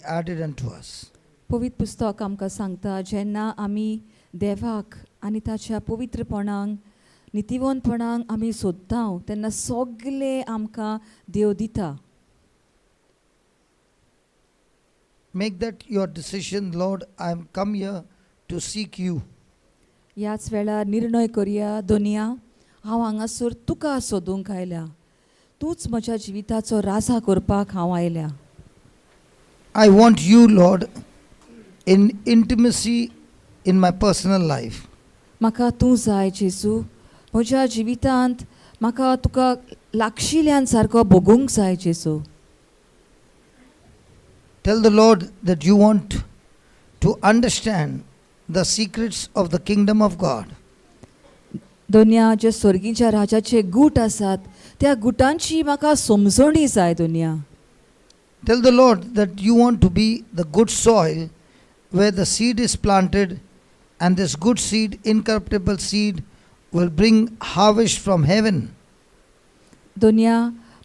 added unto us. पवित्र पुस्तक आमकां सांगता जेन्ना आमी देवाक आनी ताच्या पवित्रपणाक नितीवंतपणाक आमी सोदता तेन्ना सगळे आमकां देव दिता. Make that your decision, Lord. I am come here to seek you. ह्याच वेळार निर्णय करया दोनिया, हांव हांगासर तुका सोदूंक आयल्या. तूच म्हज्या जिविताचो राजा करपाक हांव आयल्या. I want you, Lord, in intimacy in my personal life. म्हाका तूं जाय जेजू. म्हज्या जिवितांत म्हाका तुका लागशिल्ल्यान सारको भोगूंक जाय जेजू. Tell the Lord that you want to understand the secrets of the kingdom of God. Doniya जे स्वर्गीच्या राजाचे गुट आसात त्या गुटांची म्हाका समजणी जाय Doniya. Tell the Lord that you want to be the good soil where the seed is planted, and this good seed, incorruptible seed, will bring harvest from heaven. Doniya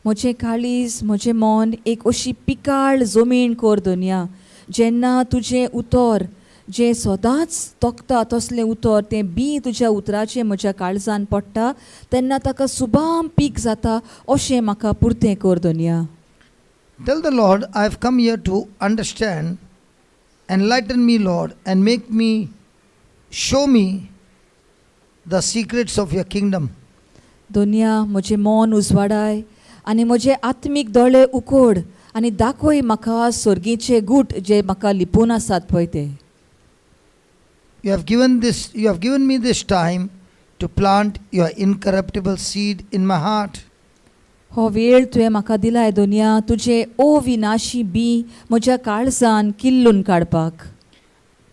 म्हजें काळीज म्हजें मन एक अशी पिकाळ जमीन कर दोनिया, जेन्ना तुजें उतर जें सदांच तोखता तसलें उतर तें बी तुज्या उतराचें म्हज्या काळजान पडटा तेन्ना ताका सुबाम पीक जाता अशें म्हाका पुर्तें कर Doniya. Tell the Lord, I have come here to understand. Enlighten me, Lord, and make me, show me the secrets of your kingdom. Doniya म्हजें मन उजवाडाय आनी म्हजे आत्मीक दोळे उकोड आनी दाखय म्हाका स्वर्गीचे गूट जे म्हाका लिपून आसात पळय ते. You have given me this time to plant your incorruptible seed in my heart. हो वेळ तुवें म्हाका दिलाय दोनिया तुजे अविनाशी बी म्हज्या काळजान किल्लून काडपाक.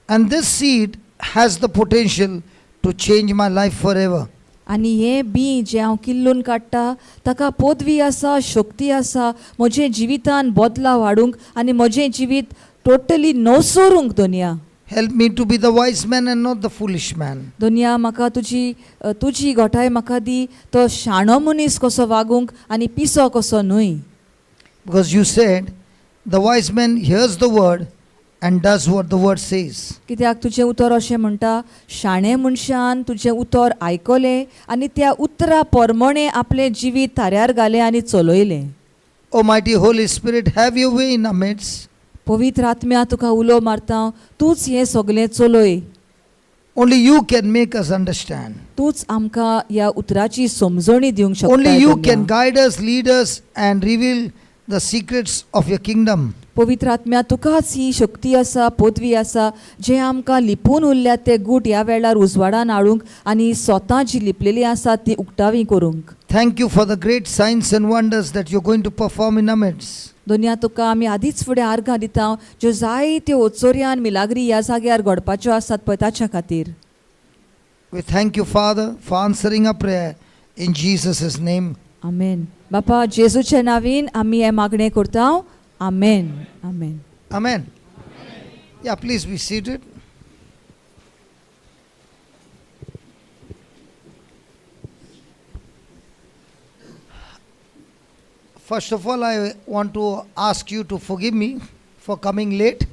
And this seed has the potential to change my life forever. आनी हें बी जें हांव किल्लून काडटा ताका पदवी आसा, शक्ती आसा म्हजें जिवितान बदलाव हाडूंक आनी म्हजें जिवीत totally नवसरूंक Doniya. Help me to be the wise man and not the foolish man. Doniya म्हाका तुजी घोटाय म्हाका दी तो शाणो मनीस कसो वागूंक आनी पिसो कसो न्हय. Because you said, the wise man hears the word and does what the word says. कित्याक तुजें उतर अशें म्हणटा शाणे मनशान तुजें उतर आयकलें आनी त्या उतरा प्रमाणें आपलें जिवीत थाऱ्यार घालें आनी चलयलें. O mighty Holy Spirit, have your way in our midst. पवित्र आत्म्या तुका उलो मारता, तूच हें सगळें चलय. Only you can make us understand. तूच आमकां ह्या उतराची समजणी दिवंक शकता. Only you can guide us, lead us, and reveal the secrets of your kingdom. पवित्र आत्म्या तुकाच ही शक्ती आसा, पदवी आसा जे आमकां लिपून उरल्यात ते गूट ह्या वेळार उजवाडान हाडूंक आनी स्वता जी लिपलेली आसा ती उक्तावी करूंक. Thank you for the great signs and wonders that you're going to perform in our midst. Doniya तुका आमी आदींच फुडें आर्गां दिता ज्यो जायत्यो ओचोऱ्यान मिलाग्री ह्या जाग्यार घडपाच्यो आसात पळय ताच्या खातीर. We thank you, Father, for answering our prayer in Jesus' name. आमेन. बापा जेजूच्या नांवान आमी हें मागणें करता. आमेन. आमेन. Amen. Yeah, please be seated. First of all, I want to ask you to forgive me for coming late.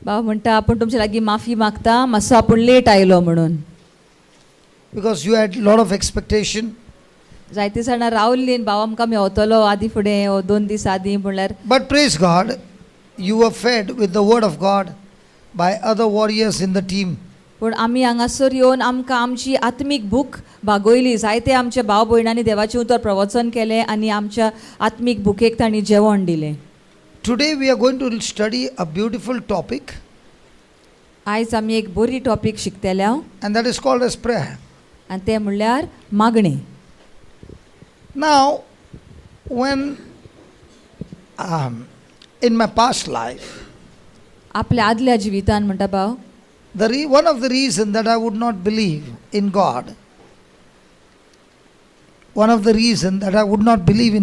बाबा म्हणटा आपूण तुमचे लागीं माफी मागता मातसो आपूण लेट आयलो म्हणून. Because you had a lot of expectation. जायतीं जाणां रावल्लीं बाबा आमकां मेवतलो आदीं फुडें 2 दीस आदीं म्हणल्यार. But praise God, you were fed with the word of God by other warriors in the team. पूण आमी हांगासर येवन आमकां आमची आत्मीक भूक भागयली. जायते आमच्या भाव भयणांनी देवाचें उतर प्रवचन केलें आनी आमच्या आत्मीक भुकेक तांणी जेवण दिलें. Today we are going to study a beautiful topic. आयज आमी एक बरी topic शिकतल्या And that is called as prayer. आनी तें म्हणल्यार मागणें. Now, when in my past life, आपल्या आदल्या जिवितान म्हणटा भाव one of the reasons that I would not believe in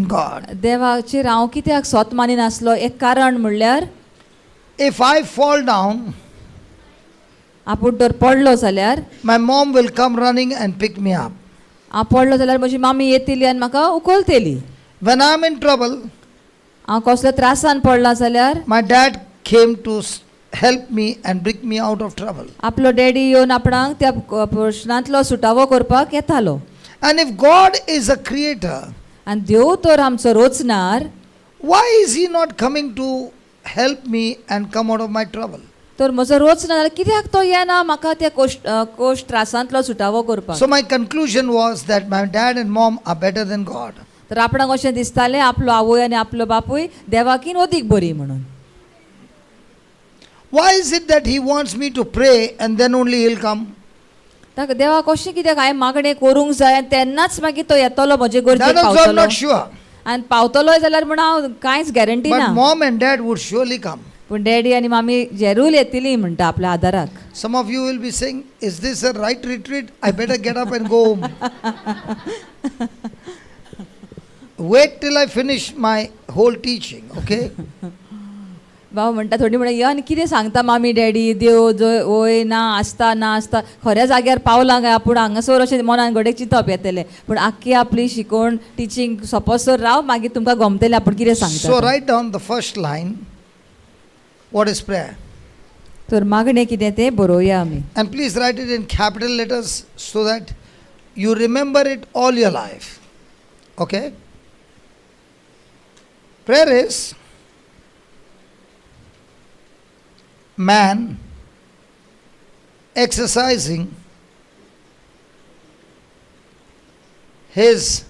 God, देवाचेर हांव कित्याक स्वत मानिनासलो एक कारण म्हणल्यार if I fall down, आपूण तर पडलो जाल्यार my mom will come running and pick me up. हांव पडलो जाल्यार म्हजी मामी येतली आनी म्हाका उखलतली. When I am in trouble, हांव कसलो त्रासान पडला जाल्यार my dad came to help me and bring me out of trouble. आपलो डॅडी येवन आपणाक त्या प्रश्नांतलो सुटावो करपाक येतालो. And if God is a creator, आनी देव तर आमचो रोचणार, why is he not coming to help me and come out of my trouble? तर म्हजो रोचना जाल्यार कित्याक तो येना म्हाका त्या कोश्ट त्रासांतलो सुटावो करपाक. So my conclusion was that my dad and mom are better than God. तर आपणाक अशें दिसतालें आपलो आवय आनी आपलो बापूय देवाकीन अदीक बरी म्हणून. Why is it that he wants me to pray and then only he'll come? ताका देवाक अशें कित्याक हांवें मागणें करूंक जाय आनी तेन्नाच मागीर तो येतलो म्हजे गरजेक That also I'm पावतलो. not sure. आनी पावतलोय जाल्यार म्हण हांव कांयच गॅरंटी But ना. mom and dad would surely come. पूण डॅडी आनी मामी जरूर येतली म्हणटा आपल्या आदाराक. Some of you will be saying, is this a right retreat? I better get up and go home. Wait till I finish my whole teaching, okay? भाव म्हणटा थोडी म्हणटा या आनी कितें सांगता मामी डॅडी देव जंय वय ना आसता खऱ्या जाग्यार पावलां काय आपूण हांगासर अशें मनान घडये चिंतप येतलें. पूण आख्खी आपली शिकोवण टिचींग सोंपोसर राव मागीर तुमकां गमतलें आपूण कितें So सांगता. write down the first line. What is prayer? तर मागणें कितें तें बरोवया आमी. And please write it in capital letters so that you remember it all your life. Okay? Prayer is man exercising his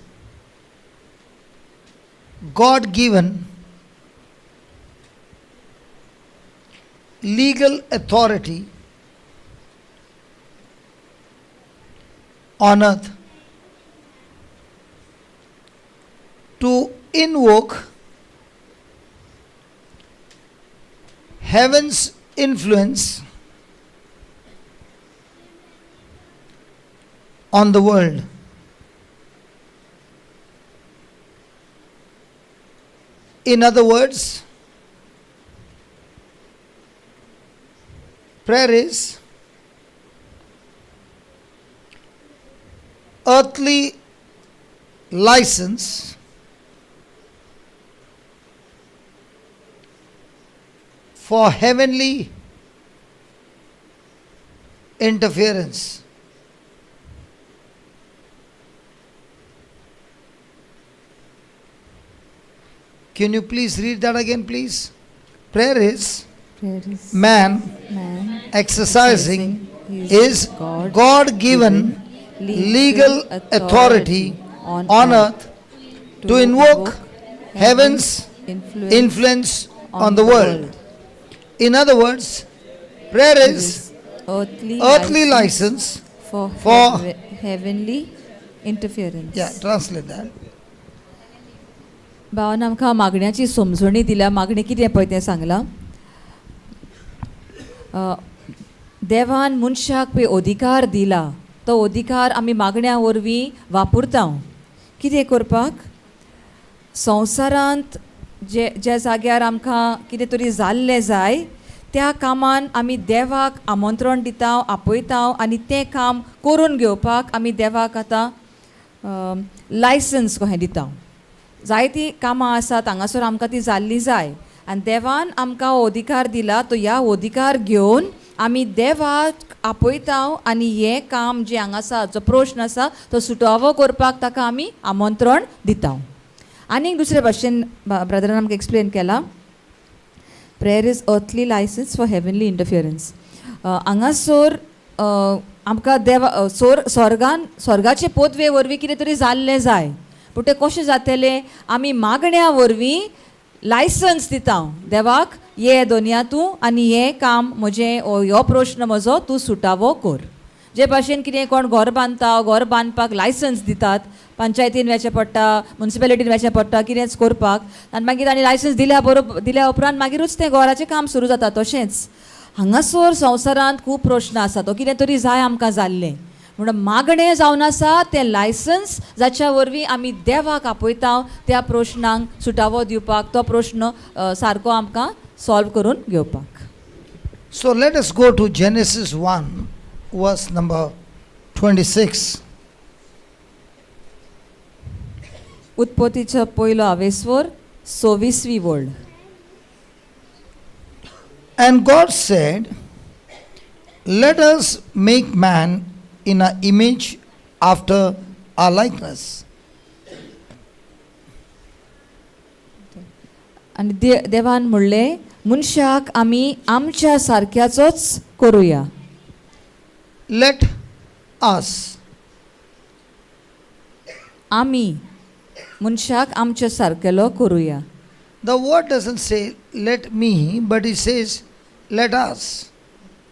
God-given legal authority on earth to invoke heaven's influence on the world. In other words, prayer is earthly license for heavenly interference. Can you please read that again, please? Prayer is man exercising his God-given legal authority on earth to invoke heaven's influence on the world. In other words, prayer is earthly license for for- heavenly interference. Yeah, translate that. भावान आमकां मागण्याची समजणी दिल्या. मागणी कितें पळय तें सांगलां. देवान मनशाक पळय अधिकार दिला. तो अधिकार आमी मागण्या वरवीं वापरता. कितें करपाक? संवसारांत ज्या जाग्यार आमकां कितें तरी जाल्लें जाय त्या कामान आमी देवाक आमंत्रण दिता, आपयता आनी तें काम करून घेवपाक आमी देवाक आतां लायसन्स कहें दिता. जायतीं कामां आसात हांगासर आमकां ती जाल्ली जाय आनी देवान आमकां हो अधिकार दिला. तो ह्या अधिकार घेवन आमी देवाक आपयता आनी हें काम जें हांगासा जो प्रश्न आसा तो सुटावो करपाक ताका आमी आमंत्रण दिता. आनीक दुसरे भाशेन ब्रदरान आमकां एक्सप्लेन केला. Prayer is earthly licence for heavenly interference. हांगासर आमकां देवा स्वर्गाचे पोतवे वरवीं कितें तरी जाल्लें जाय. पूण तें कशें जातलें? आमी मागण्या वरवीं लायसन्स दिता देवाक, ये दोनया तूं आनी हें काम म्हजें हो प्रश्न म्हजो तूं सुटावो कर. जे भाशेन कितें कोण घर बांदता, घर बांदपाक लायसन्स दितात. पंचायतीन वचचें पडटा, मुन्सिपालिटीन वचचें पडटा कितेंच करपाक आनी मागीर तांणी लायसन्स दिल्या उपरांत मागीरूच तें घराचें काम सुरू जाता. तशेंच हांगासर संवसारांत खूब प्रश्न आसा. तो कितें तरी जाय आमकां जाल्लें म्हणून मागणें जावन आसा तें लायसन्स जाच्या वरवीं आमी देवाक आपयता त्या प्रश्नांक सुटावो दिवपाक, तो प्रश्न सारको आमकां सॉल्व करून घेवपाक. So let us go to Genesis 1, verse number 26. उत्पत्तीचो पयलो हावेसवर 26वी ओळ. And God said, let us make man in our image after our likeness. आणि देवान म्हणले मनशाक आमी आमच्या सारक्याचोच करूया. Let us. आमी मनशाक आमच्या सारकेलो करूया. The word doesn't say let me, but it says let us.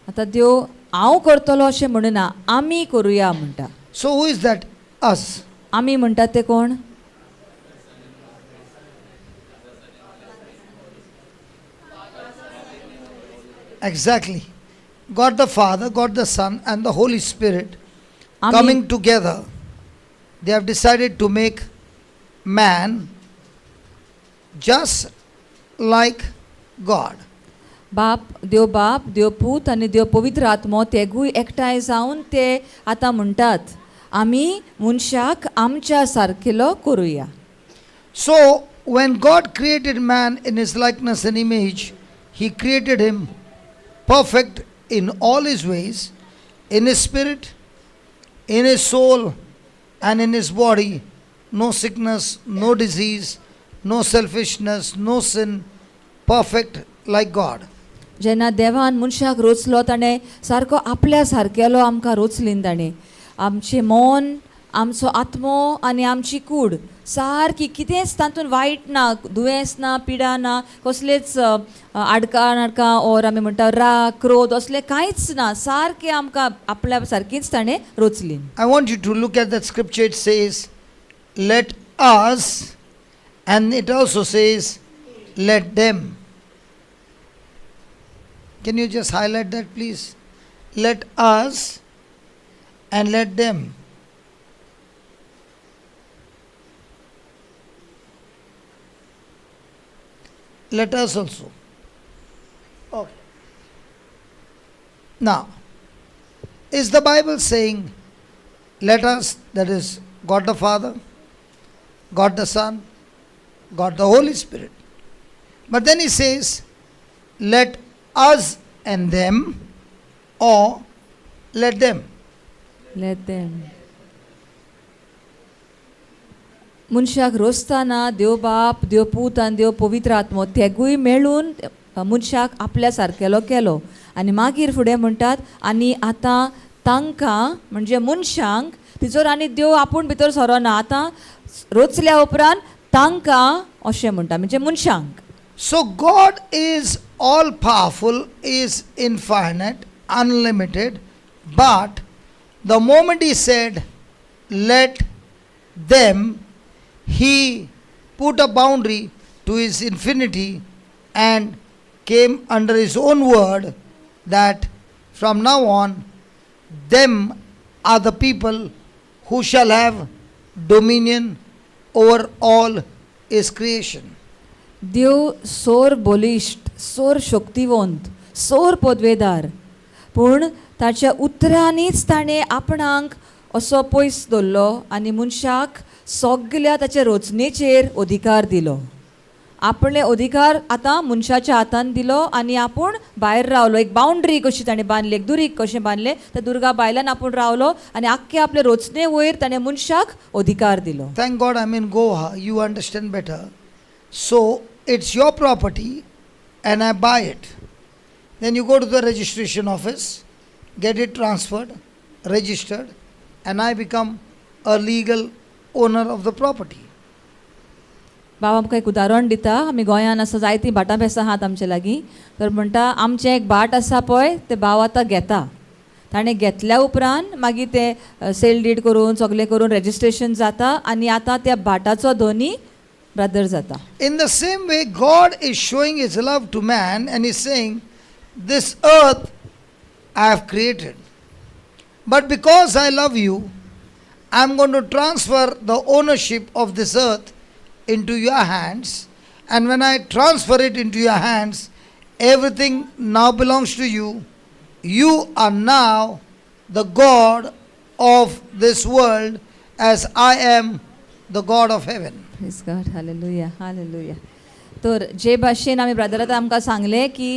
आता देव हांव करतलो अशें म्हणना, आमी करूया म्हणटा. So who is that us? आमी म्हणटात ते कोण? Exactly. God the Father, God the Son, and the Holy Spirit coming together. They have decided to make man just like God. बाप, देव पूत आणि देव पवित्र आत्मो तेगूय एकठांय जावन ते आतां म्हणटात आमी मनशाक आमच्या सारकेलो करूया. So when God created man in his likeness and image, he created him perfect in all his ways, in his spirit, in his soul, and in his body. No sickness, no disease, no selfishness, no sin. Perfect like God. जेन्ना देवान मनशाक रोचलो ताणें सारको आपल्या सारकेलो आमकां रोचलीन ताणें. आमचें मन, आमचो आत्मो आनी आमची कूड सारकी कितेंच तातूंत वायट ना, दुयेंस ना, पिडा ना, कसलेच आडकां ओर आमी म्हणटा राग, क्रोध असलें कांयच ना. सारकें आमकां आपल्या सारकीच ताणें रोचलीन. I want you to look at that scripture. It says, let us, and it also says, let them. Can you just highlight that, please? Let us and let them. Let us also. Okay. Now, is the Bible saying, let us, that is God the Father, God the Son, God the Holy Spirit? But then he says, let us and them, or let them. Let them. मनशाक रोसतना देव बाप, देव पूत आनी देव पवित्र आत्मो तेगूय मेळून मनशाक आपल्या सारकेलो केलो. आनी मागीर फुडें म्हणटात आनी आतां तांकां म्हणजे मनशांक तिचोर आनी देव आपूण भितर सरोना, आतां रोचल्या उपरांत तांकां अशें म्हणटा म्हणजे मनशांक. So God is all powerful, is infinite, unlimited, but the moment he said, let them, he put a boundary to his infinity and came under his own word that from now on, them are the people who shall have dominion over all his creation. देव सोर बलिश्ट, सोर शक्तिवंत, सोर पदवेदार, पूण ताच्या उतरांनीच ताणें आपणाक असो पयस दवरलो आनी मनशाक सगळ्या ताच्या रचनेचेर अधिकार दिलो. आपले अधिकार आतां मनशाच्या हातान दिलो आनी आपूण भायर रावलो. एक बाउंड्री कशी ताणें बांदली, एक दुरीग कशें बांदलें, त्या दुर्गा भायल्यान आपूण रावलो आनी आख्खे आपले रचने वयर ताणें मनशाक अधिकार दिलो. Thank God I'm in Goa, you understand better. So it's your property and I buy it. Then you go to the registration office, get it transferred, registered, and I become a legal owner of the property. बाबा आमकां एक उदाहरण दिता. आमी गोंयान आसा, जायतीं भाटां बेसां आहात आमचे लागीं. तर म्हणटा आमचें एक भाट आसा पळय, तें भाव आतां घेता. ताणें घेतल्या उपरांत मागीर तें सेल डीड करून सगलें करून रजिस्ट्रेशन जाता आनी आतां त्या भाटाचो धनी ब्रदर जाता. In the same way, God is showing his love to man and is saying, this earth I have created. But because I love you, I'm going to transfer the ownership of this earth into your hands. And when I transfer it into your hands, everything now belongs to you. You are now the God of this world as I am the God of heaven. Praise God. Hallelujah. Hallelujah. तर जे भाशेन आमी brethren आमकां सांगलें की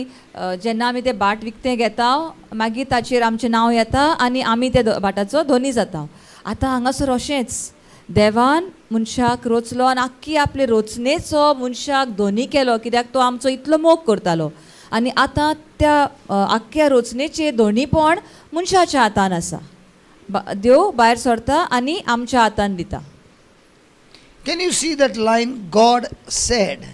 जेन्ना आमी तें बाट विकतें घेता मागीर ताचेर आमचें नांव येता आनी आमी ते बाटाचो धोनी जाता. आतां हांगासर अशेंच देवान मनशाक रचलो आनी आख्खी आपले रचनेचो मनशाक धोनी केलो, कित्याक तो आमचो इतलो मोग करतालो. आनी आतां त्या आख्ख्या रचनेचें धोनीपण मनशाच्या हातान आसा. देव भायर सरता आनी आमच्या हातान दिता. Can you see that line, God said?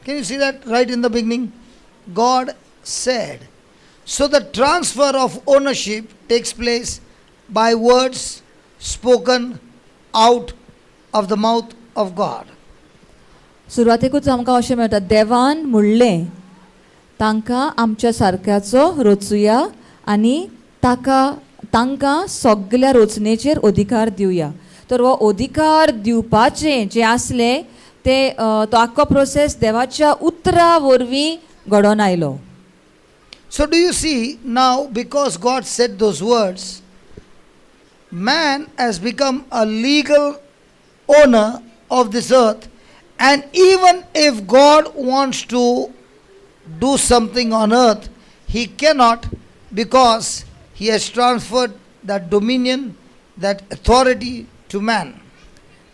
Can you see that right in the beginning? God said. So the transfer of ownership takes place by words spoken out of the mouth of God. सुरवातेकूच आमकां अशें मेळटा, देवान म्हणलें तांकां आमच्या सारक्याचो रचुया आनी तांकां सगळ्या रचनेचेर अधिकार दिवया. तर हो अधिकार दिवपाचें जें आसलें तें तो आख्खो प्रोसेस देवाच्या उतरा वरवीं घडोवन आयलो. So do you see now, because God said those words, man has become a legal owner of this earth, and even if God wants to do something on earth, he cannot, because he has transferred that dominion, that authority to man.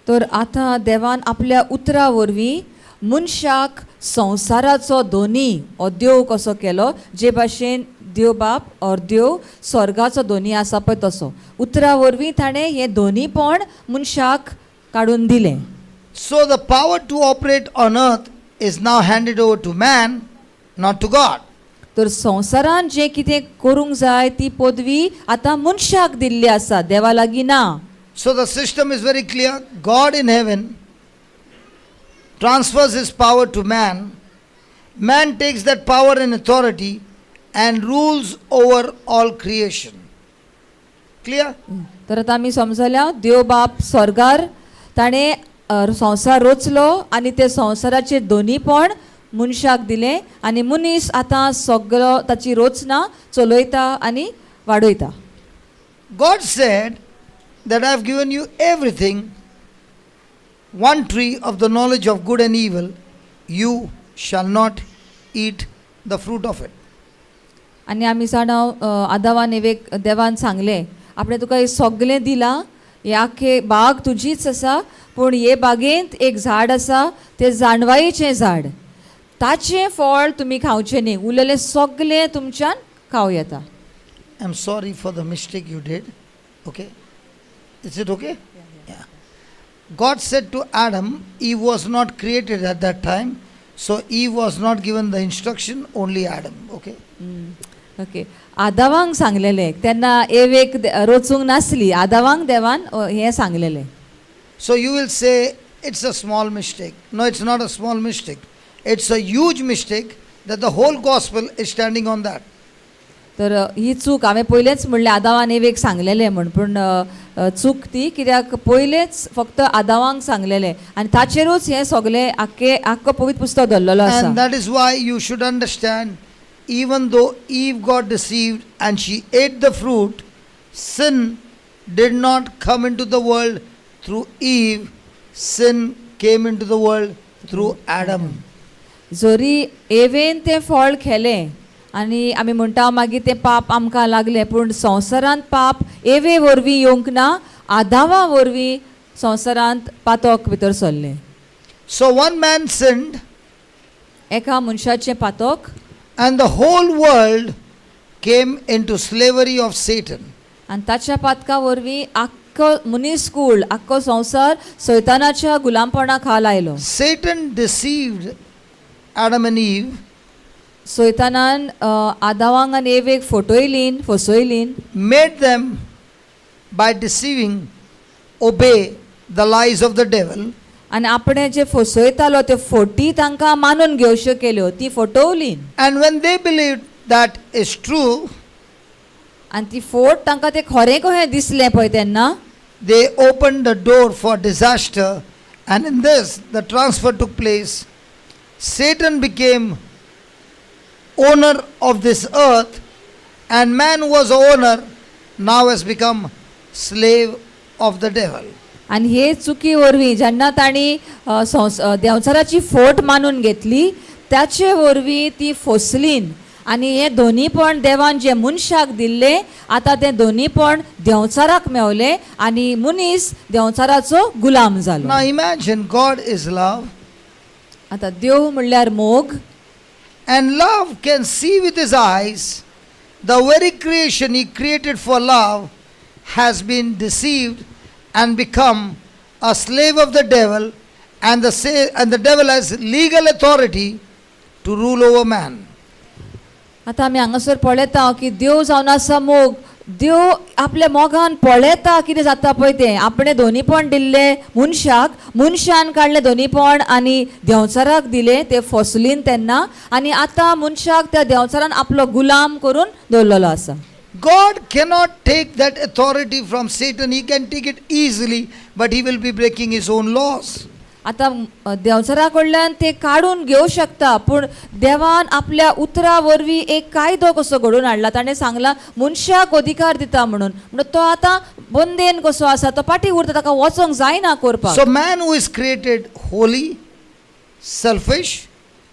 तर आतां देवान आपल्या उतरा वरवीं मनशाक संवसाराचो धोनी हो देव कसो केलो, जे भाशेन देव बाप और देव स्वर्गाचो धोनी आसा पळय तसो उतरा वरवीं ताणें हें धोनीपण मनशाक काडून दिलें. So the power to operate on earth is now handed over to man, not to God. तर संवसारान जें कितें करूंक जाय ती पदवी आतां मनशाक दिल्ली आसा, देवा लागीं ना. So the system is very clear. God in heaven transfers his power to man. Man takes that power and authority and rules over all creation. Clear? तर आतां आमी समजल्या, देव बाप स्वर्गार ताणें संवसार रचलो आनी ते संवसाराचेर धोनीपण मनशाक दिलें आनी मनीस आतां सगळो ताची रचना चलयता आनी वाडयता. God said that I have given you everything, one tree of the knowledge of good and evil, you shall not eat the fruit of it. आनी आमी जाणा आदावान एवेक देवान सांगलें, आपणें तुका हें सगळें दिलां, हे आख्खे बाग तुजीच आसा, पूण हे बागेंत एक झाड आसा, तें जाणवायेचें झाड, ताचें फळ तुमी खावचें न्ही, उरलेलें सगळें तुमच्यान खावं येता. I'm sorry for the mistake you did. Okay? Is it okay? Yeah. God said to Adam, Eve was not created at that time, so Eve was not given the instruction, only Adam. Okay? Okay. आदावांक सांगलेलें, तेन्ना awake रचूंक नासली, आदावांक देवान हें सांगलेलें. So you will say, it's a small mistake. No, it's not a small mistake. It's a huge mistake that the whole gospel is standing on that. तर ही चूक हांवें पयलेंच म्हणलें, आदावान एवेक सांगलेलें म्हण, पूण चूक ती, कित्याक पयलेंच फक्त आदावांक सांगलेलें आनी ताचेरूच हें सगळें आख्खो पवित्र पुस्तक धरलेलो आसा. And that is why you should understand, even though Eve got deceived and she ate the fruit, sin did not come into the world through Eve, sin came into the world through Adam. Zari even तें फळ खेलें आनी आमी म्हणटा मागीर तें पाप आमकां लागलें, पूण संवसारांत पाप एवे वरवीं येवंक ना, आदावा वरवीं संवसारांत पातक भितर सरलें. So one man sinned, एका मनशाचें पातक, and the whole world came into slavery of Satan. आनी ताच्या पातका वरवीं आख्खो मनीसकूळ, आख्खो संवसार सैतानाच्या गुलामपणा खाला आयलो. Satan deceived Adam and Eve, सैतानान आदावांक आनी awake फसयलीन, made them by deceiving obey the lies of the devil. आनी आपणें जे फसयतालो त्यो फोटी तांकां मानून घेवच्यो केल्यो, ती फटवली. And when they believed that is true, आनी ती फोट तांकां तें खरें कशें दिसलें पळय तेन्ना they opened the door for disaster, and in this the transfer took place. Satan became owner of this earth, and man who was a owner now has become slave of the devil. आणि हे चुकी वरवीं जेन्ना तांणी देंवचाराची फोट मानून घेतली त्याचे वरवीं ती फसलीन आणि हे दोनीपण देवान जे मनशाक दिल्ले आता ते दोनीपण देंवचाराक मेवले आणि मनीस देंवचाराचो गुलाम जालो. Now imagine God is love, आता देव म्हणल्यार मोग and love can see with his eyes. The very creation he created for love has been deceived and become a slave of the devil, and the devil has legal authority to rule over man. आता आमी हांगासर पळयता की देव जावन आसा मोग. देव आपल्या मोगान पळयता कितें जाता पळय तें. आपणे दोनीपण दिल्ले मनशान काडले दोनीपण आनी देंवचाराक दिले ते फसलीन तेन्ना आनी आतां मनशाक त्या देंवचारान आपलो गुलाम करून दवरलेलो आसा. God cannot take that authority from Satan. He can take it easily, but he will be breaking his own laws. आता देंवचारा कडल्यान ते काडून घेवं शकता पूण देवान आपल्या उतरा वरवीं एक कायदो कसो घडोवन हाडला. ताणें सांगला मनशाक अधिकार दिता म्हणून तो आतां बंदेन कसो आसा तो फाटीं उरता ताका वचोंक जायना करपाक. So man who is created holy, selfish,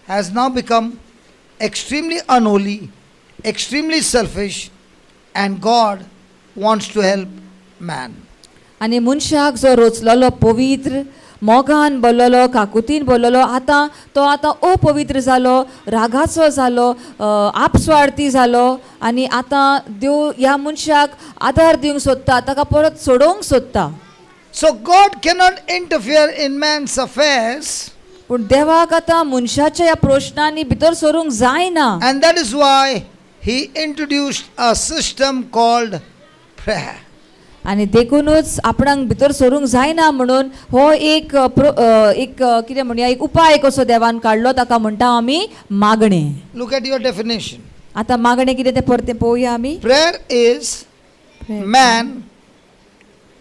has now become extremely unholy, extremely selfish, and God wants to help man. आनी मनशाक जो रचलेलो पवित्र मोगान बोल्लोलो काकुतीन बोल्लोलो तो आतां अपवित्र जालो, रागाचो जालो, आपस्वार्थी जालो आनी आतां देव ह्या मनशाक आदार दिवंक सोदता ताका परत सोडोवंक सोदता. So God cannot interfere in man's affairs, पूण देवाक आतां मनशाच्या ह्या प्रश्नांनी भितर सरूंक जायना. and that is why he introduced a system called prayer. आनी देखूनच आपणाक भितर सरूंक जायना म्हणून हो एक कितें म्हणया एक उपाय कसो देवान काडलो ताका म्हणटा आमी मागणें. Look at your definition. आतां मागणें कितें तें परतें पळोवया आमी. Prayer is man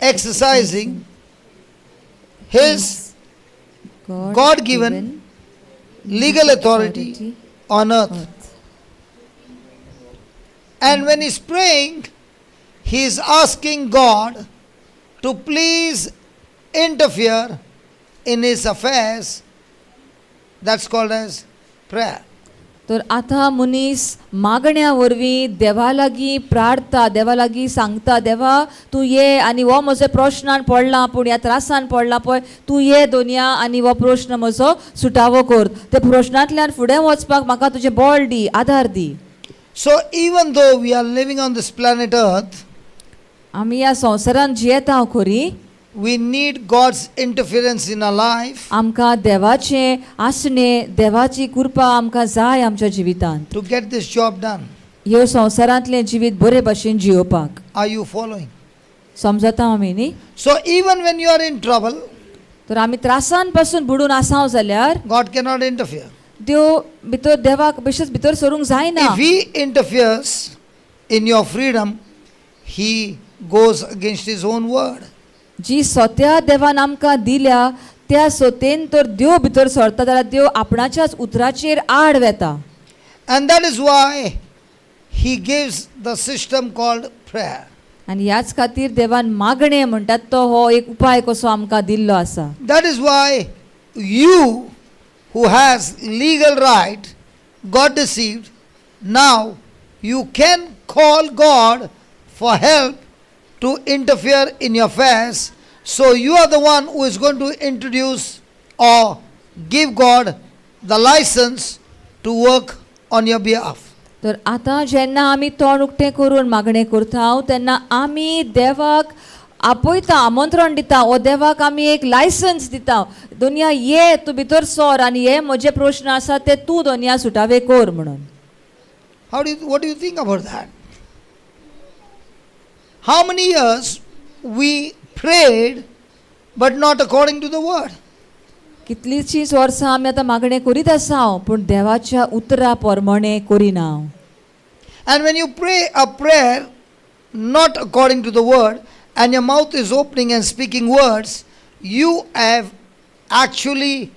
exercising his God-given legal authority on earth. And when he's praying, he is asking God to please interfere in his affairs. That's called as prayer. तर आतां मनीस मागण्या वरवीं देवा लागीं प्रार्थता, देवा लागीं सांगता देवा तूं ये आनी हो म्हजो प्रश्नान पडला पूण ह्या त्रासान पडला पळय तूं ये दोनया आनी हो प्रश्न म्हजो सुटावो कर. ते प्रश्नांतल्यान फुडें वचपाक म्हाका तुजें बळ दी, आदार दी. So even though we are living on this planet earth, आमी ह्या संवसारांत जियेता खरी, we need God's interference in our life आमकां देवाचें आसणें, देवाची कृपा आमकां जाय आमच्या जिवितांत. to get this job done. ह्यो संवसारांतलें जिवीत बरे भशेन जियोवपाक. Are you following? समजता आमी न्ही. So even when you are in trouble, तर आमी त्रासान पासून बुडून आसाव जाल्यार God cannot interfere. देव भितर देवाक बेश्टेच भितर सरूंक जायना. If he interferes in your freedom, he goes against his own word. जी स्वत्या देवान आमकां दिल्या त्या सोतेन तर देव भितर सरता जाल्यार देव आपणाच्याच उतराचेर आड वेता. And that is why he gives the system called prayer. आनी ह्याच खातीर देवान मागणें म्हणटात तो हो एक उपाय कसो आमकां दिल्लो आसा. That is why you who has legal right got deceived. Now you can call God for help to interfere in your affairs. So you are the one who is going to introduce or give God the license to work on your behalf. तर आतां जेन्ना आमी तोंड उक्तें करून मागणें करता तेन्ना आमी देवाक आपयता, आमंत्रण दिता, ओ देवाक आमी एक लायसन्स दिता. दोनया ये तूं भितर सर आनी हे म्हजे प्रश्न आसा ते तूं दोनया सुटावे कर म्हणून. What do you think about that? How many years we prayed but not according to the word? कितलींशींच वर्सां आमी आतां मागणें करीत आसा पूण देवाच्या उतरा प्रमाणें करिना. And when you pray a prayer not according to the word and your mouth is opening and speaking words, you have actually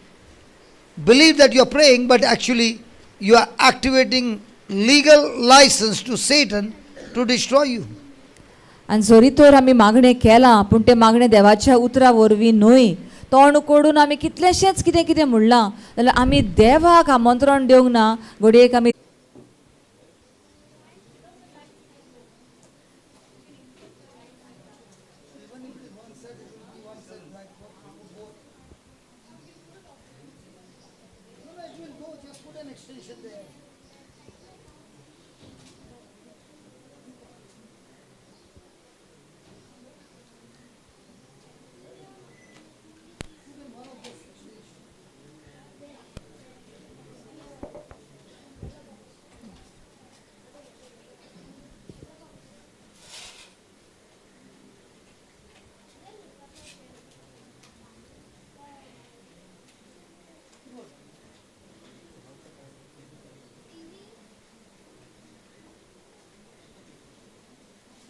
believed that you are praying, but actually you are activating legal license to Satan to destroy you. आनी जरी तर आमी मागणें केलां पूण तें मागणें देवाच्या उतरा वरवीं न्हय, तोंड कोडून आमी कितलेशेच कितें कितें म्हणलां जाल्यार आमी देवाक आमंत्रण दिवंक ना. घडयेक आमी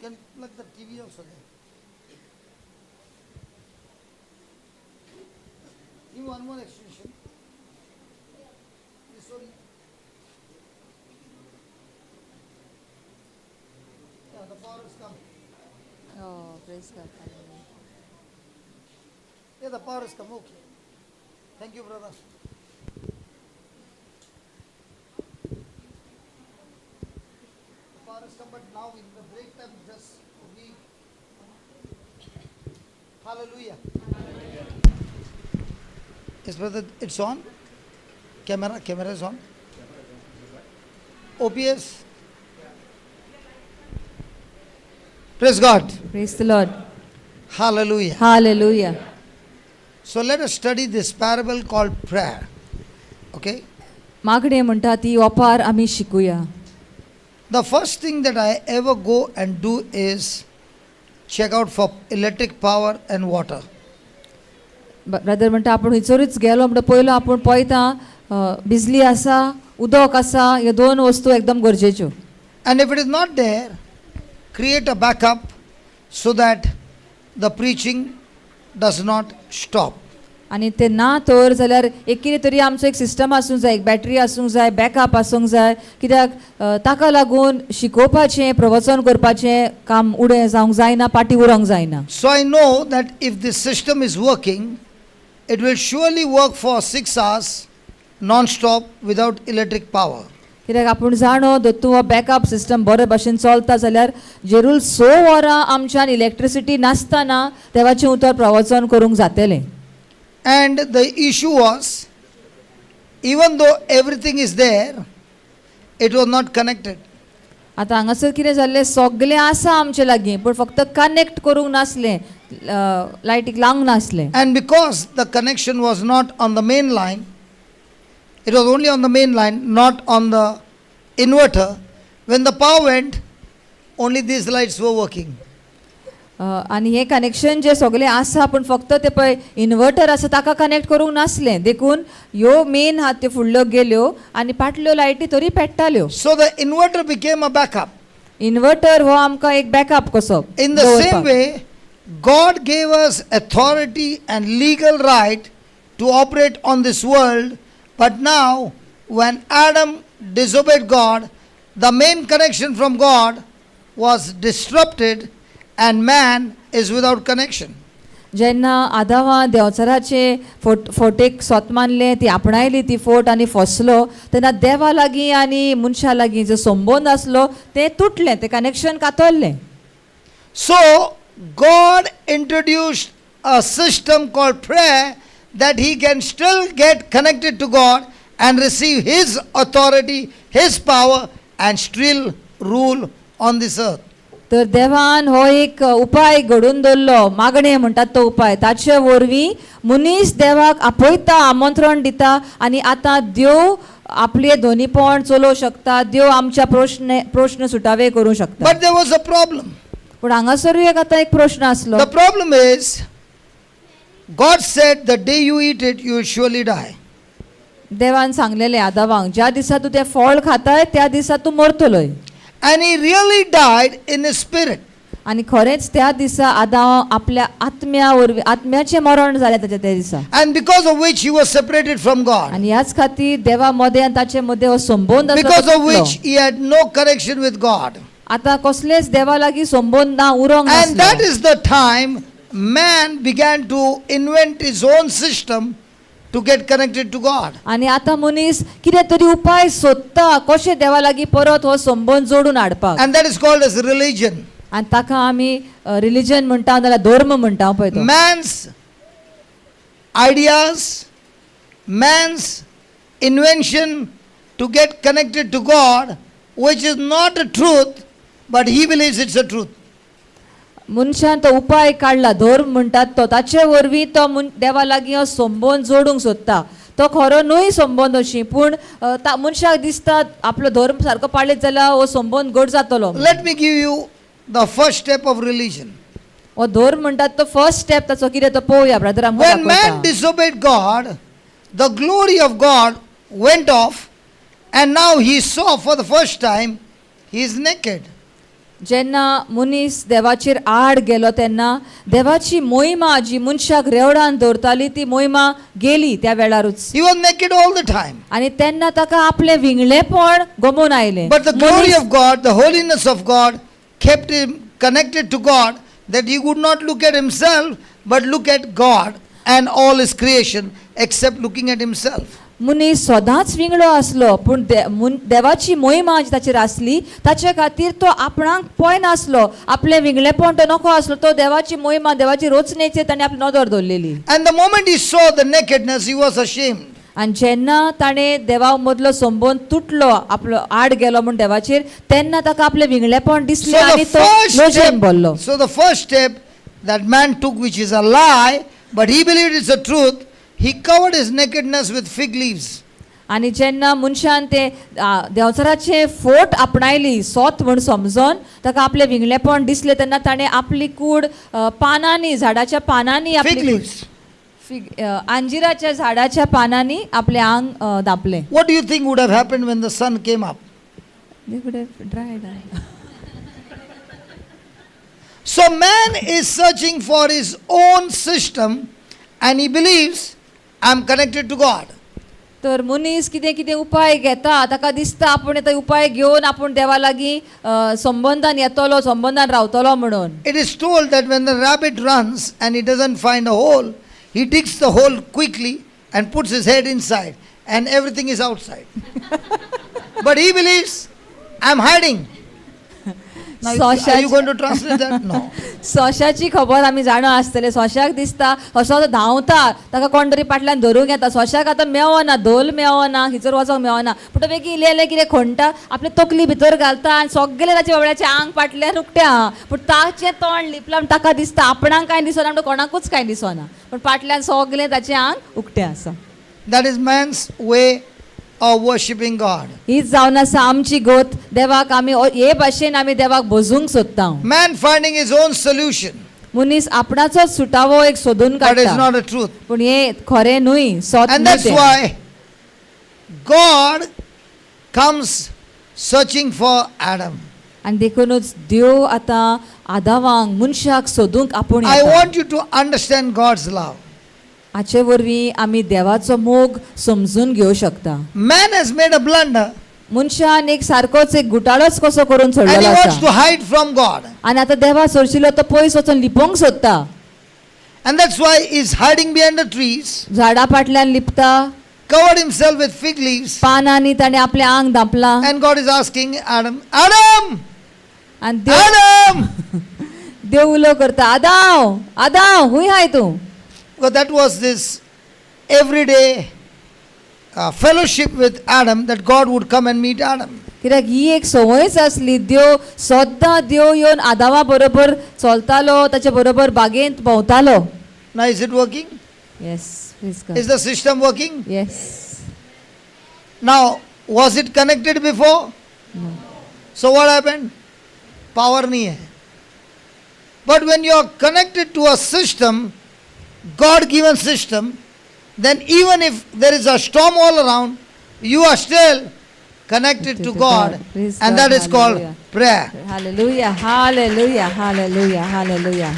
Can plug the TV also there. Give one more extension. This one. Yeah, the power has come. Oh, praise God. Yeah, the power has come. Okay. Thank you, brother. The power has come, but now in the break time, just we. Hallelujah. Yes, brother, it's on. Camera is on. OPS. Praise God. Praise the Lord. Hallelujah. Hallelujah. So let us study this parable called prayer. Okay? मागणें म्हणटा ती ओपार आमी शिकुया. The first thing that I ever go and do is check out for electric power and water. Brother म्हणटा आपूण थंयसरूच गेलो म्हणटा पयलो आपूण पळयता बिजली आसा, उदक आसा, ह्यो दोन वस्तू एकदम गरजेच्यो. And if it is not there, create a backup so that the preaching does not stop. आनी ते ना तर जाल्यार एक कितें तरी आमचो एक सिस्टम आसूंक जाय, एक बॅटरी आसूंक जाय, बॅकअप आसूंक जाय, कित्याक ताका लागून शिकोवपाचें, प्रवचन करपाचें काम उडें जावंक जायना, पाटी उरोंक जायना. So I know that if this system is working, it will surely work for 6 hours non-stop without electric power. कित्याक आपूण जाणो दोतू हो बॅकअप सिस्टम बरे भाशेन चलता जाल्यार जेरूल 6 वरां आमच्यान इलेक्ट्रिसिटी नासतना देवाचें उतर प्रवचन करूंक जातलें. And the issue was, even though everything is there, it was not connected. आतां हांगासर कितें जाल्लें, सगलें आसा आमचे लागीं पूण फक्त कनेक्ट करूंक नासलें, लायटीक लावंक नासलें. And because the connection was not on the main line, it was only on the main line, not on the inverter. When the power went, only these lights were working. आनी हें connection जें सगलें आसा पूण फक्त तें पळय inverter आसा ताका कनेक्ट करूंक नासलें, देखून ह्यो मेन आहात त्यो फुडल्यो गेल्यो आनी पाटल्यो लायटी तरी पेट्टाल्यो. So the inverter became a backup. Inverter हो आमकां एक बॅकअप कसो. In the same way, God gave us authority and legal right to operate on this world, but now when Adam disobeyed God, the main connection from God was disrupted and man is without connection. जेन्ना आदावां देंवचाराचे फोटेक स्वत मानलें, ती आपणायली ती फोट आनी फसलो, तेन्ना देवा लागीं आनी मनशा लागीं जो संबंद आसलो तें तुटलें, तें connection कातरलें. So God introduced a system called prayer that he can still get connected to God and receive his authority, his power, and still rule on this earth. तर देवान हो एक उपाय घडून दवरलो, मागणें म्हणटात तो उपाय, ताचे वरवीं मनीस देवाक आपयता, आमंत्रण दिता आनी आतां देव आपले दोनीपण चलोवंक शकता, देव आमच्या प्रश्न सुटावे करूंक शकता. But there was a problem. पूण हांगासरूय आतां एक प्रश्न आसलो. The problem is, God said, the day you eat it, you will surely die. देवान सांगलेलें आदावांक, ज्या दिसा तूं तें फळ खाताय त्या दिसा तूं मरतलोय. And he really died in his spirit. आनी खरेंच त्या दिसा आदाव आपल्या आत्म्याचें मरण जालें ताच्या त्या दिसा. And because of which he was separated from God. आनी ह्याच खातीर देवा मदें आनी ताचे मदें हो संबंद Because of which he had no connection with God. आता कसलेच देवा लागीं संबंध ना उरोंक And that नासलो. is the time man began to invent his own system to get connected to God. आनी आतां मनीस कितें तरी उपाय सोदता कशें देवा लागीं परत हो संबंध जोडून हाडपाक. And that is called as religion. आनी ताका आमी रिलिजन म्हणटा नाल्यार धर्म म्हणटा पळय तो. Man's ideas, man's invention to get connected to God, which is not a truth, but he believes it's a truth. मनशान तो उपाय काडला धर्म म्हणटात तो ताचे वरवीं तो देवा लागीं हो संबंध जोडूंक सोदता. तो खरो न्हय संबंध अशी पूण मनशाक दिसता आपलो धर्म सारको पाळीत जाल्यार हो संबंध घट जातलो. Let me give you the first step of religion. हो धर्म म्हणटात तो फर्स्ट स्टेप ताचो कितें तो पळोवया brother. When man disobeyed God, the glory of God went off, and now he saw for the first time he is naked. जेन्ना मनीस देवाचेर आड गेलो तेन्ना देवाची मोहिमा जी मनशाक रेवडान दवरताली ती मोहिमा गेली त्या वेळारूच. He was naked all the time. आनी तेन्ना ताका आपले विंगळेपण गमोवन आयलें. But the glory of God, the holiness of God, kept him connected to God, that he would not look at himself, but look at God and all his creation, except looking at himself. मनीस सदांच विंगडो आसलो पूण देवाची मोहिमा जी ताचेर आसली ताचे खातीर तो आपणाक पळयनासलो. आपले विंगळेपण तो नको आसलो. तो देवाची मोहिमा देवाची रचनेचेर ताणें आपली नदर दवरलेली. And the moment he saw the nakedness, he was ashamed. आनी जेन्ना ताणें देवा मदलो संबंध तुटलो आपलो आड गेलो म्हूण देवाचेर तेन्ना ताका आपलें विंगळेपण दिसलें आनी तो लजेन बोल्लो. So the first step that man took, which is a lie, but he believed it's a truth, he covered his nakedness with fig leaves. आनी जेन्ना मनशान ते देंवचाराचे फोट आपणायली सोत म्हूण समजोन ताका आपलें विंगळेपण दिसलें तेन्ना ताणें आपली कूड पानांनी झाडाच्या पानांनी Fig leaves. अंजिराच्या झाडाच्या पानांनी आपले आंग धापलें. What do you think would have happened when the sun came up? They would have dried up. So man is searching for his own system, and he believes, I'm connected to God. तर मनीस कितें कितें उपाय घेता ताका दिसता आपूण ते उपाय घेवन आपूण देवा लागीं संबंधान येतलो संबंधान रावतलो म्हणून. It is told that when the rabbit runs and he doesn't find a hole, he digs the hole quickly and puts his head inside, and everything is outside. But he believes, I'm hiding. Now, are you going to translate that? No. सोशाची खबर आमी जाणा आसतले. सोशाक दिसता असो तो धांवता ताका कोण तरी फाटल्यान धरूंक येता. सोशाक आतां मेवना धोल मेवना खिचर वचोंक मेवना पूण तो बेगी इल्लें कितें खणटा आपले तकली भितर घालता आनी सगळे ताचे बाबड्याचें आंग फाटल्यान उकतें आहा पूण ताचें तोंड लिपलां ताका दिसता आपणाक कांय दिसना म्हणटा कोणाकूच कांय दिसना पूण फाटल्यान सगळें ताचें आंग उकतें आसा. That is man's way of worshipping God. हीच जावन आसा आमची गोत. देवाक आमी हे भाशेन आमी देवाक भोजूंक सोदता. Man finding his own solution. मनीस आपणाचो सुटावो एक सोदून That is काडटा not a truth. पूण हे खरें न्हय सोत And न्हय that's तें. why God comes searching for Adam. आनी देखूनच देव आतां आदावांक मनशाक सोदूंक आपूण I येता. want you to understand God's love. हाचे वरवीं आमी देवाचो मोग समजून घेवं शकता. Man has made a blunder, मनशान एक सारकोच एक घुटाळोच कसो करून and he सोडलेलो wants to आसा hide from God. आनी आतां देवा सोडशिल्लो तो पयस वचून लिपोंक सोदता. And that's why he's hiding behind the trees, झाडां फाटल्यान लिपता covered himself with fig leaves, पानांनी ताणें आपलें आंग धांपलां and God is asking Adam, Adam, आनी देव Adam! देव उलो करता आदाव आदाव हूंय हाय तूं. Because that was this everyday fellowship with Adam, that God would come and meet Adam. कित्याक ही एक संवयच आसली. देव सद्दां देव येवन आदामा बरोबर चलतालो ताचे बरोबर बागेंत भोंवतालो. Now is it working? Yes please Is the system working? Yes. Now, was it connected before? No. So what happened? Power nahi hai. But when you are connected to a system, God-given system, then even if there is a storm all around, you are still connected to God, Praise and God. that is called Hallelujah. prayer. Hallelujah, hallelujah, hallelujah, hallelujah.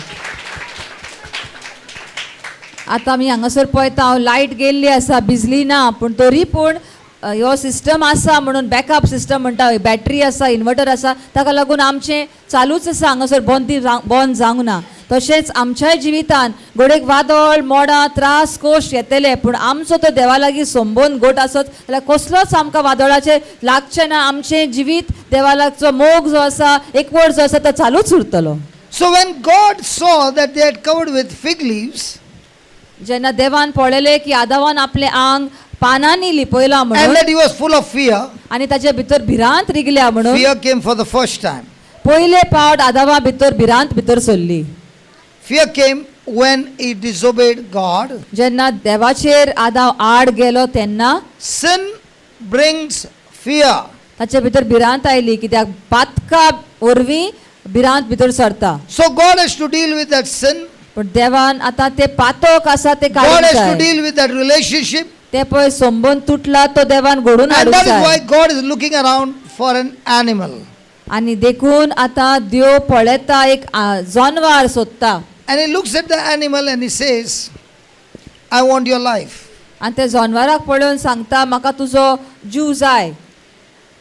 आतां आमी हांगासर पळयता light गेल्ली आसा बिजली ना पूण तरी पूण ह्यो सिस्टम आसा म्हणून बॅकअप सिस्टम म्हणटा बॅटरी आसा इन्वर्टर आसा ताका लागून आमचें चालूच आसा हांगासर बंद जावंक ना. तशेंच आमच्याय जिवितान घोडेक वादळ मोडां त्रास कोश्ट येतले पूण आमचो तो देवा लागीं संबोन गोट आसत जाल्यार कसलोच आमकां वादळाचेर लागचें ना. आमचें जिवीत देवा लागचो मोग जो आसा एकवट जो आसा तो चालूच उरतलो. So when God saw that they had covered with fig leaves, जेन्ना देवान पळयलें की आदावान आपलें आंग पानांनी लिपयलां and म्हणून that he was full of fear, आनी ताचे भितर भिरांत रिगल्या म्हणून fear came for the first time. पयले पावट आदावा भितर भिरांत भितर सरली. Fear came when he disobeyed God. जेन्ना देवाचेर आदाव आड गेलो तेन्ना Sin brings fear. ताचे भितर भिरांत आयली कित्याक पातका वरवीं भिरांत भितर सरता. So God has to deal with that sin. पण देवान आतां ते पातक आसा ते God काडूंक has to जाय. deal with that relationship. ते पळय संबंध तुटला तो देवान घडून And हाडूंक that is why जाय. God is looking around for an animal. आनी देखून आतां देव पळयता एक जानवार सोदता. And he looks at the animal and he says, I want your life. आनी त्या जानवाराक पळोवन सांगता म्हाका तुजो जीव जाय.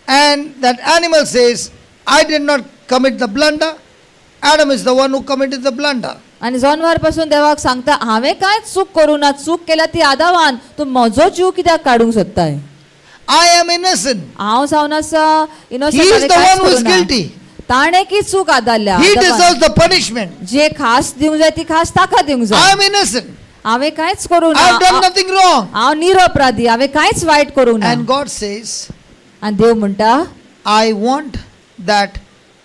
And that animal says, I did not commit the blunder. Adam is the one who committed the blunder. आनी जानवार पासून देवाक सांगता हांवें कांयच चूक करूं ना चूक केल्या ती आदावान तूं म्हजो जीव कित्याक काडूंक सोदताय. I am innocent. हांव जावन आसा He is the one who is guilty. ताणें की चूक आदारल्या. He deserves the punishment. जे खास दिवंक जाय ती खास ताका दिवंक I जाय. am innocent. हांवें कांयच करूं I have done ना. nothing wrong. हांव निरपराधी हांवें कांयच वायट करूं ना. And God says, आनी देव म्हणटा I want that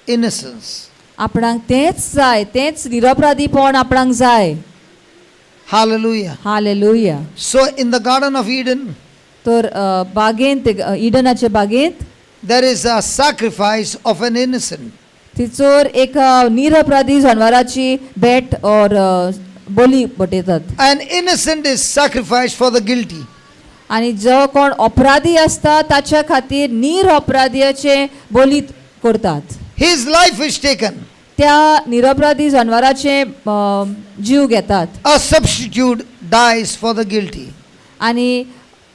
innocence. आपणाक तेच जाय तेच निरपराधीपण आपणाक जाय. Hallelujah. Hallelujah. So in the Garden of Eden, तर बागेंत इडनाचे बागेंत there is a sacrifice of an innocent. थिचोर एक निरपराधी जानवराची भेट और बली पटयतात. An innocent is sacrificed for the guilty. आनी जो कोण अपराधी आसता ताच्या खातीर निरपराधीचे बली करतात. His life is taken. त्या निरपराधी जानवराचे जीव घेतात. A substitute dies for the guilty. आनी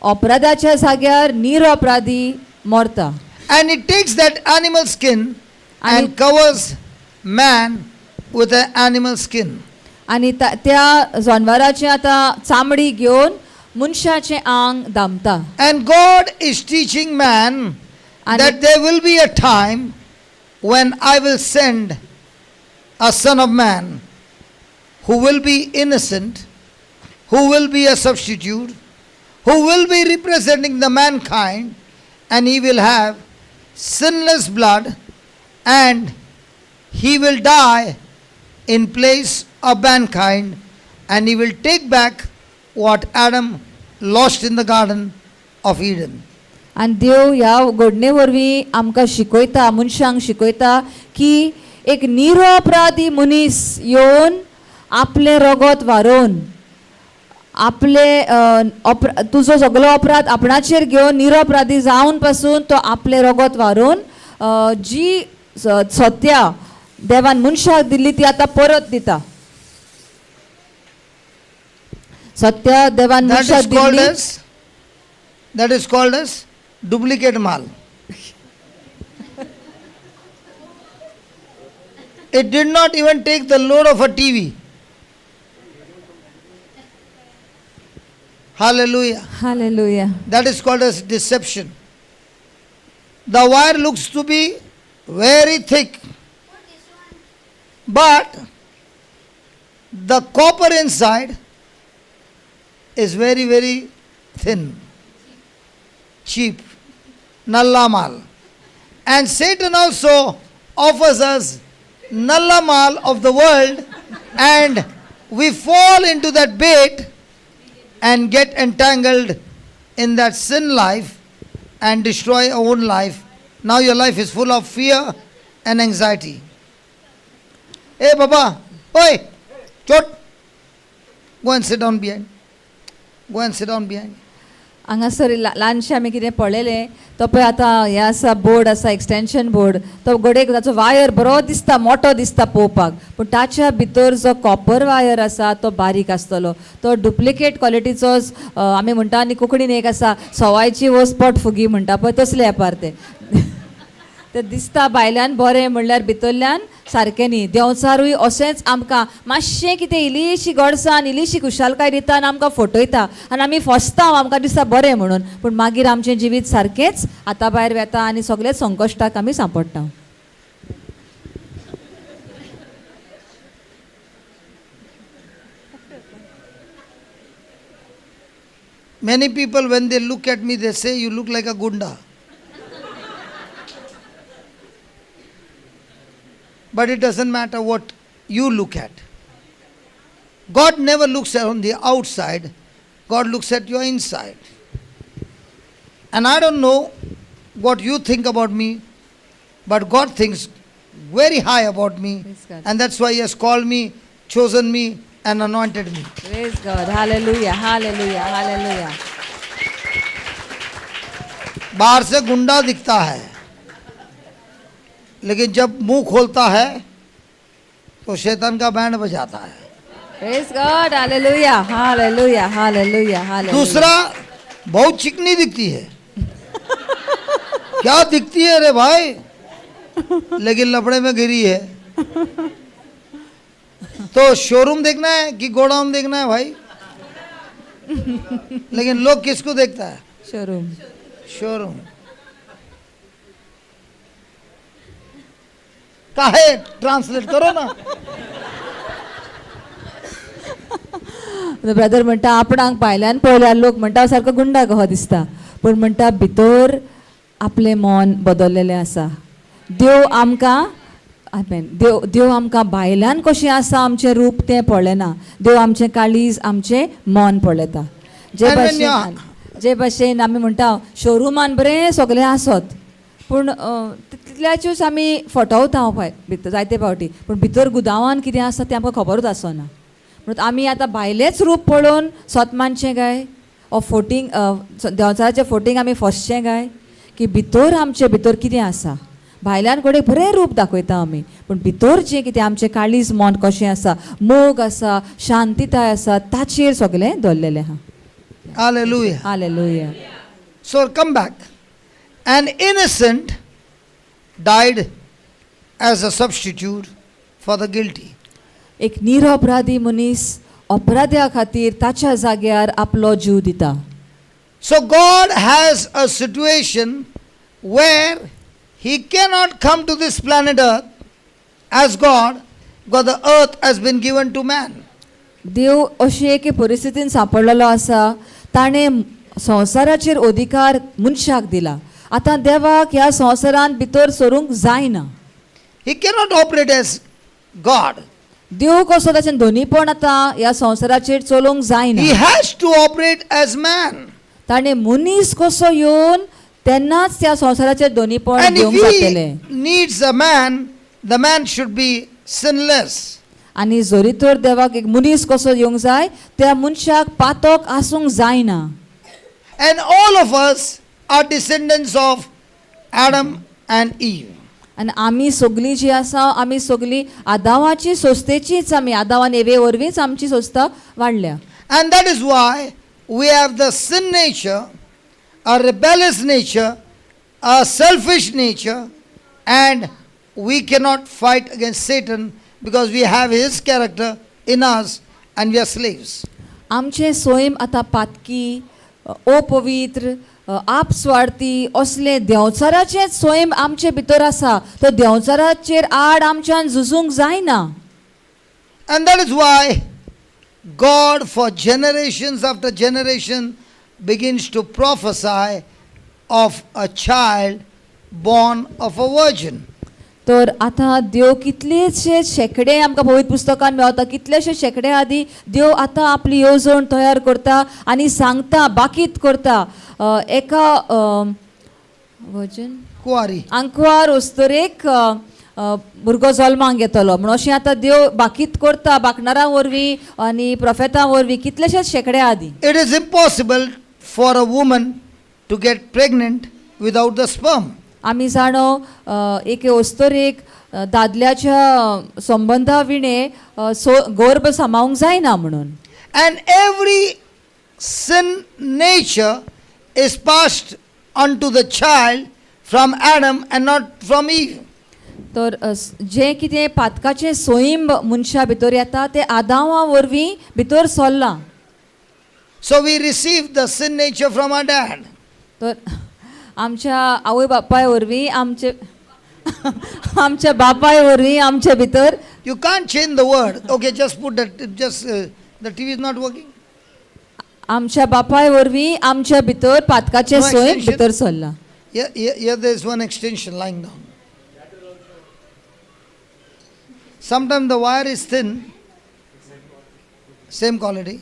अपराधाच्या जाग्यार निरपराधी मरता. And it takes that animal skin and And covers man with an animal skin. आनी त्या जानवराची आतां चामडी घेवन मनशाचें आंग धामता. And God is teaching man And that there will be a time when I will send a son of man who will be innocent, who will be a substitute, who will be representing the mankind, and he will have sinless blood, and he will die in place of mankind, and he will take back what Adam lost in the Garden of Eden. आनी देव ह्या घडणे वरवीं आमकां शिकयता मनशांक शिकयता की एक निरपराधी मनीस येवन आपले रगत व्हारोवन आपले तुजो सगळो अपराध आपणाचेर घेवन निरपराधी जावन पासून तो आपले रगत व्हारोवन जी सत्या देवान मनशाक दिल्ली ती आतां परत दिता. सत्या देवान मनशाक Delhi That is called as duplicate mal. It did not even take the load of a TV. Hallelujah. Hallelujah. That is called as deception. The wire looks to be very thick, but the copper inside is very, very thin, cheap, nalla mal. And Satan also offers us nalla mal of the world, and we fall into that bait and get entangled in that sin life and destroy our own life. Now your life is full of fear and anxiety. Hey Baba, oi, chot, go and sit down behind. Go and sit down behind. हांगासर ल्हानशें आमी कितें पळयलें तो पळय आतां हें आसा बोर्ड आसा एक्सटेंशन बोर्ड तो गोडेक ताचो वायर बरो दिसता मोठो दिसता पळोवपाक पूण ताच्या भितर जो कॉपर वायर आसा तो बारीक आसतलो तो डुप्लिकेट क्वॉलिटीचो आमी म्हणटा आनी कोंकणीन एक आसा सवायची वसपट फुगी म्हणटा पळय तसले येपार ते दिसता भायल्यान बरें म्हणल्यार भितरल्यान सारकें न्ही देंवचारूय अशेंच आमकां मातशें कितें इल्लीशी गडसाण इल्लीशी खुशालकाय दिता आनी आमकां फटयता आनी आमी फसता आमकां दिसता बरें म्हणून पूण मागीर आमचें जिवीत सारकेंच आतां भायर वेता आनी सगळे संकश्टाक आमी सांपडटा. Many people, when they look at me, they say, "You look like a gunda." But it doesn't matter what you look at. God never looks on the outside. God looks at your inside. And I don't know what you think about me, but God thinks very high about me. Praise God. And that's why He has called me, chosen me, and anointed me. Praise God. Hallelujah. Hallelujah. Hallelujah. बाहर से गुंडा दिखता है, लेकिन जब मुंह खोलता है तो शैतान का बैंड बजाता है. Praise God. Hallelujah. Hallelujah. Hallelujah. Hallelujah. दूसरा, बहुत चिकनी दिखती है. क्या दिखती है रे भाई, लेकिन लफड़े में गिरी है. तो शोरूम देखना है कि गोडाउन देखना है भाई. लेकिन लोग किसको देखता है? Showroom. शोरूम. काहे ट्रान्सलेट करो ना. ब्रदर म्हणटा आपणाक भायल्यान पळयल्यार लोक म्हणटा सारको गुंडा कहो दिसता पूण म्हणटा भितर आपलें मन बदललेलें आसा. देव आमकां देव आमकां भायल्यान कशें आसा आमचें रूप तें पळयना. देव आमचें काळीज आमचें मन पळयता. जे भाशेन आमी म्हणटा शोरुमान बरें सगलें आसत पूण तितल्याच्योच आमी फटवता भितर जायते फावटी पूण भितर गुदावान कितें आसा तें आमकां खबरूच आसना. म्हणून आमी आतां भायलेंच रूप पळोवन स्वतमानचें गाय फोटींग देंवचाराचें फोटींग आमी फसचें गाय की भितर आमचे भितर कितें आसा. भायल्यान कोणेक बरें रूप दाखयता आमी पूण भितर जें कितें आमचें काळीज मन कशें आसा मोग आसा शांतीताय आसा ताचेर सगलें दवरलेलें आहा. Hallelujah. Hallelujah. So come back. An innocent died as a substitute for the guilty. एक निरपराधी मनीस अपराध्या खातीर ताच्या जाग्यार आपलो जीव दिता. So God has a situation where He cannot come to this planet Earth as God, because the earth has been given to man. देव अशे एके परिस्थितीन सांपडलेलो आसा ताणें संवसाराचेर अधिकार मनशाक दिला. आतां देवाक ह्या संवसारान भितर सरूंक जायना. He cannot operate as God. देव कसो ताचें दोनीपण आतां ह्या संवसाराचेर चलोवंक जायना. He has to operate as man. ताणें मनीस कसो येवन तेन्नाच त्या संवसाराचेर दोनीपण And if घेवंक जातलें. He needs a man, the man should be sinless. आनी जरी तर देवाक एक मनीस कसो येवंक जाय त्या मनशाक पातक आसूंक जायना. And all of us are descendants of Adam and Eve. आनी आमी सगलीं जीं आसा आमी सगलीं आदावाची सोस्तेचीच आमी आदावान एवे वरवींच आमची सोस्तां वाडल्या. And that is why we have the sin nature, a rebellious nature, a selfish nature, and we cannot fight against Satan because we have his character in us and we are slaves. आमचें सोयम आतां पातकी अपवित्र आपस्वार्थी असले देंवचाराचेंच सोयम आमचे भितर आसा. तो देंवचाराचेर आड आमच्यान झुजूंक जायना. And that is why God for generations after generation begins to prophesy of a child born of a virgin. तर आतां देव कितलेशे शेकडे आमकां पवित्र पुस्तकान मेळटा कितलेशे शेकडे आदी देव आतां आपली येवजण तयार करता आनी सांगता बाकीत करता एका कुवारी आंकवार वस्तरेक भुरगो जल्माक येतलो म्हणून अशें आतां देव बाकीत करता बाकणारां वरवीं आनी प्रोफेटां वरवीं कितलेशेच शेकडे आदी. It is impossible for a woman to get pregnant without the sperm. आमी जाणो एक वस्तोरेक दादल्याच्या संबंधा विणे गर्भ समावंक जायना म्हणून. And every sin nature is passed on to the child from Adam and not from Eve. तर जे कितें पातकाचें सोयींब मनशा भितर येता तें आदामा वरवीं भितर सरलां. So we receive the sin nature from our dad. तर आमच्या आवय बापाय वरवीं आमच्या बापाय वरवीं आमच्या भितर. You can't change the word. Okay, just put that. The TV is not working. आमच्या बापाय वरवीं आमच्या भितर पातकाचें No सोयींब extension. भितर सरलां. Here there is one extension lying down. Sometimes the wire is thin. Same quality.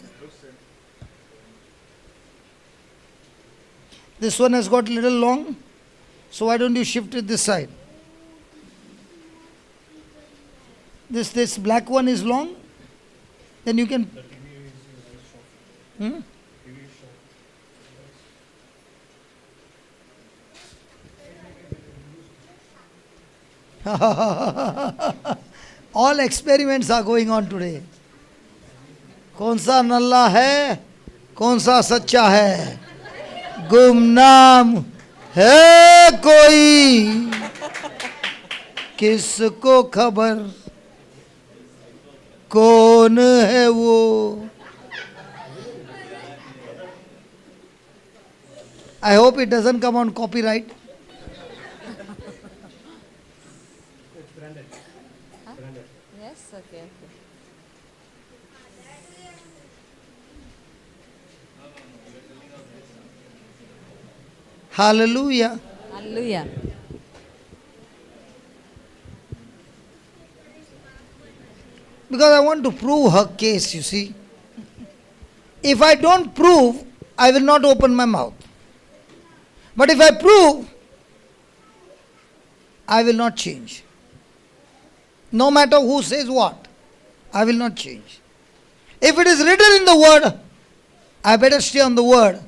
This one has got a little long. So why don't you shift it this side? This black one is long. Then you can. Hmm? All experiments are going on today. कौन सा नल्ला है, कौन सा सच्चा है, गुमनाम है कोई, किसको खबर कौन है वो. I hope it doesn't come on copyright. Yes, okay. Hallelujah. Hallelujah. Because I want to prove her case, you see. If I don't prove, I will not open my mouth. But if I prove, I will not change. No matter who says what, I will not change. If it is written in the word, I better stay on the word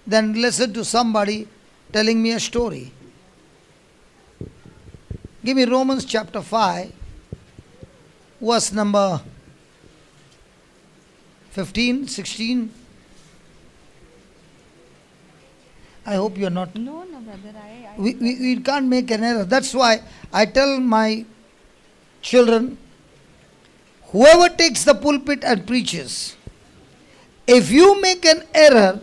than listen to somebody telling me a story. Give me Romans chapter 5, verse number 15, 16. I hope you are not. No, brother. We can't make an error. That's why I tell my children, whoever takes the pulpit and preaches, if you make an error,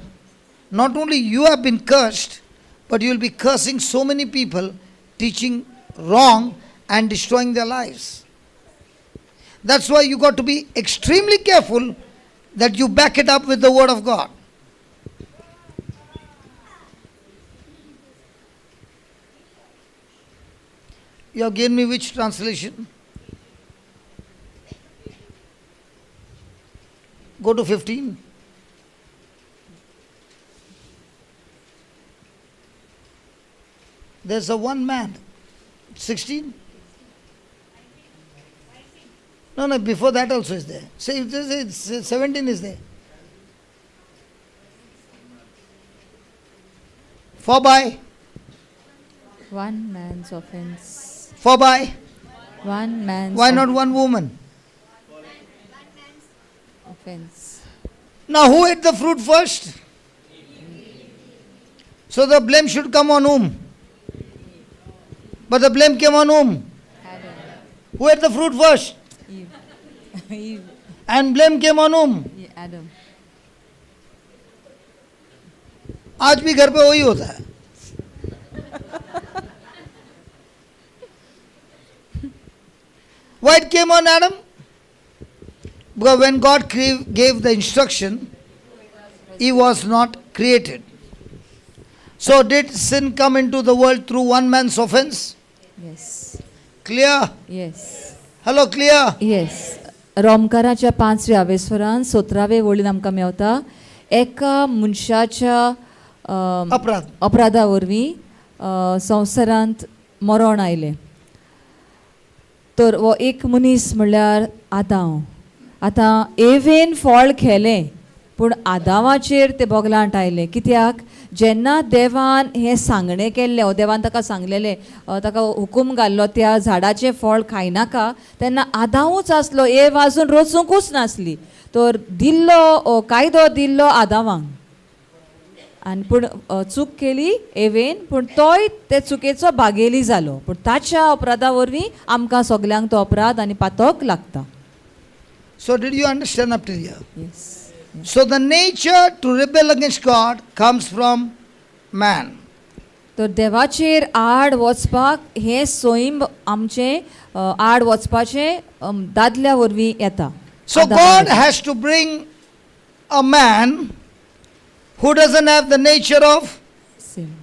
not only you have been cursed, but you will be cursing so many people, teaching wrong and destroying their lives. That's why you got to be extremely careful that you back it up with the word of God. You have given me which translation? Go to 15. There's a one man. 16? No, before that also is there. Say, 17 is there. For by? One man's offense. For by? One man's Why not one woman? offense. Now who ate the fruit first? So the blame should come on whom? But the blame came on whom? Adam. Who ate the fruit first? Eve. Eve. And blame came on whom? Yeah, Adam. आज भी घर पे वही होता है. Why it came on Adam? Because when God gave the instruction, he was not created. So did sin come into the world through one man's offense? Yes. Clear? Yes. Hello, clear? Yes. रोमकाराच्या 5व्या वेस्वरान 17वे वळीन आमकां मेवता एका मनशाच्या अपराध. अपराधा वरवीं संवसारांत मरण आयलें. तर हो एक मनीस म्हणल्यार आतां एवेन फळ खेलें पूण आदामाचेर ते बोगलांट आयले. कित्याक जेन्ना देवान हें सांगणें केल्लें, हो देवान ताका सांगलेलें, ताका हुकूम घाल्लो त्या झाडाचें फळ खायनाका, तेन्ना आदामूच आसलो, एव आजून रचूंकूच नासली. तर दिल्लो कायदो दिल्लो आदामाक, आनी पूण चूक केली एवेन, पूण तोय ते चुकेचो भागेली जालो. पूण ताच्या अपराधा वरवीं आमकां सगल्यांक तो अपराध आनी पातक लागता. So did you understand up till here? Yes. So the nature to rebel against God comes from man. तर देवाचेर आड वचपाक हें सोयीम आमचें आड वचपाचें दादल्या वरवीं येता. So God has to bring a man who doesn't have the nature of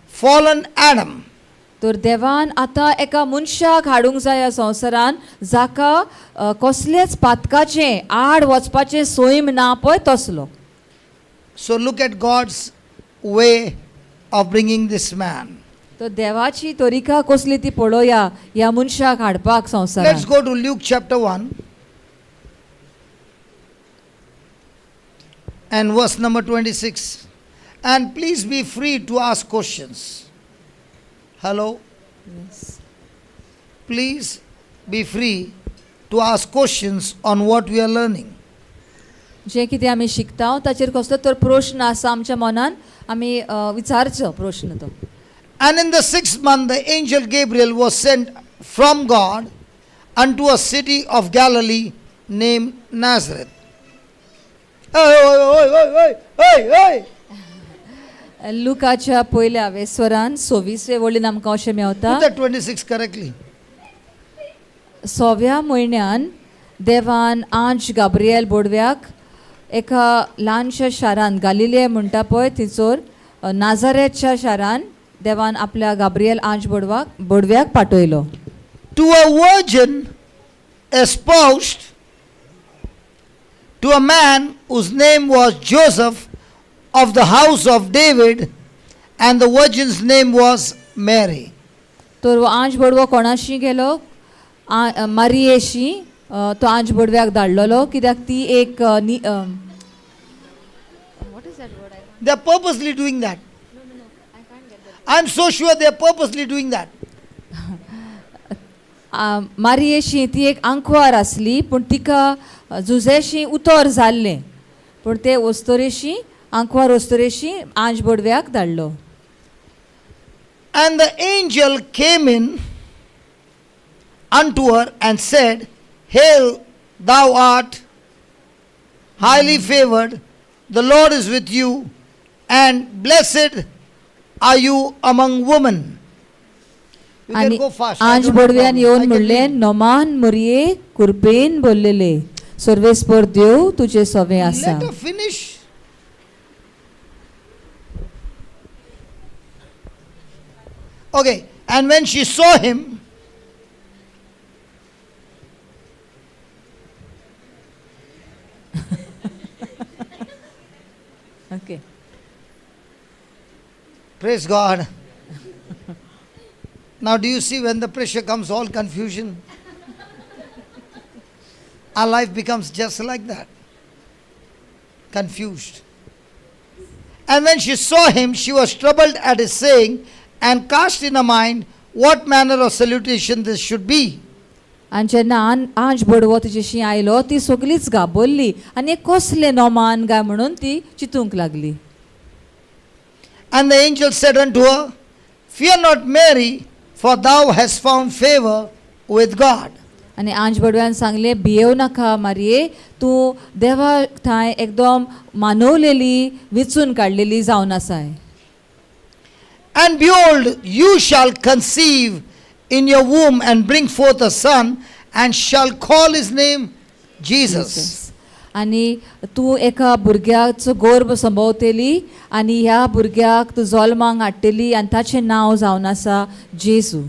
fallen Adam. तर देवान आतां एका मनशाक हाडूंक जाय ह्या संवसारान जाका कसलेच पातकाचें आड वचपाचें सोयीम ना पळय तसलो. So look at God's way of bringing this man. तर देवाची तरिका कसली ती पळोवया ह्या मनशाक हाडपाक संवसारान. Let's go to Luke chapter 1 and verse number 26. And please be free to ask questions. Hello? Yes. Please be free to ask questions on what we are learning. जे कितें आमी शिकता ताचेर कसलो तर प्रश्न आसा आमच्या मनान आमी विचारचो प्रश्न तो. And in the 6th month the angel Gabriel was sent from God unto a city of Galilee named Nazareth. Hey. लुकाच्या पयल्या वेस्वरान 26 वळीन आमकां अशें मेवता. Put that 26 correctly. 6व्या म्हयन्यान देवान आंज गाब्रिएल बोडव्याक एका ल्हानशा शारान गालिले म्हणटा पळय थंयसर नाजारेतच्या शारान देवान आपल्या गाब्रिएल आंज बोडव्याक पाठयलो. To a virgin espoused to a man whose name was Joseph of the house of David, and the virgin's name was Mary. तर आंज बोडवो कोणाशी गेलो? मारियेशी तो आंज बोडव्याक धाडलेलो कित्याक ती एक They are purposely doing that. I'm so sure they are purposely doing that. मारियेशी ती एक आंकवार आसली पूण तिका जुजेशी उतोर जाल्लें पूण ते वस्तोरेशी आंकवार वस्तोरेशी आंज बोडव्याक धाडलो. And the angel came in unto her and said, Hail, thou art highly favored, the Lord is with you, and blessed are you among women. You can आणि go fast. I आंज don't have बोडव्यान problem. येवन I can म्हणले read. Noman मुरये कुरपेन बोललेले सर्वेस्पर देव तुझे सवे आसा. Let her finish. Okay, and when she saw him, Okay. praise God. Now, do you see when the pressure comes, all confusion? Our life becomes just like that, confused. And when she saw him, she was troubled at his saying, and cast in her mind what manner of salutation this should be. आनी जेन्ना आंज बोडवो तिचेशी आयलो ती सगळीच घाबरली आनी कसले नोमान काय म्हणून ती चिंतूंक लागली. And the angel said unto her, Fear not, Mary, for thou hast found favor with God. आनी आंज बोडव्यान सांगले भियेव नाका मारये तूं देवा थंय एकदम मानवलेली विचून काडलेली जावन आसाय. And behold, you shall conceive in your womb and bring forth a son, and shall call his name Jesus. आनी तूं एका भुरग्याचो गर्भ संभोवतेली आनी ह्या भुरग्याक तूं जल्माक हाडटली आनी ताचें नांव जावन आसा जेजू.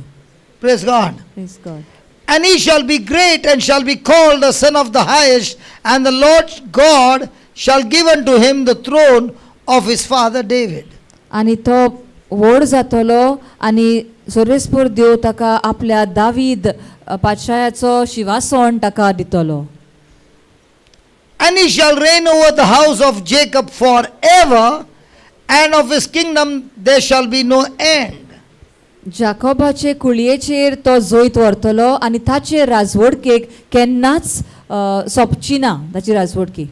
Praise God. Praise God. And he shall be great and shall be called the Son of the Highest, and the Lord God shall give unto him the throne of his father David. आनी तो व्हड जातलो आनी सर्वेस्पर देव ताका आपल्या दावीद पातशायाचो शिवासन ताका दितलो. And he shall reign over the house of Jacob forever, and of his kingdom there shall be no end. जाकोबाचे कुळयेचेर तो जोईत व्हरतलो आनी ताचे राजवडकेक केन्नाच सोंपची ना ताची राजवडकी.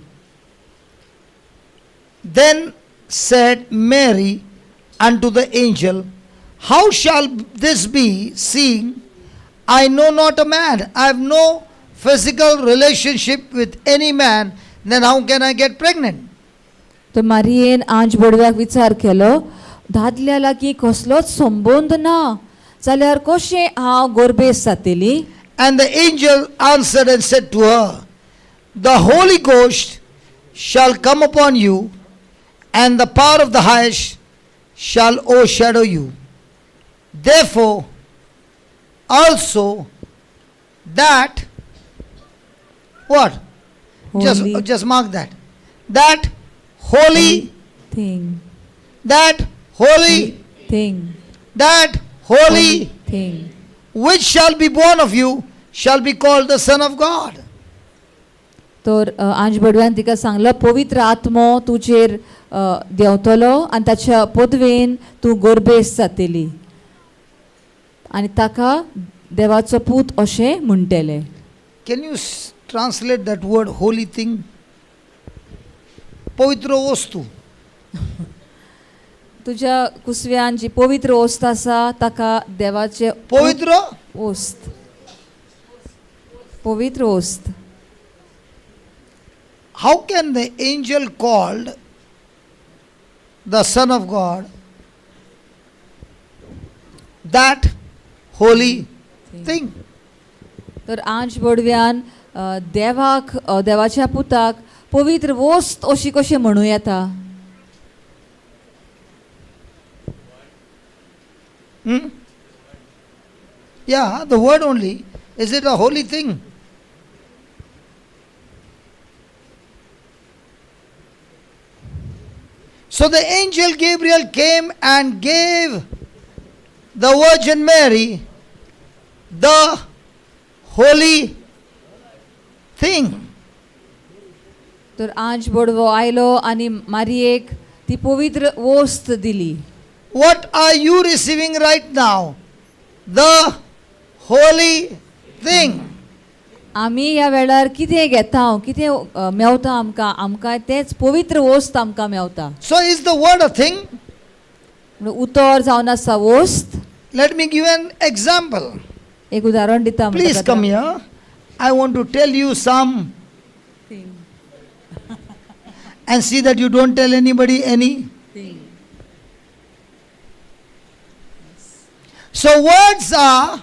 Then said Mary unto the angel, How shall this be, seeing I know not a man? I have no physical relationship with any man, then how can I get pregnant? तो मारियेन आंज बडव्याक विचार केलो, दादल्या लागीं कसलोच संबंद ना जाल्यार कशें हांव गोरबेस जातली. And the angel answered and said to her, The Holy Ghost shall come upon you, and the power of the highest shall overshadow you. Therefore, also that, what? Holy Just mark that. That holy, thing, that holy, thing, that holy, thing, which shall be born of you, shall be called the Son of God. तर आंज बडव्यान तिका सांगलो, पवित्र आत्मो तुजेर देंवतलो आनी ताच्या पदवेन तूं गोरबेस जातली आनी ताका देवाचो पूत अशें म्हणटले. Can you translate that word holy thing? पवित्र वस्तू. तुज्या कुसव्यान जी पवित्र वस्त आसा ताका देवाचे पवित्र वस्त, पवित्र वस्त. How can the angel called the Son of God that holy thing? तर आंज बडव्यान देवाक देवाच्या पुताक पवित्र वस्त अशी कशें म्हणू येता. Yeah, the word only. Is it a holy thing? So the angel Gabriel came and gave the Virgin Mary the holy thing. तर आंज बडवो आयलो आनी मारयेक ती पवित्र वस्त दिली. What are you receiving right now? The holy thing. आमी ह्या वेळार कितें घेता, कितें मेवता आमकां, आमकां तेच पवित्र वस्त आमकां Mewat. So is the word a thing? उतर जावन आसा वस्त. Let me give an example. एक उदाहरण दिता. Please come here. I want to tell you some and see that you don't tell anybody any. So words are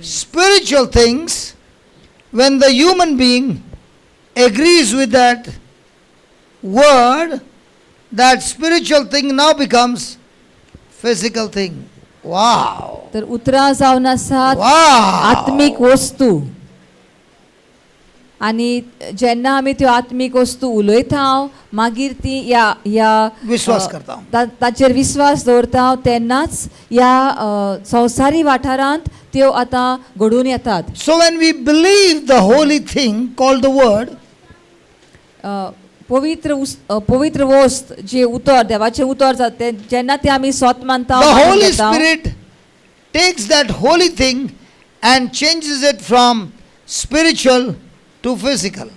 spiritual things. When the human being agrees with that word, that spiritual thing now becomes physical thing. Wow. तर उतरां जावन आसात Wow. आत्मीक वस्तू आनी जेन्ना आमी त्यो आत्मीक वस्तू उलयता मागीर ती ह्या विश्वास करता ताचेर विश्वास दवरता तेन्नाच ह्या संवसारी वाठारांत त्यो आतां घडून येतात. So when we believe the holy thing called the word, पवित्र वस्त जे उतर देवाचे उतर जाते जेन्ना ते आमी सत मानता, the Holy Spirit takes that holy thing and changes it from spiritual to physical.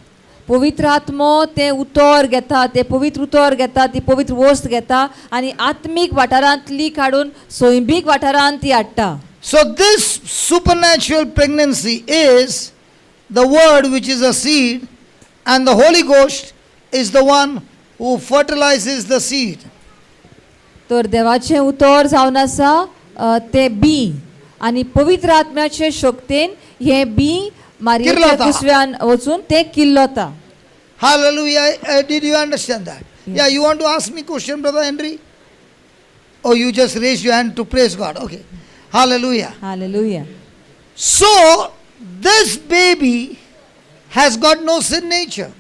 पवित्र आत्मो ते उतर घेता, ते पवित्र उतर घेता, ती पवित्र वस्त घेता आनी आत्मीक वाठारांतली काडून सैमीक वाठारांत ती हाडटा. So this supernatural pregnancy is the word which is a seed, and the Holy Ghost is the one who fertilizes the seed. तर देवाचे उतर जावन आसा ते बी आनी पवित्र आत्म्याचे शक्तीन हे बी मारयेच्या कुसव्यान वचून ते किल्लोता. Hallelujah. Did you understand that? Yes. Yeah, you want to ask me question, Brother Henry? Oh, you just raised your hand to praise God. Okay. Hallelujah. Hallelujah. So, this baby has got no sin nature.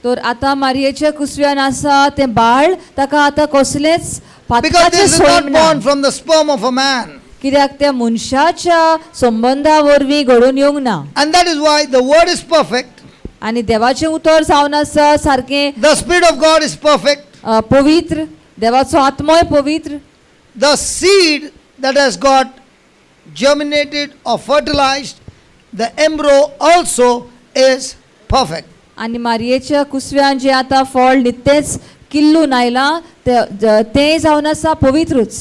तर आता मारयेच्या कुसव्यान आसा ते बाळ ताका आता कसलेच Because पातकाचे this is soy not ना. born from the sperm of a man. कित्याक त्या मनशाच्या संबंधा वरवीं घडून येवंक ना. And that is why the word is perfect. आणि देवाचें उतर जावन आसा सारकें The Spirit of God is perfect. पवित्र, देवाचो आत्मोय पवित्र. The seed that has got germinated or fertilized, the embryo also is perfect. आणि मारयेच्या कुसव्यान जे आतां फळ नितेच किल्लून आयलां तें जावन आसा पवित्रच.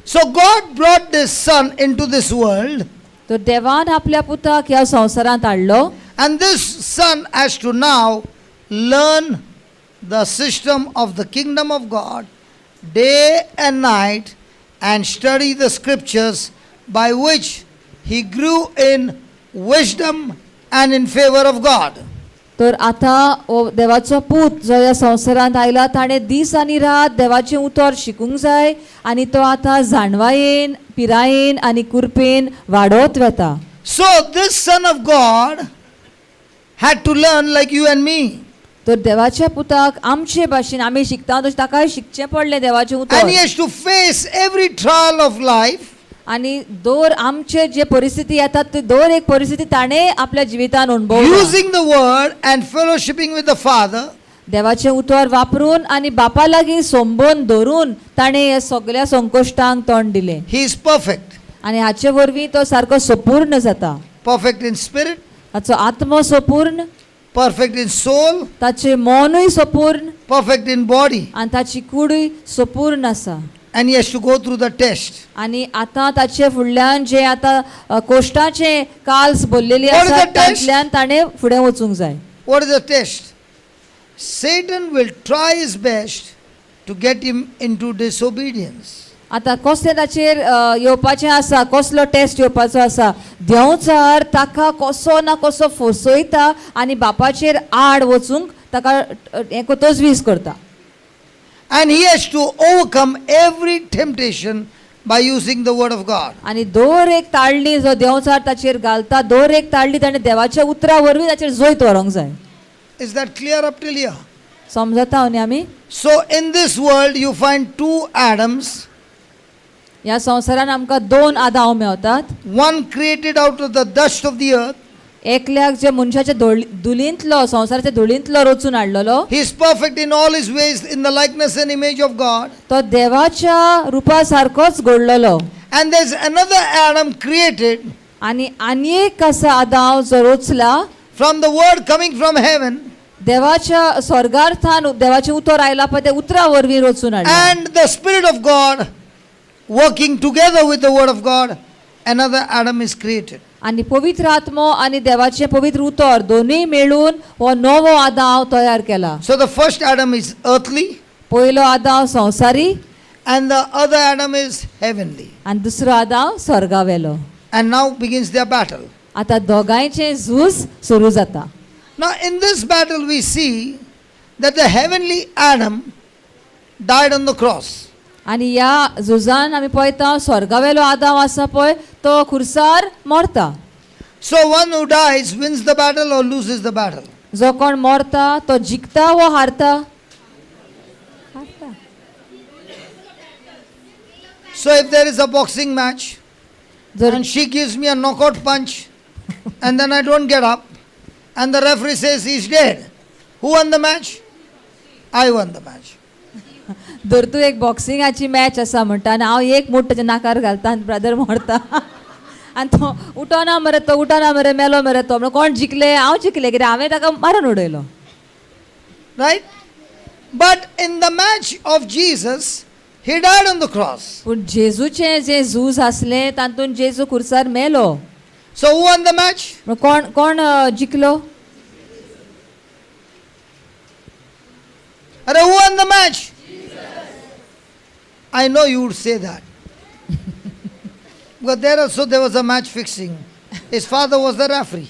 So God brought this son into this world, तो देवान आपल्या पुताक ह्या संवसारांत हाडलो and this son has to now learn the system of the kingdom of God day and night and study the scriptures by which he grew in wisdom and in favor of God. तर आतां देवाचो पूत जो ह्या संवसारांत आयला ताणें दीस आनी रात देवाचें उतर शिकूंक जाय आनी तो आतां जाणवायेन पिरायेन आनी कुरपेन वाडत वता. So this son of God had to learn like you and me. तर देवाच्या पुताक आमचे भाशेन आमी शिकता तशें ताकाय शिकचें पडलें देवाचें And उतर. he has to face every trial of life आनी दर आमचे जे परिस्थिती येतात ते दर एक परिस्थिती ताणें आपल्या जिवितान अणभवला. using the word and fellowshipping with the Father. देवाचें उतर वापरून आनी बापा लागीं सोंबोन धरून ताणें ह्या सगळ्या संकश्टांक तोंड दिलें. He is perfect. आनी हाचे वरवीं तो सारको संपूर्ण जाता. Perfect in spirit, ताचो आत्मो संपूर्ण, perfect in soul, ताचें मनूय संपूर्ण perfect in body. आनी ताची कूडूय संपूर्ण आसा. And he has to go through the test. आनी आतां ताचे फुडल्यान जे आतां कोश्टाचे काल्स भरलेली What is आसा the test? तांतल्यान ताणें फुडें वचूंक जाय. What is the test? Satan will try his best to get him into disobedience. आतां कसलें ताचेर येवपाचें आसा, कसलो टेस्ट येवपाचो आसा. देंवचार ताका कसो ना कसो फसयता आनी बापाचेर आड वचूंक ताका हें तजवीज करता. And he has to overcome every temptation by using the word of God. आनी दर एक ताळणी जो देंवचार ताचेर घालता दर एक ताळणी ताणें देवाच्या उतरा वरवीं ताचेर जैत व्हरूंक जाय. Is that clear up till here? समजता न्ही आमी? So in this world you find two Adams, ह्या संवसारान आमकां दोन आदाव मेवतात. one created out of the dust of the earth. एकल्याक जे मनशाच्या धुलींतलो संवसाराच्या धुलींतलो रचून हाडलेलो. He is perfect in all his ways in the likeness and image of God. तो देवाच्या रुपा सारकोच घडलेलो. And there's another Adam created आनी एक आसा आदाव जो रचला from the word coming from heaven, देवाच्या स्वर्गार्थान देवाचें उतर आयला पळय त्या उतरा वरवीं रचून हाडला. and the Spirit of God working together with the word of God, another Adam is created. आनी पवित्र आत्मो आनी देवाचें पवित्र उतर दोनूय मेळून हो नवो आदाव तयार केला. So the first Adam is earthly पयलो आदाव संवसारी and the other Adam is heavenly. आनी दुसरो आदाव स्वर्गावेलो. And now begins their battle. आतां दोगांयचें झूज सुरू जाता. Now in this battle we see that the heavenly Adam died on the cross. आनी ह्या झुजान आमी पळयता स्वर्गावेलो आदाव आसा पळय तो खुर्सार मरता. So one who dies wins the battle or loses the battle. जो कोण मरता तो जिखता वा हारता? हारता. So if there is a boxing match जर and she gives me a knockout punch and then I don't get up and the referee says he's dead, who won the match? I won the match. धर तूं एक बॉक्सिंगाची match आसा म्हणटा आनी हांव एक मूट ताच्या नाकार घालता आनी ब्रदर मरता आनी तो उठोना मरे तो उठोना मरे मेलो मरे तो म्हणून कोण जिखले? हांव जिखले कित्याक हांवें ताका मारून उडयलो. Right? But in the match of Jesus, he died on the cross. पूण जेजूचें जे झूज आसलें तातूंत जेजू खुर्सार मेलो. So who won the match? कोण कोण जिखलो? Who won the match? I know you would say that. But there also there was a match fixing. His father was the referee.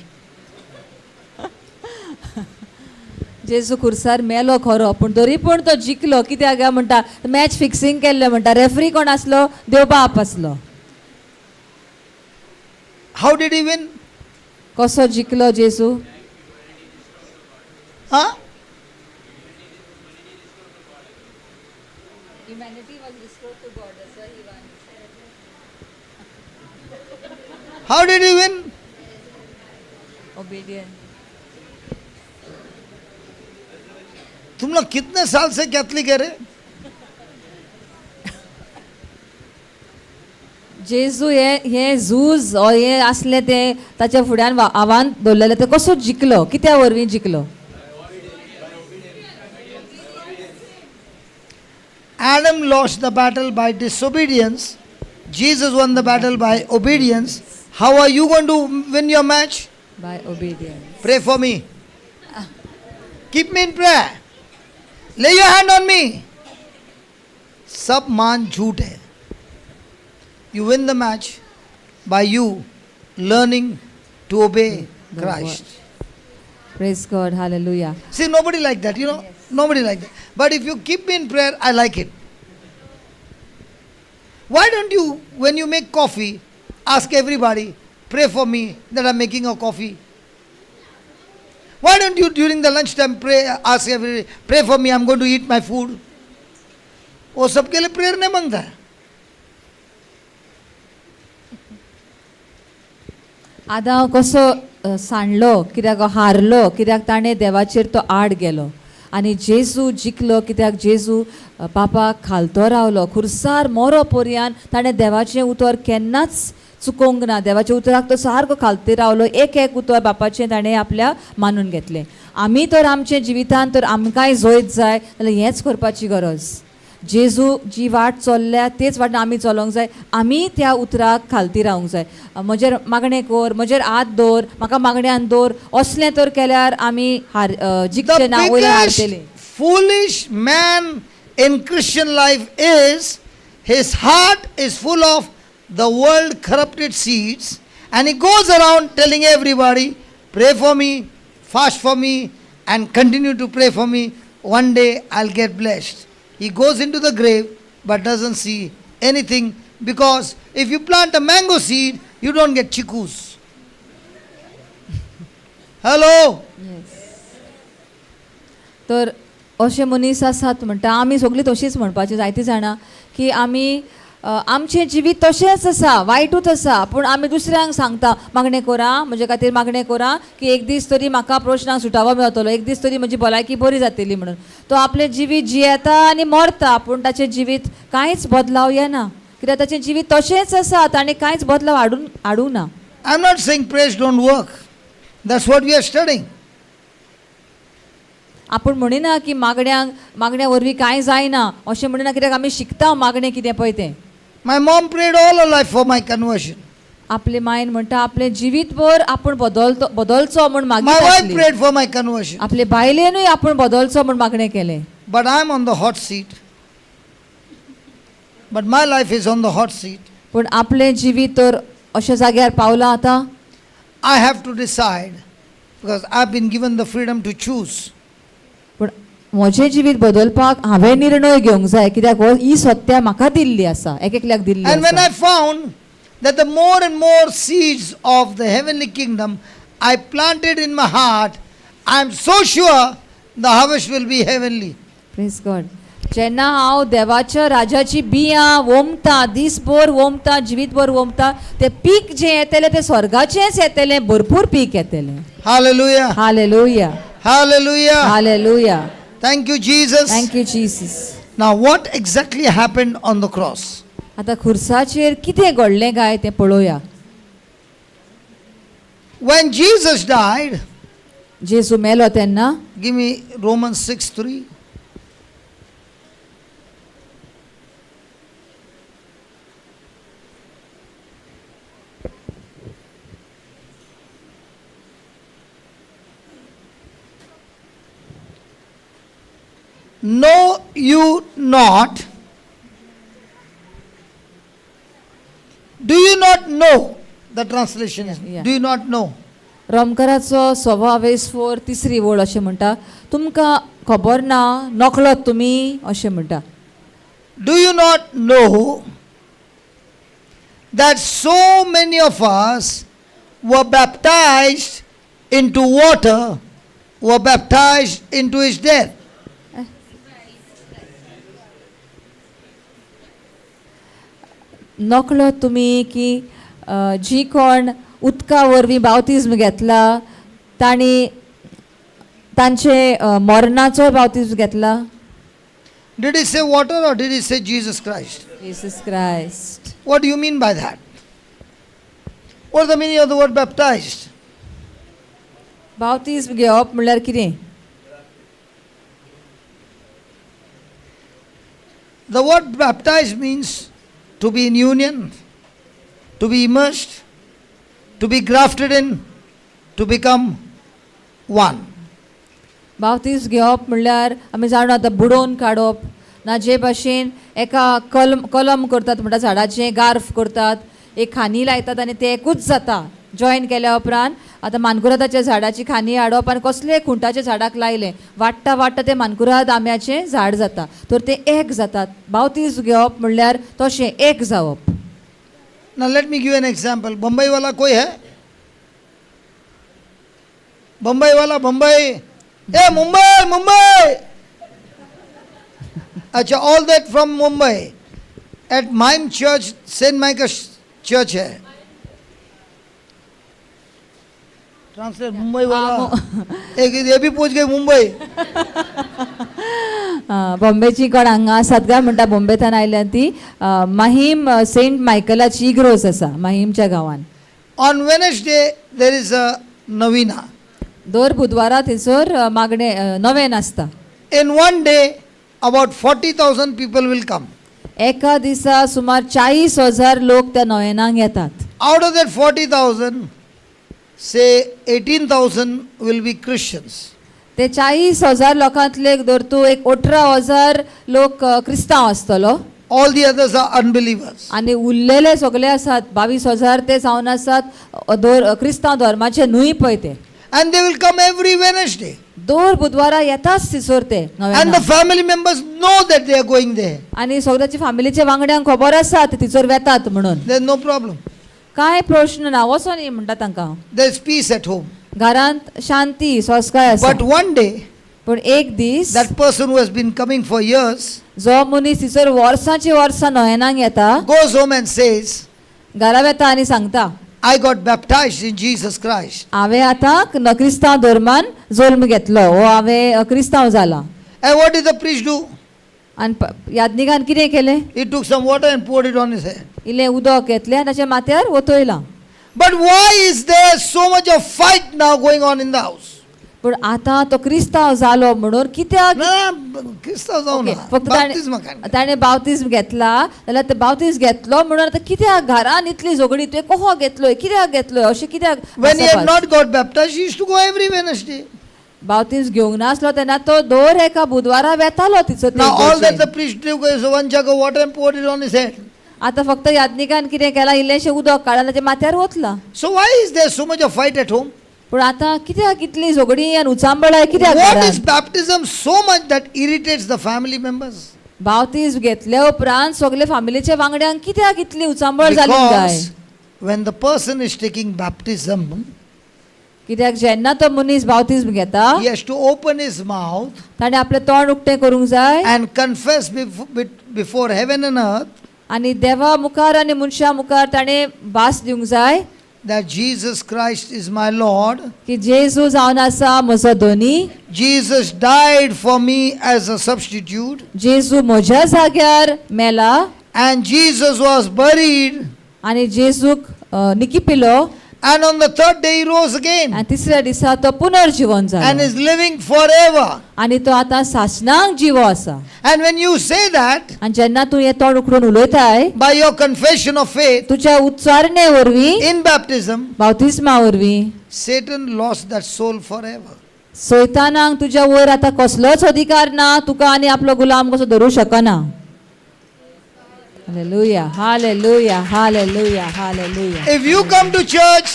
जेजू खुर्सार मेलो खरो पूण तरी पूण तो जिखलो कित्याक काय म्हणटा मॅच फिक्सिंग केल्लें म्हणटा. रेफरी कोण आसलो? देव बाप आसलो. How did he win? कसो जिखलो जेजू? Huh? How did he win? Obedient. तुम लोग कितने साल से कैथलिक है रे? जेजू हे झूज हे असले ते ताच्या फुड्यान आव्हान दवरलेले ते कसो जिखलो, कित्या वरवीं जिखलो? Adam lost the battle by disobedience. Jesus won the battle by obedience. How are you going to win your match? By obedience. Pray for me. Keep me in prayer. Lay your hand on me. सब मान झूठ है. You win the match by you learning to obey The Christ. Praise God, hallelujah. See, nobody like that, you know. Nobody like that. But if you keep me in prayer, I like it. Why don't you, when you make coffee, ask everybody, pray for me that I'm making a coffee? Why don't you during the lunchtime ask everybody, pray for me, I'm going to eat my food? वो सबके लिए prayer नहीं मांगता है. आतां हांव कसो सांडलो, कित्याक हारलो, कित्याक ताणें देवाचेर तो आड गेलो आनी जेजू जिखलो, कित्याक जेजू पापाक खालतो रावलो. खुर्सार मोरो पर्यान ताणें देवाचें उतर केन्नाच चुकोवंक ना. देवाच्या उतराक तो सारको खालती रावलो. एक एक उतर बापाचें ताणें आपल्या मानून घेतलें. आमी तर आमच्या जिवितांत तर आमकांय जोयत जाय जाल्यार हेंच करपाची गरज. जेजू जी वाट चल्ल्या तेच वाटेन आमी चलोंक जाय. आमी त्या उतराक खालती रावंक जाय. म्हजेर मागणें कर, म्हजेर हात दवर, म्हाका मागण्यान दवर, असलें तर केल्यार आमी जिखचे ना, वयले हारतले. Foolish man in Christian life is his heart is full of the world corrupted seeds, and he goes around telling everybody, pray for me, fast for me, and continue to pray for me. One day I'll get blessed. He goes into the grave but doesn't see anything, because if you plant a mango seed, you don't get chikus. Hello? तर अशे मनीस आसात म्हणटा, आमी सगळीं तशींच म्हणपाची जायतीं जाणां की आमी आमचें जिवीत तशेंच आसा, वायटूच आसा, पूण आमी दुसऱ्यांक सांगता मागणें करा, म्हजे खातीर मागणें करा की एक दीस तरी म्हाका प्रश्नाक सुटावो मेळटलो, एक दीस तरी म्हजी भलायकी बरी जातली म्हणून. तो आपलें जिवीत जियेता आनी मरता, पूण ताचें जिवीत कांयच बदलाव येना, कित्याक ताचें जिवीत तशेंच आसा, ताणें कांयच बदलाव हाडूंक ना. I'm not saying prayers don't work. That's what we are studying. आपूण म्हणिना की मागण्या वरवीं कांय जायना अशें म्हणिना, कित्याक आमी शिकता मागणें कितें पळय तें. My mom prayed all her life for my conversion. आपले मायन म्हणटा आपलें जिवीतभर आपूण बदलचो म्हूण My मागीत wife आसली. prayed for my conversion. आपले बायलेनूय आपूण बदलचो म्हूण मागणें केलें. But I'm on the hot seat. But my life is on the hot seat. पूण आपलें जिवीत तर अशा जाग्यार पावलां आतां. I have to decide, because I've been given the freedom to choose. पूण म्हजें जिवीत बदलपाक हांवें निर्णय घेवंक जाय, कित्याक ही सत्या म्हाका दिल्ली आसा, एकल्याक दिल्ली And when आसा. I found that the more and more seeds of the heavenly kingdom I planted in my heart, I'm so sure the harvest will be heavenly. Praise God. जेन्ना हांव देवाच्या राजाची बियां वोमता, दिसभर वोमता, जिवीतभर वोमता, तें पीक जें येतलें तें स्वर्गाचेंच येतलें, भरपूर पीक येतलें. Hallelujah. Hallelujah, Hallelujah. Hallelujah. Thank you, Jesus. Thank you Jesus. Now, what exactly happened on the cross? आतां खुर्साचेर कितें घडलें काय तें पळोवया. When Jesus died, जेजू मेलो तेन्ना, give me Romans 6:3. Know you not? Do you not know? The translation is, Yeah. do you not know? रोमकाराचो 26:4 तिसरी वळ अशें म्हणटा, तुमकां खबर ना, नकळत तुमी अशें म्हणटा. Do you not know that so many of us were baptized into water, were baptized into his death? नकळत तुमी की जी कोण उदका वरवीं बावतिज्म घेतला तांचे मरणाचो बावतीज घेतला. Did he say water or did he say Jesus Christ? Jesus Christ. What do you mean by that? What is the meaning of the word baptized? बावतीज घेवप म्हणल्यार कितें? The word baptized means to be in union, to be immersed, to be grafted in, to become one. बावतीज घेवप म्हणल्यार आमी जाणा आतां बुडोवन काडप ना, जे भाशेन एका कलम करतात म्हणटा झाडाचें गार्फ करतात, एक खानी लायतात आनी ते एकूच जाता. जॉयन केल्या उपरांत आतां मानकुरादाच्या झाडाची खानी हाडप आनी कसलेय खुंटाच्या झाडाक लायलें, वाडटा वाडटा तें मानकुराद आंब्याचें झाड जाता, तर ते एक जातात. बावतीज घेवप म्हणल्यार तशें एक जावप. Now let me give you an example. Bombay wala koi hai? Bombay wala, Bombay. Hey Mumbai, Mumbai. Acha, all that from Mumbai. At Mime Church, St. Michael's Church hai. Translate Mumbai wala. एक ये भी पूछ गए मुंबई. बॉम्बेची कोण हांगा आसात काय म्हणटा, बॉम्बेतल्यान आयल्या ती माहीम सेंट मायकलाची इग्रोज आसा माहीमच्या गांवान. On Wednesday there is a novena. दर बुधवारा थंयसर मागणे नवेन आसता. In one day about 40,000 people will come. एका दिसा सुमार 40,000 लोक त्या नोवेनाक येतात. Out of that 40,000, say 18,000 will be Christians. ते 40,000 लोकांतले धर तूं एक 18,000 लोक क्रिस्तांव आसतलो. All the others are unbelievers. आनी उरलेले सगळे आसात 22,000 ते जावन आसात क्रिस्तांव धर्माचे न्हूय पळय ते. And they will come every Wednesday. दर बुधवारा येताच थंयसर ते And the family members know that they are going there. आनी सगळ्याच्या फॅमिलीच्या वांगड्यांक खबर आसा ते थंयसर वेतात म्हणून. There is no problem. काय प्रश्न ना, वचोन ये म्हणटा तांकां. There is peace at home. घरांत शांती सोसकाय आसा. But one day, पण एक दीस that person who has been coming for years जो मनीस थंयसर वर्सांची वर्सां नोवेनाक येता, goes home and says, घरा येता आनी सांगता, I got baptized in Jesus Christ. हांवें आतां क्रिस्तांव धर्मान जल्म घेतलो, वो हांवें क्रिस्तांव जाला. And what did the priest do? आनी यादनिकान कितें केलें? He took some water and poured it on his head. इल्लें उदक घेतलें आनी ताच्या माथ्यार ओतयलां. But why is there so much of fight now going on in the house? पूण आतां तो क्रिस्तांव जालो म्हणून कित्याक? क्रिस्तांव जाऊ ओके, ना. फक्त Baptism काय? ताणें बावतीज घेतला जाल्यार ते बावतीज घेतलो म्हणून आतां कित्याक घरान इतली झगडी, तुवें कहो घेतलोय, कित्याक घेतलोय, अशें कित्याक? When he had not got baptized, he used to go every Wednesday. बावतीज घेवंक नासलो तेन्ना तो दर एका बुधवारा वेतालो तिचो. Now all that the priest took is one jug of water and poured it on his head. आतां फक्त यादनिकान कितें केलां, इल्लेंशें उदक काडून ताच्या माथ्यार ओतलां. So why is there so much of fight at home? पूण आतां कित्याक इतली झगडी आनी उचांबळाय कित्याक? What is baptism so much that irritates the family members? बावतीज घेतल्या उपरांत सगळे फॅमिलीच्या वांगड्यांक कित्याक इतली उचांबळ जाली काय? Because when the person is taking baptism, कित्याक जेन्ना तो मनीस बावतीज घेता, he has to open his mouth ताणें आपलें तोंड उक्तें करूंक जाय and confess before heaven and earth आनी देवा मुखार आनी मनशां मुखार ताणें भास दिवंक जाय that Jesus Christ is my Lord. की जेजू जावन आसा म्हजो Dhoni. Jesus died for me as a substitute. जेजू म्हज्या जाग्यार मेला And Jesus was buried. आनी जेजूक निकिपिलो And on the third day he rose again. आनी तिसऱ्या दिसा तो पुनर्जीवन And जालो is living forever. आनी तो आतां सासणांक जिवो आसा. And when you say that, आनी जेन्ना तूं हें तोंड उखडून उलयताय, by your confession of faith तुज्या उच्चारणे वरवीं, in baptism, बावतिस्मा वरवीं, Satan lost that soul forever. सैतानाक तुज्या वयर आतां कसलोच अधिकार ना, तुका आनी आपलो गुलाम कसो धरूं शकना. Hallelujah, hallelujah, hallelujah, hallelujah. If you come to church,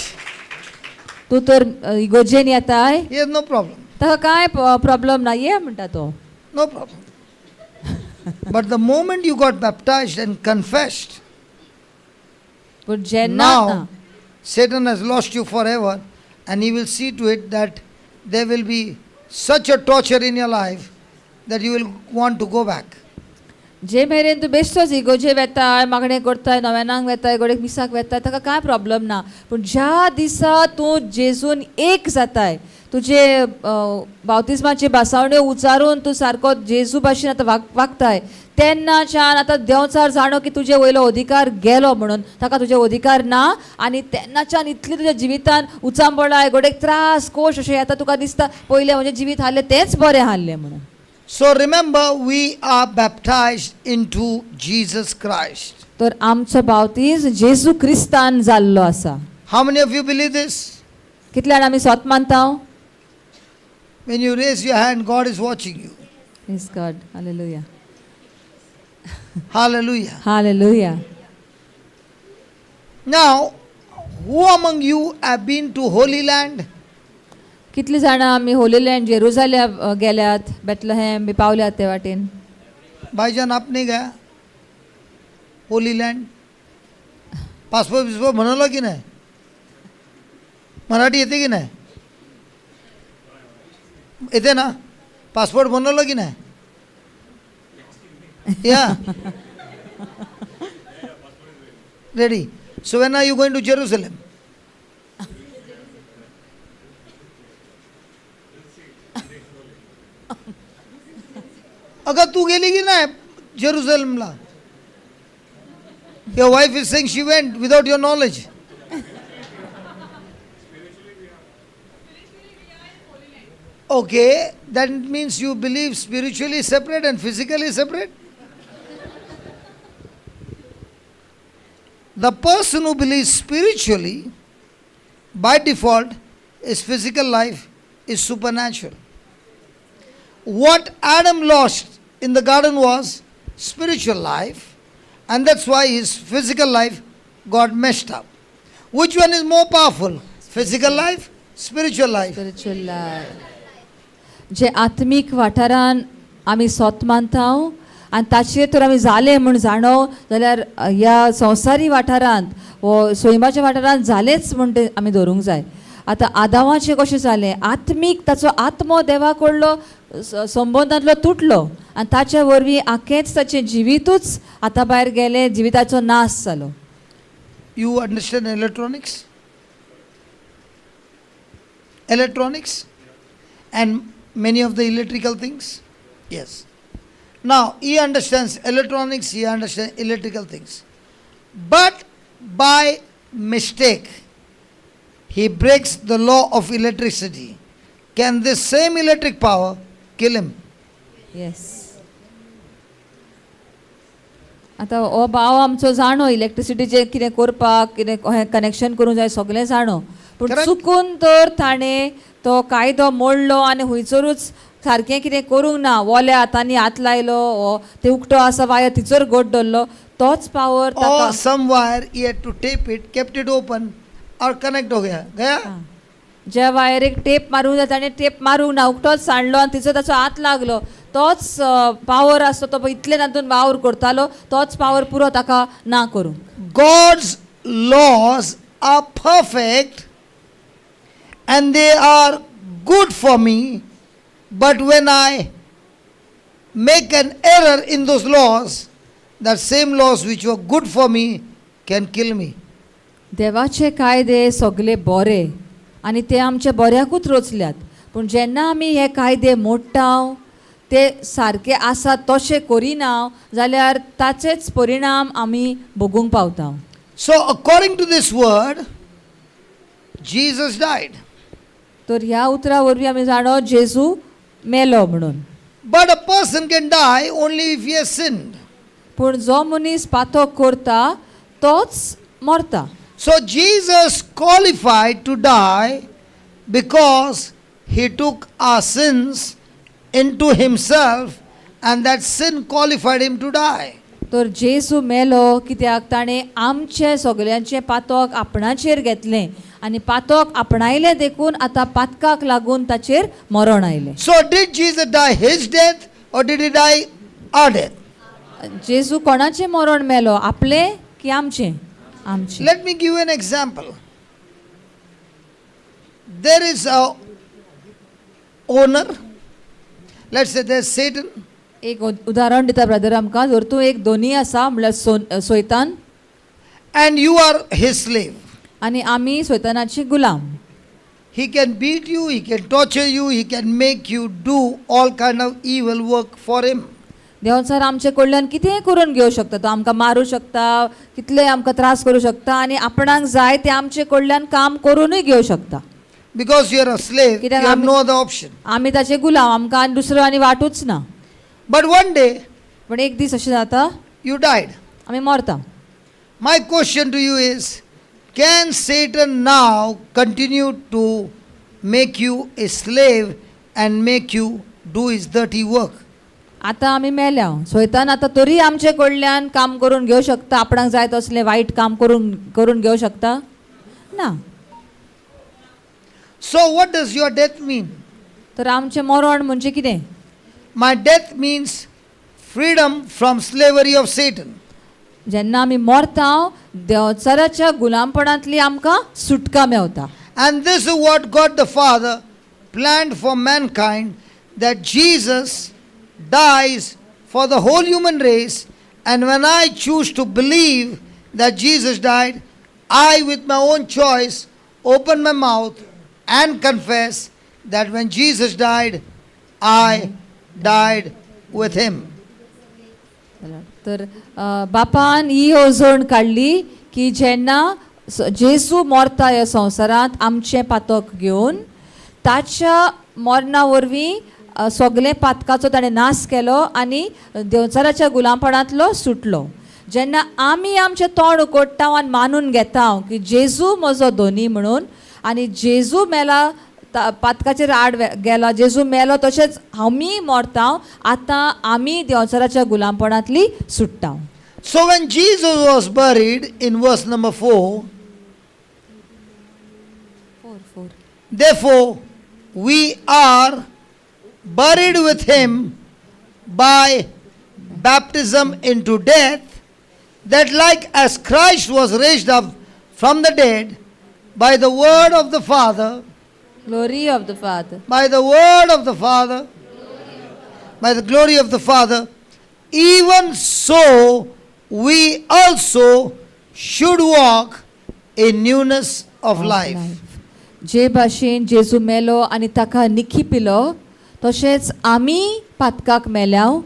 तूं तर इगोर्जेन येताय, he has no problem. ताका कांय प्रॉब्लेम ना, ये म्हणटा तो. No problem. But the moment you got baptized and confessed, पूण जेन्ना now Satan has lost you forever, and he will see to it that there will be such a torture in your life that you will want to go back. जे मेरेन तूं बेश्टोच इगोजे वेताय मागणें करताय नव्यानांक वेताय गोडेक मिसाक वेताय ताका कांय problem ना पूण ज्या दिसा तूं जेजून एक जाताय तुजे बावतिस्माची बासावण्यो उचारून तूं सारको जेजू भाशेन आतां वागताय तेन्नाच्यान आतां देंवचार जाणो की तुजे वयलो अधिकार गेलो म्हणून ताका तुजे अधिकार ना आनी तेन्नाच्यान इतली तुज्या जिवितान उचांबळाय गोडेक त्रास कोश अशें येता तुका दिसता पयलें म्हजें जिवीत आहलें तेंच बरें आहलें म्हणून. So remember, we are baptized into Jesus Christ. तर आमचो बावतीज जेजू क्रिस्तान जाल्लो आसा. How many of you believe this? कितले जाण आमी स्वत मानता? When you raise your hand, God is watching you. Praise God. Hallelujah. Hallelujah. Hallelujah. Now, who among you have been to Holy Land? कितली जाणां आमी होली लँड जेरुजालेम गेल्यात बेथलेहेम बी पावल्यात ते वाटेन. भाईजान आप नहीं गया होली लैंड? पासपोर्ट विसपोर्ट बनवलं की नाही? मराठी येते की नाही? येते ना? पासपोर्ट बनवलं की नाही? Yeah. Ready. So when are you going to Jerusalem? अगर तू गेली की नाही जेरुसलेमला? Your wife is saying she went without your knowledge. Okay, that means you believe spiritually separate and physically separate. The person who believes spiritually, by default, his physical life is supernatural. What Adam lost in the garden was spiritual life, and that's why his physical life got messed up. Which one is more powerful? Physical life, spiritual life? Spiritual life. जे आत्मीक वाठारान आमी स्वत मानता आनी ताचेर तर आमी जाले म्हूण जाणो जाल्यार ह्या संवसारी वाठारांत वो स्वयंबाच्या वाठारांत जालेच म्हूण ते आमी धरूंक जाय. आतां आदामाचें कशें जालें? आत्मीक ताचो आत्मो देवा कडलो संबंदांतलो तुटलो आनी ताच्या वरवीं आखेंच ताचें जिवीतूच आतां भायर गेलें, जिविताचो नाश जालो. You understand electronics? Electronics? And many of the electrical things? Yes. Now, he understands electronics, he understands electrical things. But by mistake, he breaks the law of electricity. Can this same electric power kill him? Yes. आतां हो भाव आमचो जाणो इलेक्ट्रिसिटीचें कितें करपाक कितें connection करूंक जाय सगळें जाणो पूण चुकून तर ताणें तो कायदो मोडलो आनी हुंयसरूच सारकें कितें करूंक ना, ओल्या हातांनी हात लायलो हो ते उक्तो आसा वायर थिचर घट धरलो तोच power Or some wire he had to tape it, kept it open, or connect हो गया. ज्या वायरेक टेप मारूंक जाय ताणें टेप मारूंक ना, उक्तोच सांडलो आनी तिचो ताचो हात लागलो तोच पावर आसता तो इतले तातूंत वावर करतालो तोच पावर पुरो ताका ना करूंक. God's laws are perfect and they are good for me, but when I make an error in those laws, that same laws which were good for me can kill me. देवाचे कायदे सगळे बरे आनी ते आमच्या बऱ्याकूच रचल्यात पूण जेन्ना आमी हे कायदे मोडटा ते सारके आसा तशें करिना जाल्यार ताचेच परिणाम आमी भोगूंक पावता. So according to this word, Jesus died. तर ह्या उतरा वरवीं आमी जाणो जेजू मेलो म्हणून. But a person can die only if he has sinned. पूण जो मनीस पातक करता तोच मरता. So Jesus qualified to die because he took our sins into himself and that sin qualified him to die. तर जेजू मेलो कित्याक ताणें आमचे सगळ्यांचें पातक आपणाचेर घेतलें आनी पातक आपणायलें देखून आतां पातकाक लागून ताचेर मरण आयलें. So did Jesus die his death or did he die our death? जेजू कोणाचें मरण मेलो, आपलें की आमचें? आमचें. Let me give you an example. There is a owner. Let's say there's Satan. एक उदाहरण दिता ब्रदर आमकां. जर तूं एक धोनी आसा म्हणल्यार सोयतान, and you are his slave. आनी आमी सोयतानाची गुलाम. He can beat you, he can torture you, he can make you do all kind of evil work for him. देव सर आमचे कडल्यान कितेंय करून घेवं शकता. तो आमकां मारूं शकता, कितले आमकां त्रास करूं शकता, आनी आपणाक जाय ते आमचे कडल्यान काम करूनय घेवं शकता. Because you are a slave, you have no other option. आमी ताचे गुलाम, आमकां आनी दुसरो आनी वाटूच ना. But one day, पण एक दीस अशें जाता you died. आमी मरता. My question to you is, can Satan now continue to make you a slave and make you do his dirty work? आतां आमी मेल्या, सोयतान आतां तरी आमचे कडल्यान काम करून घेवं शकता, आपणाक जाय तसलें वायट काम करून घेवं शकता ना. So what does your death mean? तर आमचें मरण म्हणजे कितें? My death means freedom from slavery of Satan. जेन्ना आमी मरता देवचाराच्या गुलामपणांतली आमकां सुटका Mewat. And this is what God the Father planned for mankind, that Jesus dies for the whole human race, and when I choose to believe that Jesus died, I with my own choice open my mouth and confess that when Jesus died, I died with him. तर बापान ही येवजण काडली की जेन्ना जेजू मरता ह्या संवसारांत आमचें पातक घेवन, ताच्या मरणा वरवीं सगळे पातकाचो ताणें नाश केलो आनी देवचाराच्या गुलामपणांतलो सुटलो. जेन्ना आमी आमचें तोंड उगडटा आनी मानून घेता की जेजू म्हजो धोनी म्हणून, आनी जेजू मेला पातकाचेर आड गेला, जेजू मेलो तशेंच आमी मरता, आतां आमी देवचाराच्या गुलामपणांतली सुट्टा. So when Jesus was buried in verse number 4, therefore we are buried with him by baptism into death, that like as Christ was raised up from the dead by the word of the Father, Glory of the Father. by the word of the Father, by the glory of the Father, even so we also should walk in newness of life. जे भाशेन जेजू मेलो आनी ताका निखी pillow, तशेंच आमी पातकाक मेल्याव,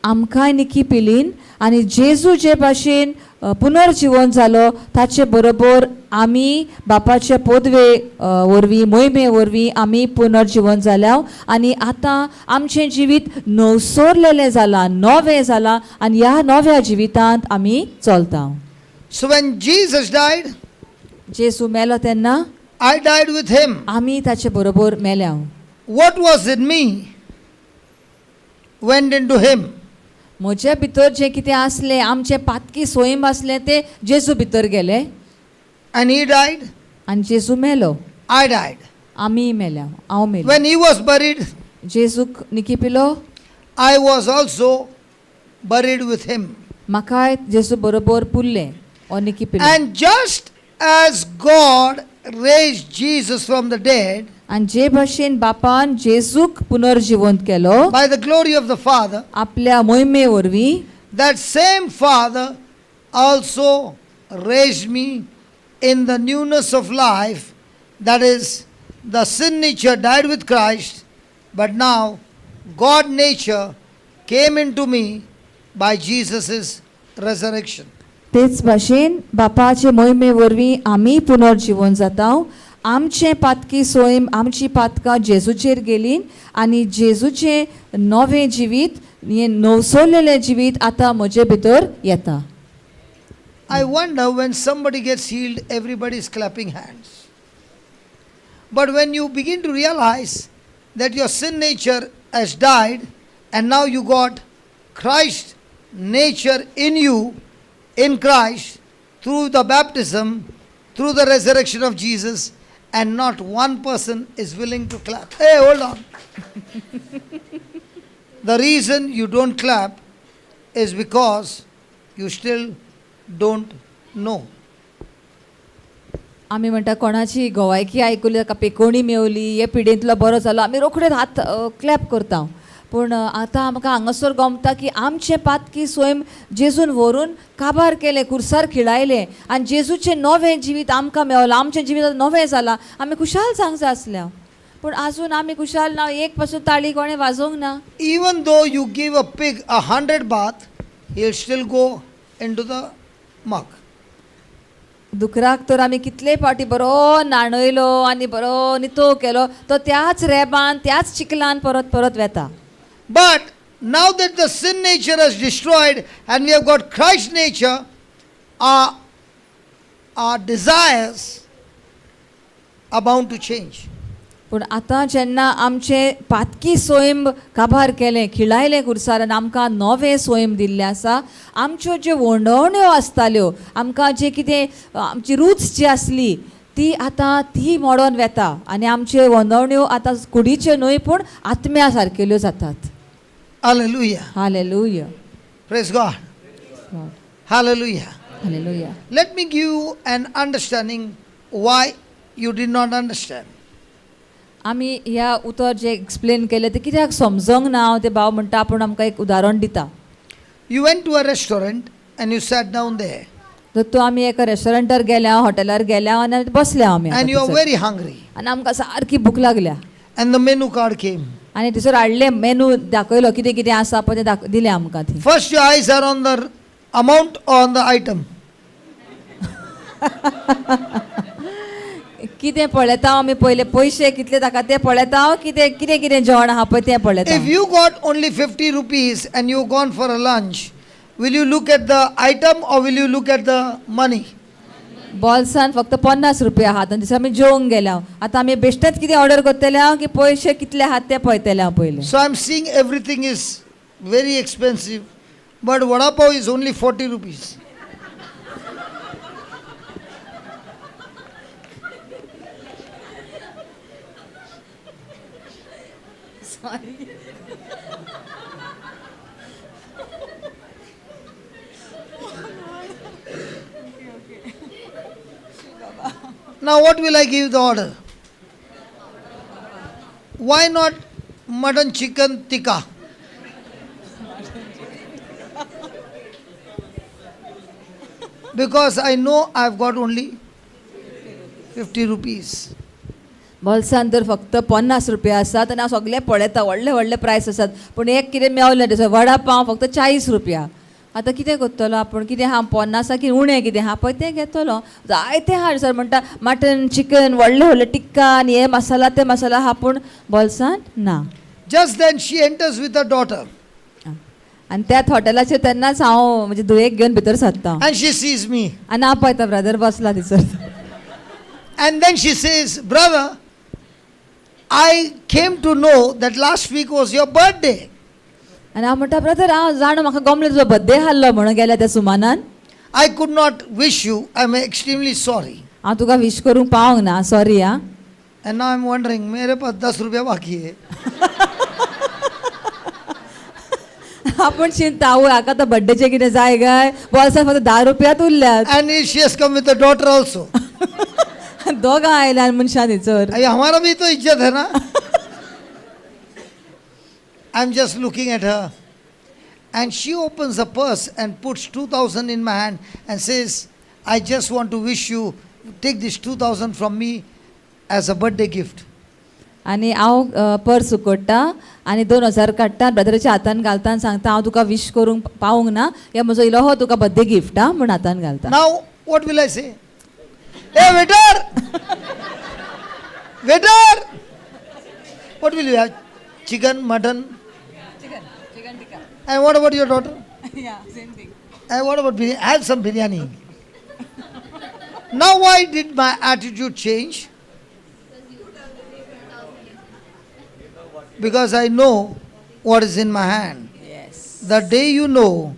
आमकांय निखी पिलीन, आनी जेजू जे भाशेन पुनर्जीवन जालो ताचे बरोबर आमी बापाचे पदवे वरवीं मोहिमे वरवीं आमी पुनर्जीवन जाल्याव, आनी आतां आमचें जिवीत नवसरलेलें जालां, नवें जालां, आनी ह्या नव्या जिवितांत आमी चलता. So when Jesus died, जेजू मेलो तेन्ना I died with him. आमी ताचे बरोबर मेल्याव. What was in me went into him. म्हज्या भितर जें कितें आसलें, आमचें पातकी सोयम आसलें तें जेजू भितर गेलें, And he died, आनी जेजू मेलो, I died. आमी मेल्या, हांव मेलो. When he was buried, जेजूक निखी पिलो, I was also buried with him. म्हाकाय जेजू बरोबर पुरलें ओ निखी पिलो. And just as God raised Jesus from the dead आनी जे भाशेन बापान जेजूक पुनर्जिवंत केलो by the glory of the Father, आपल्या मोहिमे वरवीं, that same Father also raised me in the newness of life. That is, the sin nature died with Christ, but now God nature came into me by Jesus' resurrection. तेच भाशेन बापाचे मोहिमे वरवीं आमी पुनर्जीवन जाता. आमचें पातकी सोयम, आमची पातकां जेजूचेर गेलीं, आनी जेजूचें नवें जिवीत, हें नवसरलेलें जिवीत आतां म्हजे भितर येता. I wonder, when somebody gets healed, everybody is clapping hands. But when you begin to realize that your sin nature has died and now you got Christ nature in you, in Christ, through the baptism, through the resurrection of Jesus, and not one person is willing to clap. Hey, hold on. The reason you don't clap is because you still don't know. आमी म्हणटा कोणाची गोवायकी आयकली, ताका पेकोणी मेवली, हे पिडेंतलो बरो जालो, आमी रोखडेच हात clap करता. पूण आतां आमकां हांगासर गमता की आमचे पातकी स्वयं जेजून व्हरून काबार केले, कुर्सार खिळायले आनी जेजूचें नवें जिवीत आमकां मेवलां, आमचें जिवीत नवें जालां. आमी खुशाल जावंक जाय आसल्या, पूण आजून आमी खुशाल ना. एक पासून ताळी कोणें वाजोवंक ना. Even though you give a pig 100 bath, he'll still go into the muck. दुकराक तर आमी कितले फावटी बरो न्हाणयलो आनी बरो नितो केलो, तो त्याच रेबान त्याच चिकलान परत परत वेता. But now that the sin nature is destroyed and we have got Christ's nature, our desires are bound to change. पूण आतां जेन्ना आमचे पातकी स्वयं काबार केलें, खिळायलें कुर्सारान, आमकां नवें स्वयं दिल्लें आसा. आमच्यो ज्यो वोंडवण्यो आसताल्यो, आमकां जे कितें आमची रुट्स जी आसली ती आतां ती मोडोन वेता आनी आमच्यो वोंदवण्यो आतां कुडीच्यो न्हय पूण आत्म्या सारकेल्यो जातात. Hallelujah. Hallelujah. Praise God. Hallelujah. Hallelujah. Let me give you an understanding why you did not understand. आमी ह्या उतर जे एक्सप्लेन केलें ते कित्याक समजोंक ना हांव ते भाव म्हणटा. पूण आमकां एक उदाहरण दिता. You went to a restaurant and you sat down there. तो आमी एका रेस्टॉरंटार गेल्या, हॉटेलार गेल्या आनी बसल्या आमी. And you are very hungry. आनी आमकां सारकी भूक लागल्या. And the menu card came. आनी थंयसर हाडले मेनू दाखयलो कितें कितें आसा पळय तें दिलें आमकां थंय. First your eyes are on the amount or on the item. कितें पळयता आमी पयले पयशे कितले ताका ते पळयता, कितें कितें कितें जेवण आहा पळय तें पळयता. If you got only 50 rupees and you gone for a lunch, will you look at the item or will you look at the money? बॉल्सान फक्त 50 रुपया आहात आनी दिसा आमी जेवंक गेल्या. आतां आमी बेश्टेच कितें ऑर्डर करतले हांव की पयशे कितले आहात ते पळयतले हांव पयले. So I'm seeing everything is very expensive, but vada pav is only 40 rupees. Now what will I give the order? Why not mutton chicken tikka? Because I know I've got only 50 rupees. बॉल्सान तर फक्त 50 रुपया आसात आनी हांव सगळे पळयता, व्हडले व्हडले प्रायस आसात. पूण एक कितें मेवलें थंयसर वडा पाव फक्त 40 रुपया. आतां कितें करतलो आपूण? कितें आहा 50 की उणें कितें आहा पळय तें घेतलो. जायतें आहा सर म्हणटा मटन चिकन व्हडले व्हडले टिक्का आनी हे मसाला ते मसाला आहा पूण बॉल्सान ना. Just then she enters with her daughter आनी त्याच हॉटेलाचेर तेन्नाच हांव म्हणजे दुयेक घेवन भितर सरता and she sees me. आनी हांव पळयता ब्रदर बसला थंयसर. And then she says, brother, I came to know that last week was your birthday. आनी हांव म्हणटा ब्रदर हांव जाणा म्हाका गमलें तुजो बर्थडे आहलो म्हणून गेल्या त्या सुमानान. I could not wish you. I'm extremely sorry. हांव तुका विश करूंक पावंक ना, सॉरी आं. And now I'm wondering, मेरे पास 10 रुपया बाकी है. आपूण चिंता आवय हाका आतां बर्थडेचे कितें जाय काय, बॉल्सान फक्त 10 रुपयाच उरल्यात. And she has come with the daughter also. दोगां आयल्या मनशां थंयसर. अरे हमारा भी तो इज्जत है ना. I'm just looking at her. And she opens a purse and puts 2,000 in my hand and says, I just want to wish you, take this 2,000 from me as a birthday gift. आनी हांव purse उकडटा आनी 2000 काडटा ब्रदराच्या हातान घालता आनी सांगता हांव तुका विश करूंक पावूंक ना, हे म्हजो इलो हो तुका बर्थडे गिफ्ट आं म्हूण हातान घालता. Now what will I say? Hey waiter! Waiter! What will you have? Chicken, mutton? Chicken tikka. And what about your daughter? Yeah, same thing. And what about biryani? Have some biryani. Now why did my attitude change? Because I know what is in my hand. Yes. The day you know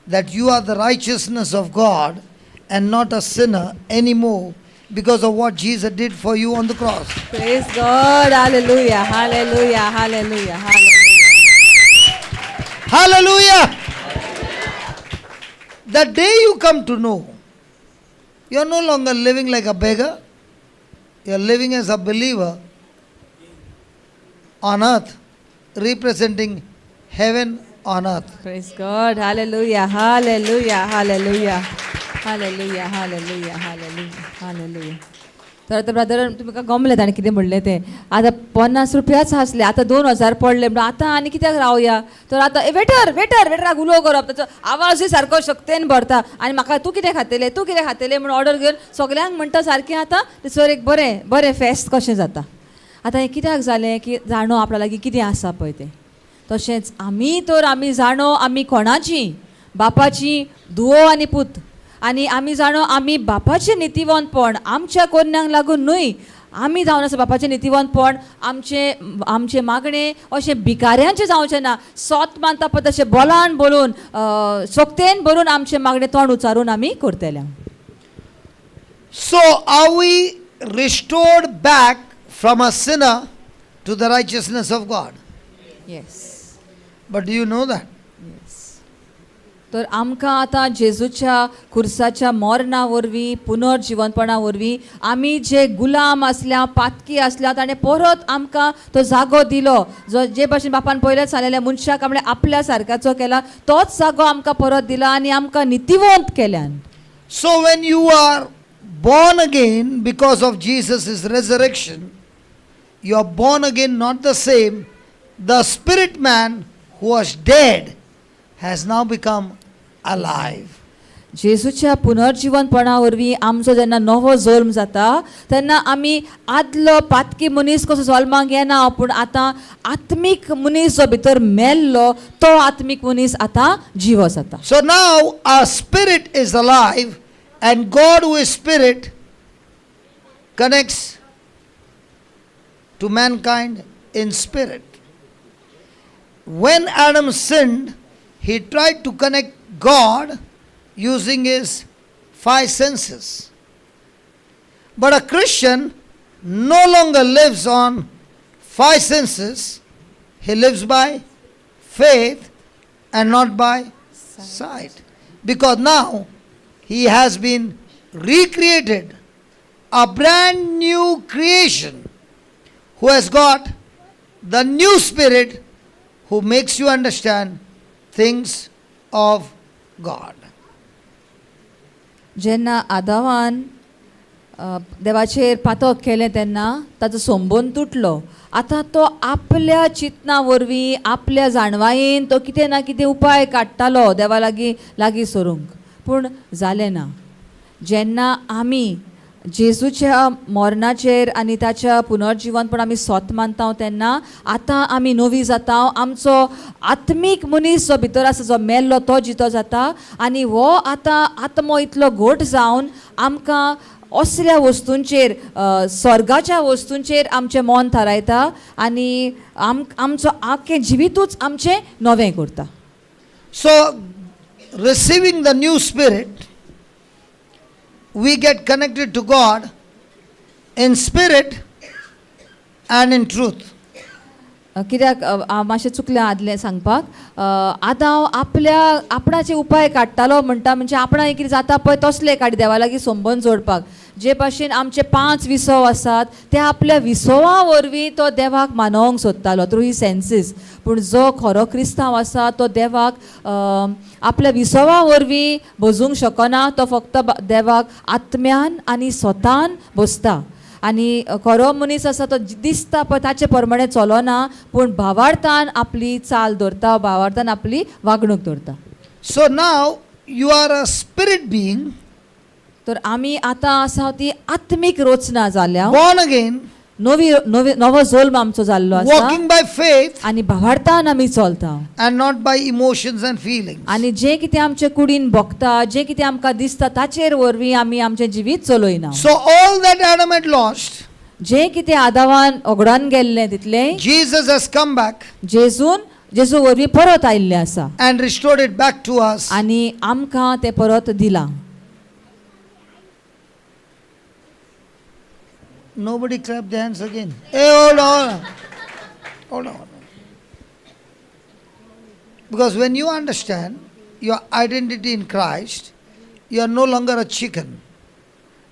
that you are the righteousness of God and not a sinner anymore because of what Jesus did for you on the cross. Praise God. Hallelujah. Hallelujah. Hallelujah. Hallelujah. Hallelujah! The day you come to know, you are no longer living like a beggar, you are living as a believer on earth, representing heaven on earth. Praise God. Hallelujah. Hallelujah. Hallelujah. Hallelujah. Hallelujah. Hallelujah. Hallelujah. तर आता brother तुमकां गमलें ताणें कितें म्हणलें तें आतां 50 रुपयाच आसले आतां 2000 पडले म्हणून आतां आनी कित्याक रावया तर आतां वेटराक उलो करप ताचो आवाजूय सारको शक्तीन भरता आनी म्हाका तूं कितें खातेलें म्हणून ऑर्डर घेवन सगल्यांक म्हणटा सारकें आतां थंयसर एक बरें फेस्त कशें जाता आतां हें कित्याक जालें की जाणो आपल्या लागीं कितें आसा पळय तें तशेंच आमी जाणो आमी कोणाची बापाची धुवो आनी पूत आनी आमी जाणो आमी बापाचें नितीवंतपण आमच्या कन्यांक लागून न्हय आमी जावन आसा बापाचें नितीवंतपण आमचे मागणें अशें भिकाऱ्यांचें जावचें ना सोत मानता पळय तशें बोलान बोलून सोक्तेन बोलून आमचें मागणें तोंड उचारून आमी करतले. So are we restored back from a sinner to the righteousness of God? Yes. But do you know that? तर आमकां आतां जेजूच्या खुर्साच्या मरणा वरवीं पुनर्जिवनपणा वरवीं आमी जे गुलाम आसल्या पातकी आसल्या ताणें परत आमकां तो जागो दिलो जो जे भाशेन बापान पयलेंच सांगलेलें मनशाक आपल्या सारक्याचो केला तोच जागो आमकां परत दिला आनी आमकां नितीवंत केल्यान. So when you are born again because of Jesus' resurrection, you are born again not the same. The spirit man who was dead has now become alive. जेजूच्या पुनर्जीवनपणा वरवीं आमचो जेन्ना नवो जल्म जाता तेन्ना आमी आदलो पातकी मनीस कसो जल्माक येना पूण आतां आत्मीक मनीस जो भितर मेल्लो तो आत्मीक मनीस आतां जिवो जाता. So now our spirit is alive and God who is spirit connects to mankind in spirit. When Adam sinned, he tried to connect God using his 5 senses. But a Christian no longer lives on 5 senses. He lives by faith and not by sight. Because now he has been recreated, a brand new creation who has got the new spirit who makes you understand things of God. जेन्ना आदावान देवाचेर पातक केलें तेन्ना ताचो संबंद तुटलो आतां तो आपल्या चिंतना वरवीं आपल्या जाणवायेन तो कितें ना कितें उपाय काडटालो देवा लागीं सरूंक पूण जालें ना. जेन्ना आमी जेजूच्या मरणाचेर आनी ताच्या पुनर्जिवनपण आमी सोत मानता तेन्ना आतां आमी नवी जाता आमचो आत्मीक मनीस जो भितर आसा जो मेल्लो तो जितो जाता आनी हो आतां आत्मो इतलो घट जावन आमकां असल्या वस्तूंचेर स्वर्गाच्या वस्तूंचेर आमचें मन थारायता आनी आमचो आख्खें जिवितूच आमचें नवें करता. So receiving the new spirit, we get connected to God in spirit and in truth. कित्याक मातशें चुकलें आदलें सांगपाक आतां आपणाचे उपाय काडटालो म्हणटा म्हणजे आपणाक कितें जाता पळय तसले काडी देवा लागीं संबंद जोडपाक जे भाशेन आमचे 5 विसव आसात ते आपल्या विसवा वरवीं तो देवाक मानोवंक सोदतालो थ्रू ही सेन्सीस पूण जो खरो क्रिस्तांव आसा तो देवाक आपल्या विसवा वरवीं भोजूंक शकना तो फक्त देवाक आत्म्यान आनी स्वतान भोसता आनी खरो मनीस आसा तो दिसता पळय ताचे प्रमाणे चलना पूण भावार्थान आपली चाल दवरता भावार्थान आपली वागणूक दवरता. So now you are a spirit being, तर आमी आतां आसा ती आत्मीक रचना जाल्या born again, नवो जल्म आमचो जाल्लो आसा walking by faith आनी भावार्थान आमी चलता and not by emotions and feelings. आनी जें कितें आमचे कुडीन भोगता जें कितें आमकां दिसता ताचेर वरवीं आमी आमचें जिवीत चलयना. So all that Adam had lost, जें कितें आदावान ओगडान गेल्लें तितलें Jesus has come back जेजू वरवीं परत आयिल्लें आसा and restored it back to us. आनी आमकां तें परत दिलां. Nobody clap their hands again. Hey, hold on. Because when you understand your identity in Christ, you are no longer a chicken.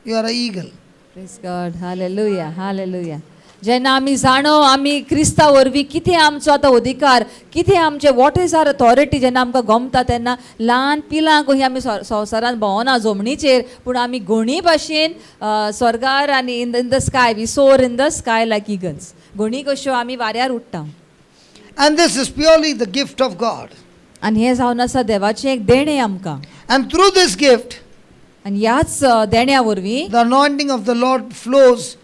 You are an eagle. Praise God. Hallelujah. Hallelujah. जेन्ना आमी जाणो आमी Crysta वरवीं कितें आमचो आतां अधिकार, कितें आमचें वॉट इज आर अथॉरिटी, जेन्ना आमकां गमता तेन्ना ल्हान पिलां कशीं आमी संवसारान भोंवना जमनीचेर, पूण आमी घोणी भाशेन स्वर्गार आनी इन the sky, we soar in the sky like eagles, घोणी कश्यो आमी वाऱ्यार उडटा. And this is purely the gift of God. आनी हें जावन आसा देवाचें एक देणें आमकां. And through this gift, आनी ह्याच देण्या वरवीं the anointing of the Lord flows,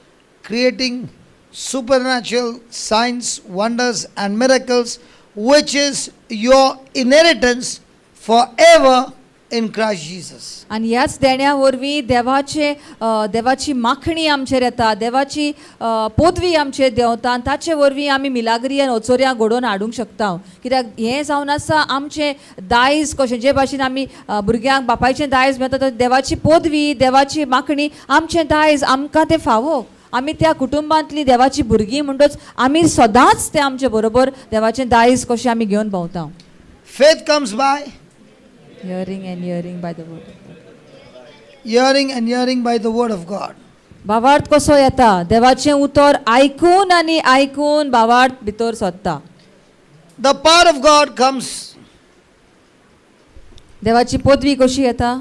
creating supernatural signs, wonders, and miracles, which is your inheritance forever in Christ Jesus. आनी ह्याच देण्या वरवीं देवाची माखणी आमचेर येता, देवाची पदवी आमचेर देंवता, आनी ताचे वरवीं आमी मिलाग्री आनी ओचोऱ्यां घडोवन हाडूंक शकता. कित्याक हें जावन आसा आमचें दायज कशें, जे भाशेन आमी भुरग्यांक बापायचें दायज मेळटा, देवाची पदवी, देवाची माखणी, आमचें दायज आमकां तें फावो. आमी त्या कुटुंबांतलीं देवाची भुरगीं म्हणटच आमी सदांच तें आमचे बरोबर देवाचें दायज कशें आमी घेवन भोंवता. Faith comes by Hearing and hearing by the word of God. hearing and hearing by the word of God. भावार्थ कसो येता, देवाचें उतर आयकून आनी आयकून भावार्थ भितर सोदता. The power of God comes देवाची पदवी कशी येता,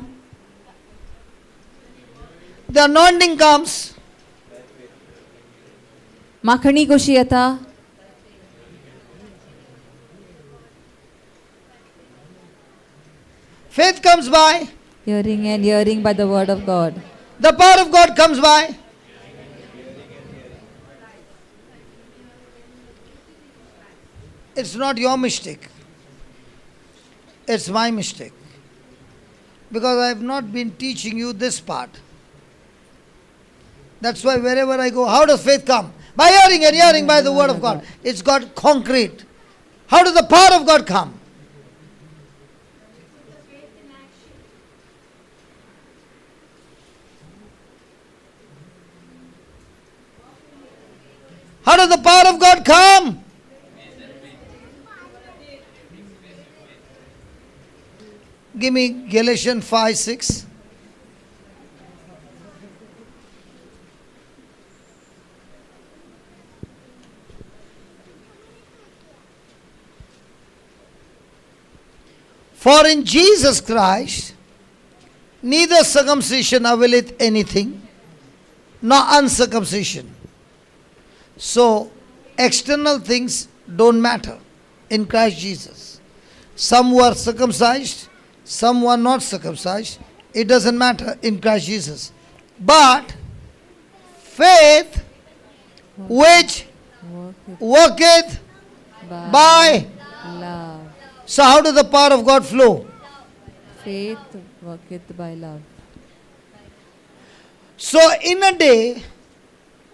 the anointing comes माखणी कशी येता, faith comes by, hearing and hearing by the word of God. the power of God comes by. It's not your mistake, it's my mistake, because I have not been teaching you this part. That's why wherever I go, how does faith come? By hearing and hearing by the word of God. It's got concrete. How does the power of God come? How does the power of God come? Give me Galatians 5:6. For in Jesus Christ neither circumcision availeth anything, nor uncircumcision. So, external things don't matter in Christ Jesus. Some were circumcised, some were not circumcised. It doesn't matter in Christ Jesus. But faith which worketh by. love. So, how does the power of God flow? Faith worketh by love. So, in a day,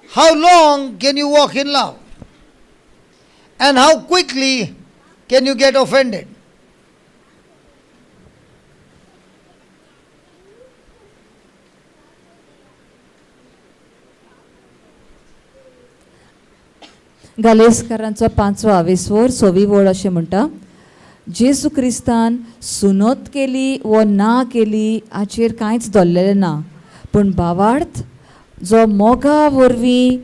how long can you walk in love? And how quickly can you get offended? गालेसकारांचो 5:20 वळ अशें म्हणटा, जेजू क्रिस्तान सुनोत केली व ना केली हाचेर कांयच दल्लेलें ना, पूण भावार्थ जो मोगा वरवीं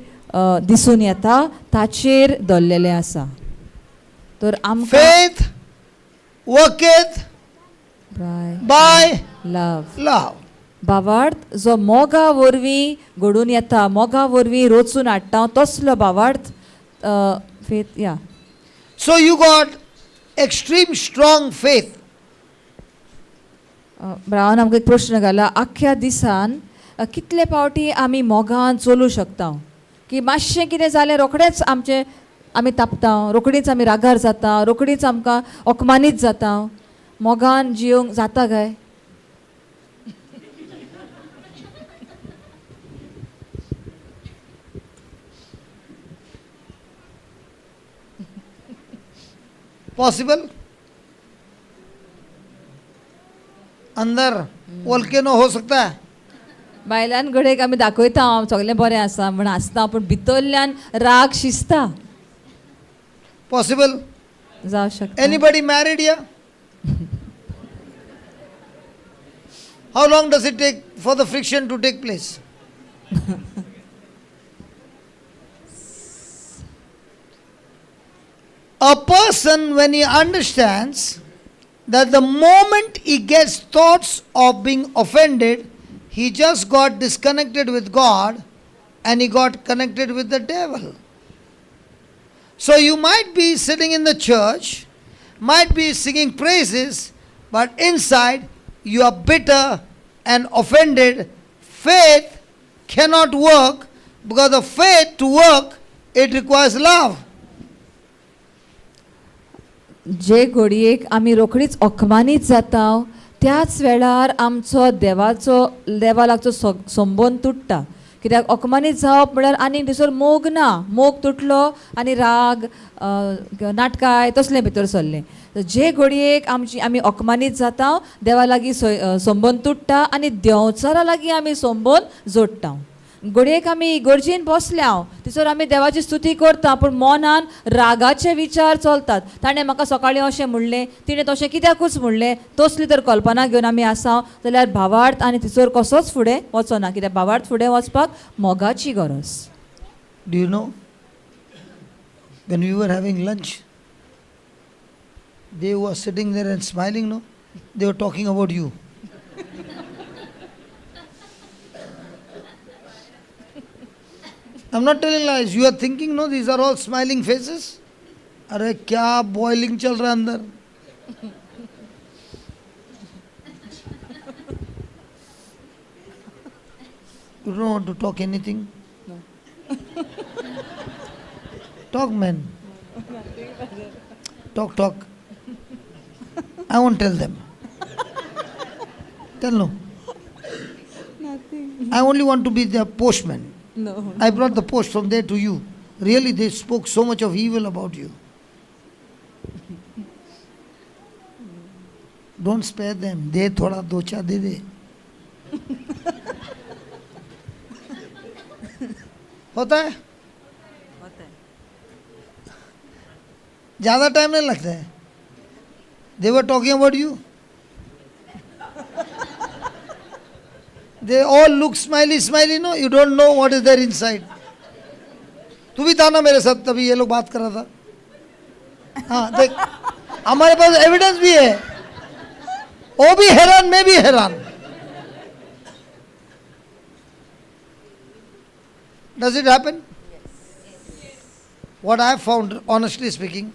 दिसून येता ताचेर दल्लेलें आसा. तर आमकां Faith worketh by love, love. भावार्थ जो मोगा वरवीं घडून येता, मोगा वरवीं रोचून हाडटा, तसलो भावार्थ फेथ. या So you got extreme strong faith. Brown आमकां एक प्रश्न घाला, आख्या दिसान कितले पावटी आमी मोगान चलूं शकता, की मातशें कितें जालें रोखडेंच आमी तापता, रोखडीच आमी रागार जाता, रोखडीच आमकां अकमानीत जाता, मोगान जियोंक जाता काय? Possible? अंदर वोल्केनो हो सकता है. बायलान घडयेक आमी दाखयता सगलें बरें आसा म्हण आसता, पूण भितरल्यान राग शिजता. Possible? जावं शकता. Anybody married here? How long does it take for the friction to take place? A person, when he understands that the moment he gets thoughts of being offended, he just got disconnected with God and he got connected with the devil. So you might be sitting in the church, might be singing praises, but inside you are bitter and offended. Faith cannot work, because the faith to work, it requires love. जे घडयेक आमी रोखडीच अकमानीत जाता त्याच वेळार आमचो देवा लागचो संबंद तुट्टा. कित्याक अकमानीत जावप म्हळ्यार आनीक भितर मोग ना, मोग तुटलो आनी राग नाटकाय तसलें भितर सरलें. जे घडयेक आमी अकमानीत जाता देवा लागीं संबंद तुट्टा आनी देंवचारा लागीं आमी संबंद जोडटा. घडयेक आमी इगर्जेन बसल्या थंयसर आमी देवाची स्तुती करता, पूण मनान रागाचे विचार चलतात. ताणें म्हाका सकाळीं अशें म्हणलें, तिणें तशें कित्याकूच म्हणलें, तसली तर कल्पना घेवन आमी आसा जाल्यार भावार्थ आनी थंयसर कसोच फुडें वचना. कित्याक भावार्थ फुडें वचपाक मोगाची गरज. Do you know, when we were having lunch, they were sitting there and smiling, no? They were talking about you. I'm not telling lies. You are thinking, no, these are all smiling faces. अरे क्या boiling चल रहा है अंदर. You don't want to talk anything? No. Talk, man. Talk. I won't tell them. Tell no. Nothing. I only want to be the postman. No. I brought the post from there to you. Really, they spoke so much of evil about you. Don't spare them. दे थोड़ा दो चार दे दे. होता है? ज़्यादा time नहीं लगता है. They were talking about you. They all look smiley, no? You don't know what is there inside. तू भी था ना मेरे साथ, तभी ये लोग बात कर रहा था. हाँ देख, हमारे पास एविडेंस भी है. वो भी हैरान, मैं भी हैरान. Does it happen? Yes. What I have found, honestly speaking,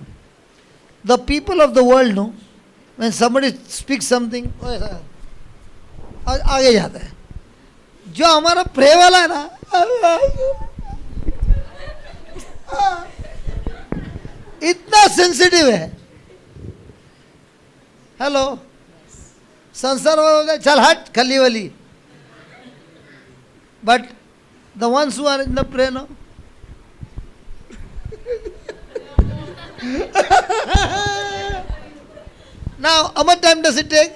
the people of the world know, when somebody speaks something, आगे जाता है. जो हमारा प्रे वाला है ना, इतना सेंसिटिव है. हेलो, संसार वाला चल हट खली वाली. But the ones who are in the prayer now, now how much time does it take?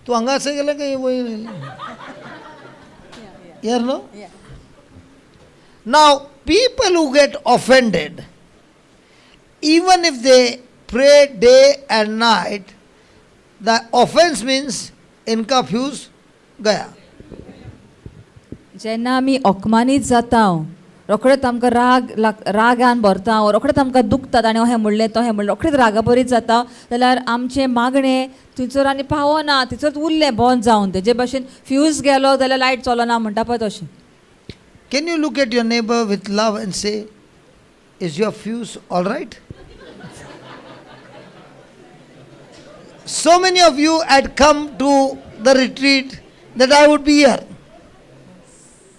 तो अंगा से गेला का वही. Here no? Yeah. Now people who get offended, even if they pray day and night, the offense means इनका fuse गया. जेन्ना आमी अकमानीत जाता रोखडेच आमकां रागान भरता, रोखडेच आमकां दुखतात आनी अहें म्हणलें तहें म्हणलें, रोखडेच रागाबरीत जाता, जाल्यार आमचें मागणें थंयसर आनी पावना, थंयसर उरलें बंद जावन. तेजे भाशेन फ्यूज गेलो जाल्यार लायट चलना म्हणटा पळय तशें. Can you look at your neighbor with love and say, is your fuse all right? So many of you had come to the retreat that I would be here.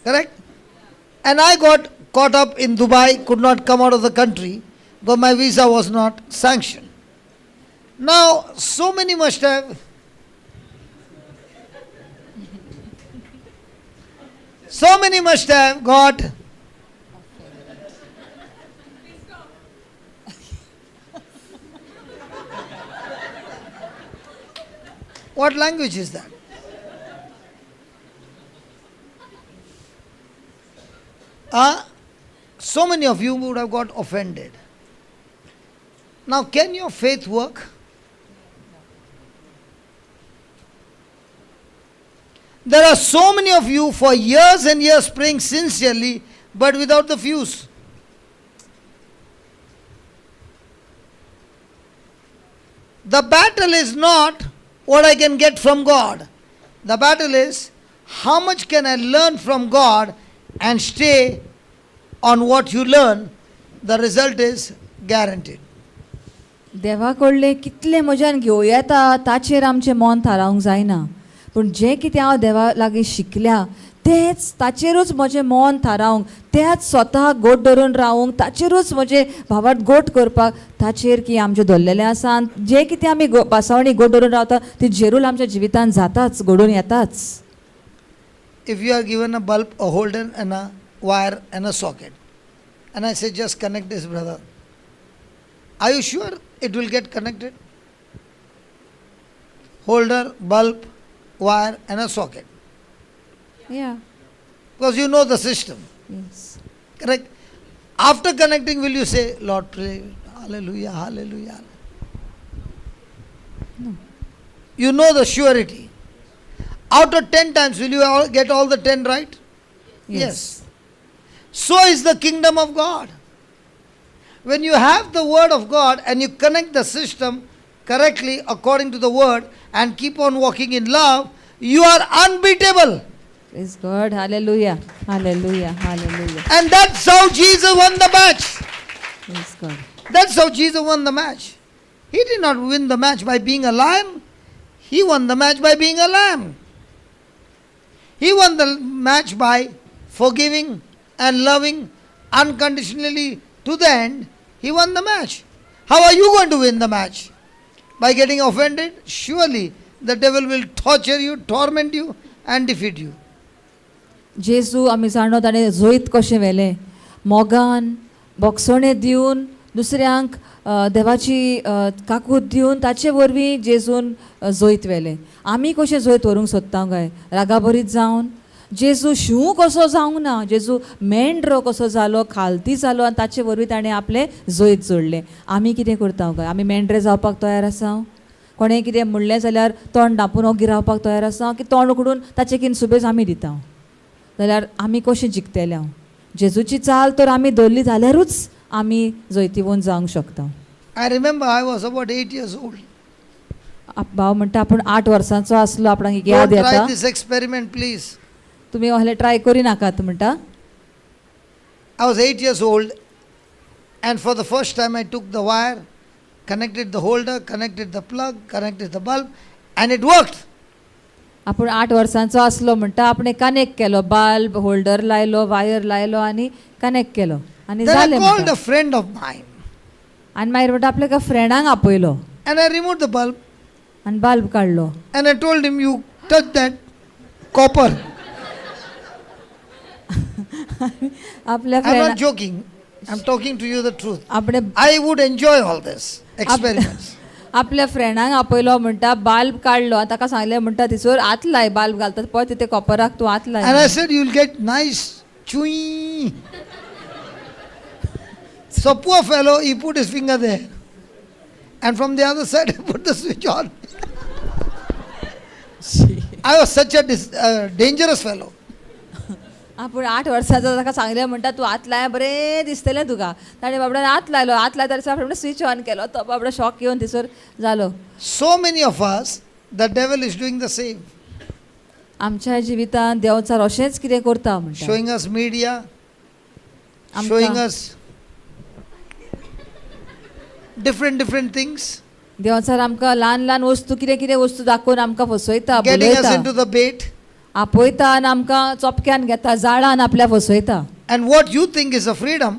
Correct? And I got caught up in Dubai, could not come out of the country because my visa was not sanctioned. Now, so many must have. So many must have got. What language is that? So many of you would have got offended. Now, can your faith work? There are so many of you for years and years praying sincerely, but without the fuse. The battle is not what I can get from God. The battle is how much can I learn from God and stay on what you learn. The result is guaranteed. देवा कडले कितले म्हज्यान घेवं येता ताचेर आमचें मन थारावंक जायना, पूण जें कितें हांव देवा लागीं शिकल्या तेंच ताचेरूच म्हजें मन थारावंक, तेंच स्वता गोट धरून रावंक, ताचेरूच म्हजें भावार्थ गोट करपाक, ताचेर की आमचें धरलेलें आसा आनी जें कितें आमी बासावणी गोट धरून रावता ती जरूर आमच्या जिवितांत जाताच, घडून येताच. If you are given a bulb, a holder and a wire and a socket, and I say just connect this, brother, are you sure it will get connected? Holder, bulb, wire and a socket. Yeah. Because you know the system. Yes. Correct? After connecting, will you say, Lord, pray, hallelujah, hallelujah? No. You know the surety. Out of 10 times, will you get all the 10 right? Yes. So is the kingdom of God. When you have the word of God and you connect the system correctly according to the word and keep on walking in love, you are unbeatable. Praise God. Hallelujah. Hallelujah. Hallelujah. And that's how Jesus won the match. Praise God. That's how Jesus won the match. He did not win the match by being a lion. He won the match by being a lamb. He won the match by forgiving and loving unconditionally to the end. He won the match. How are you going to win the match? By getting offended? Surely the devil will torture you, torment you and defeat you. जेजू आमी जाणो ताणें जोईत कशें व्हेलें, मोगान बोगसोणें दिवन दुसऱ्यांक देवाची काकूत दिवन ताचे वरवीं जेजून जोईत व्हेलें. आमी कशें जोईत व्हरूंक सोदता काय? रागाबरीत जावन जेजू शिव कसो जावंक ना, जेजू मेंढरो कसो जालो, खालती जालो आनी ताचे वरवीं ताणें आपलें जोईत जोडलें. आमी कितें करता काय? आमी मेंढरे जावपाक तयार आसा? कोणें कितें म्हणलें जाल्यार तोंड धांपून ओगी रावपाक तयार आसा की तोंड उकडून ताचे किन सुबेज आमी दिता? जाल्यार आमी कशें जिखतले? जेजूची चाल तर आमी धरली जाल्यारूच आमी जैतिवंत जावंक शकता. I remember I was about 8 years old. भाव म्हणटा आपूण 8 वर्सांचो आसलो, आपणाक याद Don't येता. try this experiment, please. तुमी असले ट्राय करी नाकात म्हणटा. I was 8 years old, and for the first time I took the wire, connected the holder, connected the plug, connected the bulb, and it worked. आपूण 8 वर्सांचो आसलो म्हणटा आपणे कनेक्ट केलो, बल्ब होल्डर लायलो, वायर लायलो आनी कनेक्ट केलो आनी Then I जालें called म्हणटा. a friend of mine, आनी मागीर म्हणटा आपल्या एका फ्रेंडांक आपयलो and I removed the bulb, आनी बल्ब काडलो and I told him, you touch that copper. आपल्या I'm not friend joking. I'm talking to you the truth. आपणे I would enjoy all this experiments. आपल्या फ्रेंडांक आपयलो म्हणटा बल्ब काडलो आनी ताका सांगलें म्हणटा थिसर हात लाय, बल्ब घालतात पळय तिथे कॉपराक तूं हात लाय. And I said, you'll get nice chewy. So poor fellow, he put his finger there. And from the other side, he put the switch on. I was such a dangerous fellow. आपूण 8 वर्सांचो ताका सांगलें म्हणटा तूं हात लाय बरें दिसतलें तुका. ताणें बाबड्यान हात लायलो, हात लायता आपणे स्विच ऑन केलो, तो बाबडो शॉक येवन थंयसर जालो. So many of us, the devil is doing the same. आमच्या जिवितांत देवचार अशेंच कितें करता म्हणटा. Showing us media, आमकां- showing us different things, Devchar आमकां ल्हान ल्हान वस्तू कितें कितें वस्तू दाखोवन आमकां फसयता, getting us बुलयता, into the bait. आपयता आनी आमकां चोपक्यान घेता, जाळान आपल्या फसयता. And what you think is a freedom,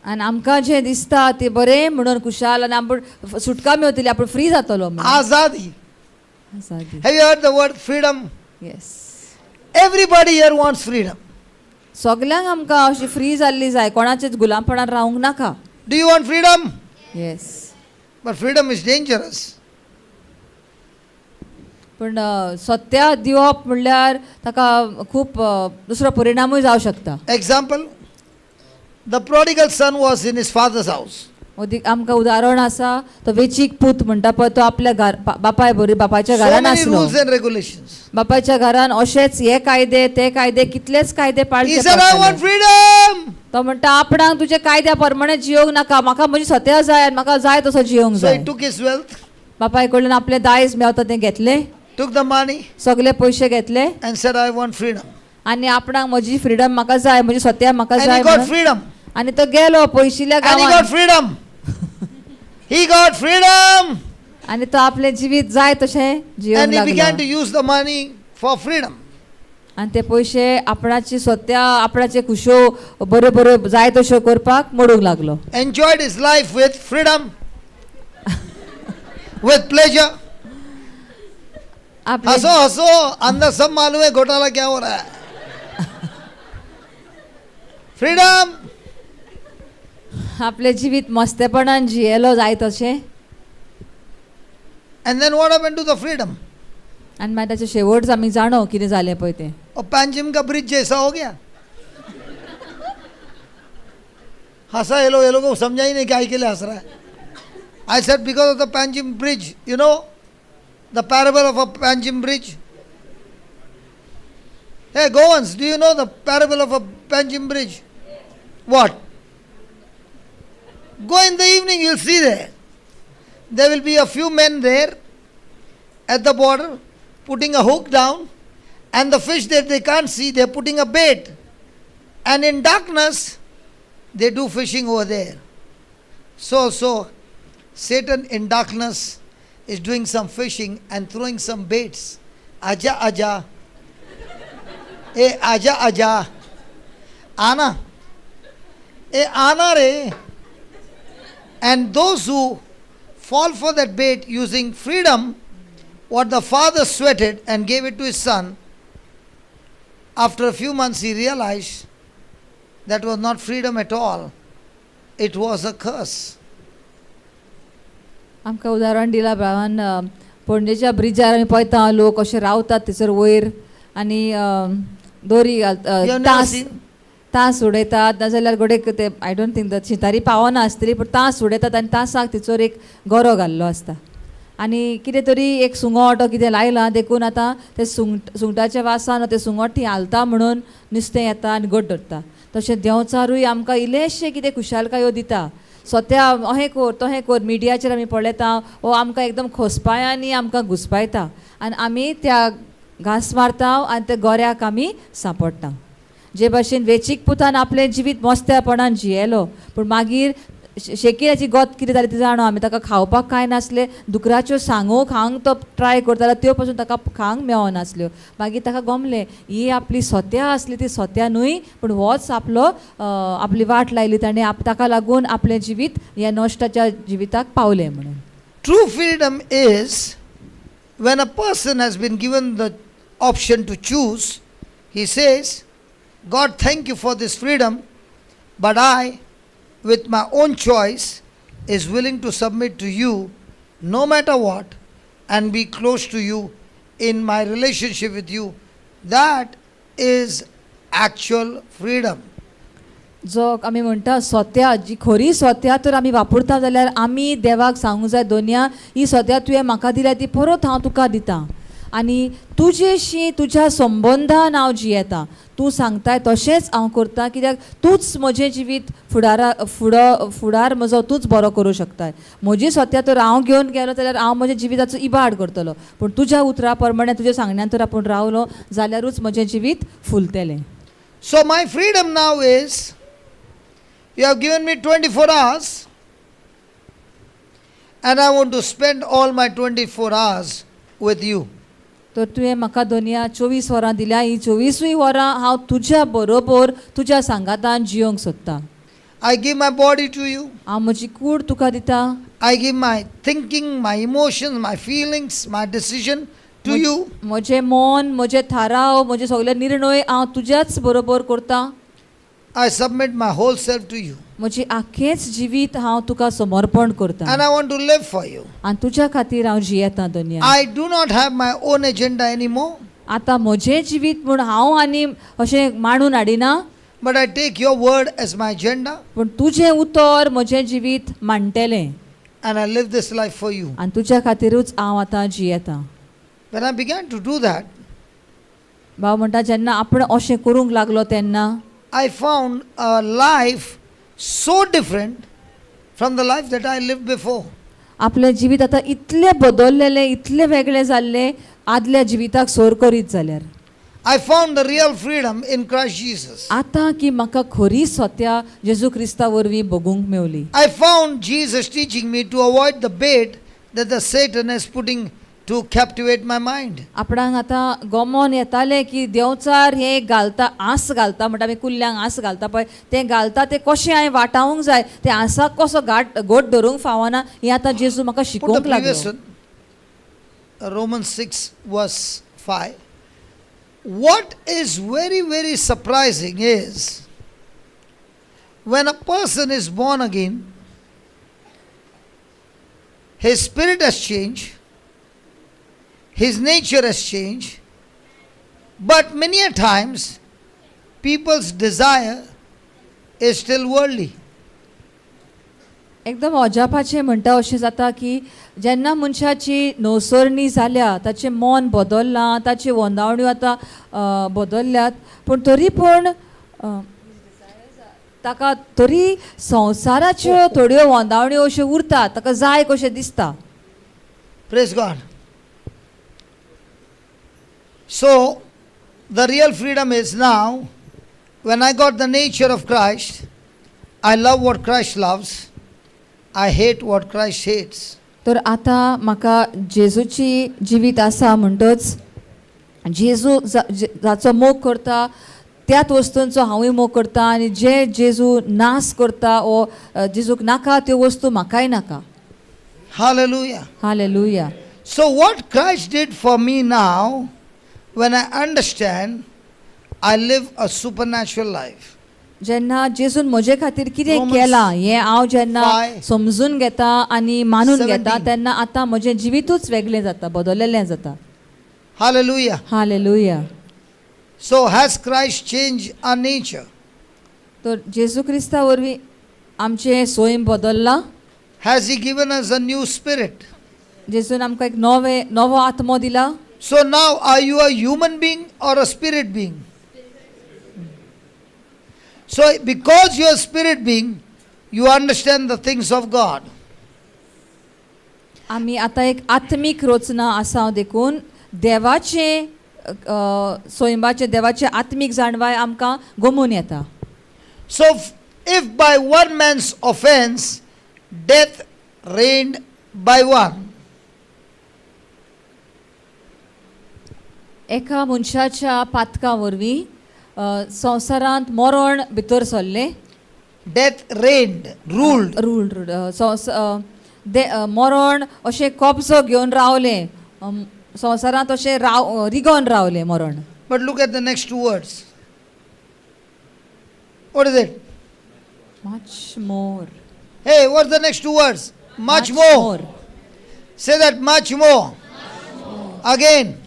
आनी आमकां जें दिसता तें बरें म्हणून खुशाल आनी आपूण सुटका मेळटली, आपूण फ्री जातलो म्हणून. azadi. आजादी. Have you heard the word freedom? Yes. Everybody here wants freedom. सगल्यांक आमकां अशी फ्री जाल्ली जाय, कोणाचेच गुलामपणान रावंक नाका. Do you want freedom? Yes. But freedom is dangerous. पूण सत्या दिवप म्हणल्यार ताका खूब दुसरो परिणामूय जावं शकता. Example, the prodigal son was in his father's house. ओदीक आमकां उदाहरण आसा, तो वेचीक पूत म्हणटा पळय तो आपल्या बापाच्या So घरान many आसलो. rules and regulations. बापाच्या घरान अशेंच हे कायदे ते कायदे कितलेच कायदे He पाळचे said, I want पडटाले. freedom. तो म्हणटा आपणाक तुजे कायद्या प्रमाणे जियोंक नाका, म्हाका म्हजी सत्या जाय आनी म्हाका जाय तसो जियोंक So जाय. he took his wealth, बापाय कडल्यान आपले दायज मेवता तें घेतले, took the money, सगळे पयशे घेतले and said, I want freedom. आनी आपणाक म्हजी फ्रीडम म्हाका जाय, म्हजी सत्या म्हाका And जाय he got म्हणून. freedom. आनी तो गेलो पयशिल्ल्या And he got गांवांत freedom. He got freedom. आनी तो आपले जिवीत जाय तशें जियोंक And he began to लागलो. use the money for freedom. आनी ते पयशे आपणाची सत्या आपणाचे खुशो बऱ्यो बऱ्यो जाय तश्यो करपाक मोडूंक लागलो. Enjoyed his life with freedom, with pleasure. आपले हंसो हंसो, अंदर सब मालूम है घोटाला क्या हो रहा है. Freedom. आपले जिवीत मस्तेपणान जियेलो जाय तशें. And then what happened to the freedom? आनी मागीर ताचे शेवट आमी जाणो कितें जालें पळय तें. और पैंजिम का ब्रिज जैसा हो गया. हंसा ये लोग को समझा ही नहीं क्या के लिए हंस रहा है. I said because of the Panjim bridge, you know, the parable of a Panjim bridge. Hey Goans, do you know the parable of a Panjim bridge? What? Go in the evening, you'll see there. There will be a few men there at the border putting a hook down, and the fish that they can't see, they're putting a bait. And in darkness, they do fishing over there. So Satan in darkness is doing some fishing and throwing some baits. Aja, aja. Eh, aja, aja. Ana. Eh, ana re. And those who fall for that bait using freedom, what the father sweated and gave it to his son, after a few months he realized that was not freedom at all. It was a curse. आमकां उदाहरण दिलां भावान, पणजेच्या ब्रिजार आमी पळयता लोक अशे रावतात थंयसर वयर आनी दोरी तास उडयतात, नाजाल्यार गोडेक ते आय डोंट थिंक द शितारी पावना आसतली, पूण तास उडयतात आनी तासाक थंयसर एक गरो घाल्लो आसता आनी कितें तरी एक सुंगट ओ कितें लायलां देखून आतां ते सुंगटाच्या वासान ते सुंगट ती हालता म्हणून नुस्तें येता आनी घट धरता. तशें देंवचारूय आमकां इल्लेशें कितें खुशालकायो दिता, स्वता अहें कोर तहें कोर, मिडियाचेर आमी पळयता वो आमकां एकदम खोसपायांनी आमकां घुसपायता आनी आमी त्या घास मारता आनी त्या गऱ्याक आमी सांपडटा. जे भाशेन वेचीक पुतान आपलें जिवीत मस्त्यापणान जियेलो, पूण मागीर शेकिराची गत कितें जाली ती जाणो आमी, ताका खावपाक कांय नासलें, दुकराच्यो सांगो खावंक तो ट्राय करतालो, त्यो पासून ताका खावंक मेळनासल्यो. मागीर ताका गमलें ही आपली सत्या आसली ती सत्या न्हय, पूण होच आपली वाट लायली ताणें, ताका लागून आपलें जिवीत ह्या नश्टाच्या जिविताक पावलें म्हणून. True freedom is when a person has been given the option to choose, he says, God, thank you for this freedom, but I, with my own choice, is willing to submit to you no matter what and be close to you in my relationship with you. That is actual freedom. जो आमी म्हणटा सत्या, जी खरी सत्या तर आमी वापरता जाल्यार आमी देवाक सांगूंक जाय, दोनया ही सत्या तुवें म्हाका दिल्या ती परत हांव तुका दितां आनी तुजेशी तुज्या संबंदान हांव जियेतां, तूं सांगताय तशेंच हांव करतां, कित्याक तूंच म्हजें जिवीत फुडार म्हजो तूंच बरो करूं शकताय. म्हजी सत्या तर हांव घेवन गेलो जाल्यार हांव म्हज्या जिविताचो इबाड करतलो, पूण तुज्या उतरा प्रमाणे तुज्या सांगण्यान तर आपूण रावलो जाल्यारूच म्हजें जिवीत फुलतलें. So my freedom now is, you have given me 24 hours and I want to spend all my 24 hours with you. तर तुवें म्हाका दोनया 24 वरां दिल्या, ही 24 वरां हांव तुज्या बरोबर तुज्या सांगातान जियोंक सोदतां. I give my body to you. हांव म्हजी कूड तुका दितां. I give my thinking, my emotions, my feelings, my decision to you. म्हजें मन, म्हजे थाराव, म्हजे सगळे निर्णय हांव तुज्याच बरोबर करतां. I submit my whole self to you. म्हजी आख्खेंच जिवीत हांव तुका समर्पण करतां And I want to live for you. आनी तुज्या खातीर हांव जियेतां दोनया. I do not have my own agenda anymore, आतां म्हजें जिवीत म्हूण हांव आनी अशें मांडून हाडिना, but I take your word as my agenda पूण तुजें उतर म्हजें जिवीत मांडटलें and I live this life for you. आनी तुज्या खातीरूच हांव आतां जियेतां. When I began to do that, भाव म्हणटा जेन्ना आपण अशें करूंक लागलो तेन्ना I found a life so different from the life that I lived before. आपलें जिवीत आतां इतलें बदललेलें, इतलें वेगळें जाल्लें आदल्या जिविताक सोर करीत जाल्यार. I found the real freedom in Christ Jesus. आतां की म्हाका खरी सत्या जेजू क्रिस्ता वरवीं भोगूंक मेवली. I found Jesus teaching me to avoid the bait that the Satan is putting to captivate my mind. आपणाक आतां गमोन येतालें की देंवचार हें घालता, आस घालता म्हणटा आमी कुल्ल्यांक आस घालता पळय, तें घालता तें कशें हांवें वाटावूंक जाय, तें आसाक कसो घोट धरूंक फावना, हें आतां जेजू म्हाका Put the शिकोवंक previous लागलो. one, Romans 6 verse 5. What is very, very surprising is when a person is born again, his spirit has changed, his nature has changed, but many a times people's desire is still worldly. एकदम अजापाचें म्हणटा अशें जाता की जेन्ना मनशाची नवसरणी जाल्या, ताचें मन बदललां, ताच्यो वंदावण्यो आतां बदलल्यात, पूण तरी पूण ताका तरी संवसाराच्यो थोड्यो वंदावण्यो अश्यो उरतात, ताका जाय कशें दिसता. Praise God. So, the real freedom is now, when I got the nature of Christ, I love what Christ loves, I hate what Christ hates. तर आतां म्हाका जेजूची जिवीत आसा म्हणटच जेजू जाचो मोग करता त्याच वस्तूंचो हांवूय मोग करता, आनी जे जेजू नाश करता वो जेजूक नाका त्यो वस्तू म्हाकाय नाका. Hallelujah. Hallelujah. So, what Christ did for me now, when I understand, I live a supernatural life. जेन्ना जेजून म्हजे खातीर कितें Romans केलां हें हांव जेन्ना 5, समजून घेता आनी मानून घेता 17. तेन्ना आतां म्हजें जिवीतूच वेगळें जाता, बदललेलें जाता. Hallelujah. Hallelujah. So, has Christ changed our nature? तर जेजू क्रिस्ता वरवीं आमचें Soyam बदललां. Has He given us a new spirit? जेजून आमकां एक नवो आत्मो दिला. So, now are you a human being or a spirit being? So, because you are a spirit being, you understand the things of God. आमी आतां एक आत्मीक रचना आसा देखून देवाचे सोयंबाचे देवाचे आत्मीक जाणवाय आमकां गमून येता. So, if by one man's offense death reigned by one, एका मनशाच्या पातका वरवीं संवसारांत मरण भितर सरलें. death reigned, ruled. मरण अशें कब्जो घेवन रावलें, संवसारांत अशें रिगोन रावलें मरण. But look at the next two words. What is it? Much more. Hey, what's the next two words? Much more. Say that, much more. Again.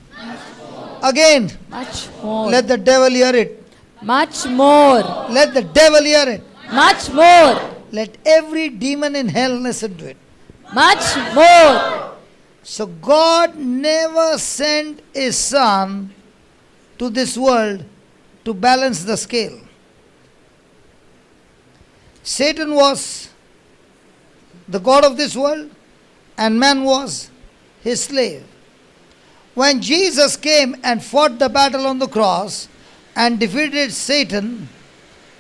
Again. Much more. Let the devil hear it. Much more. Let the devil hear it. Much more. Let every demon in hell listen to it. Much more. So God never sent His Son to this world to balance the scale. Satan was the god of this world and man was his slave. When Jesus came and fought the battle on the cross and defeated Satan,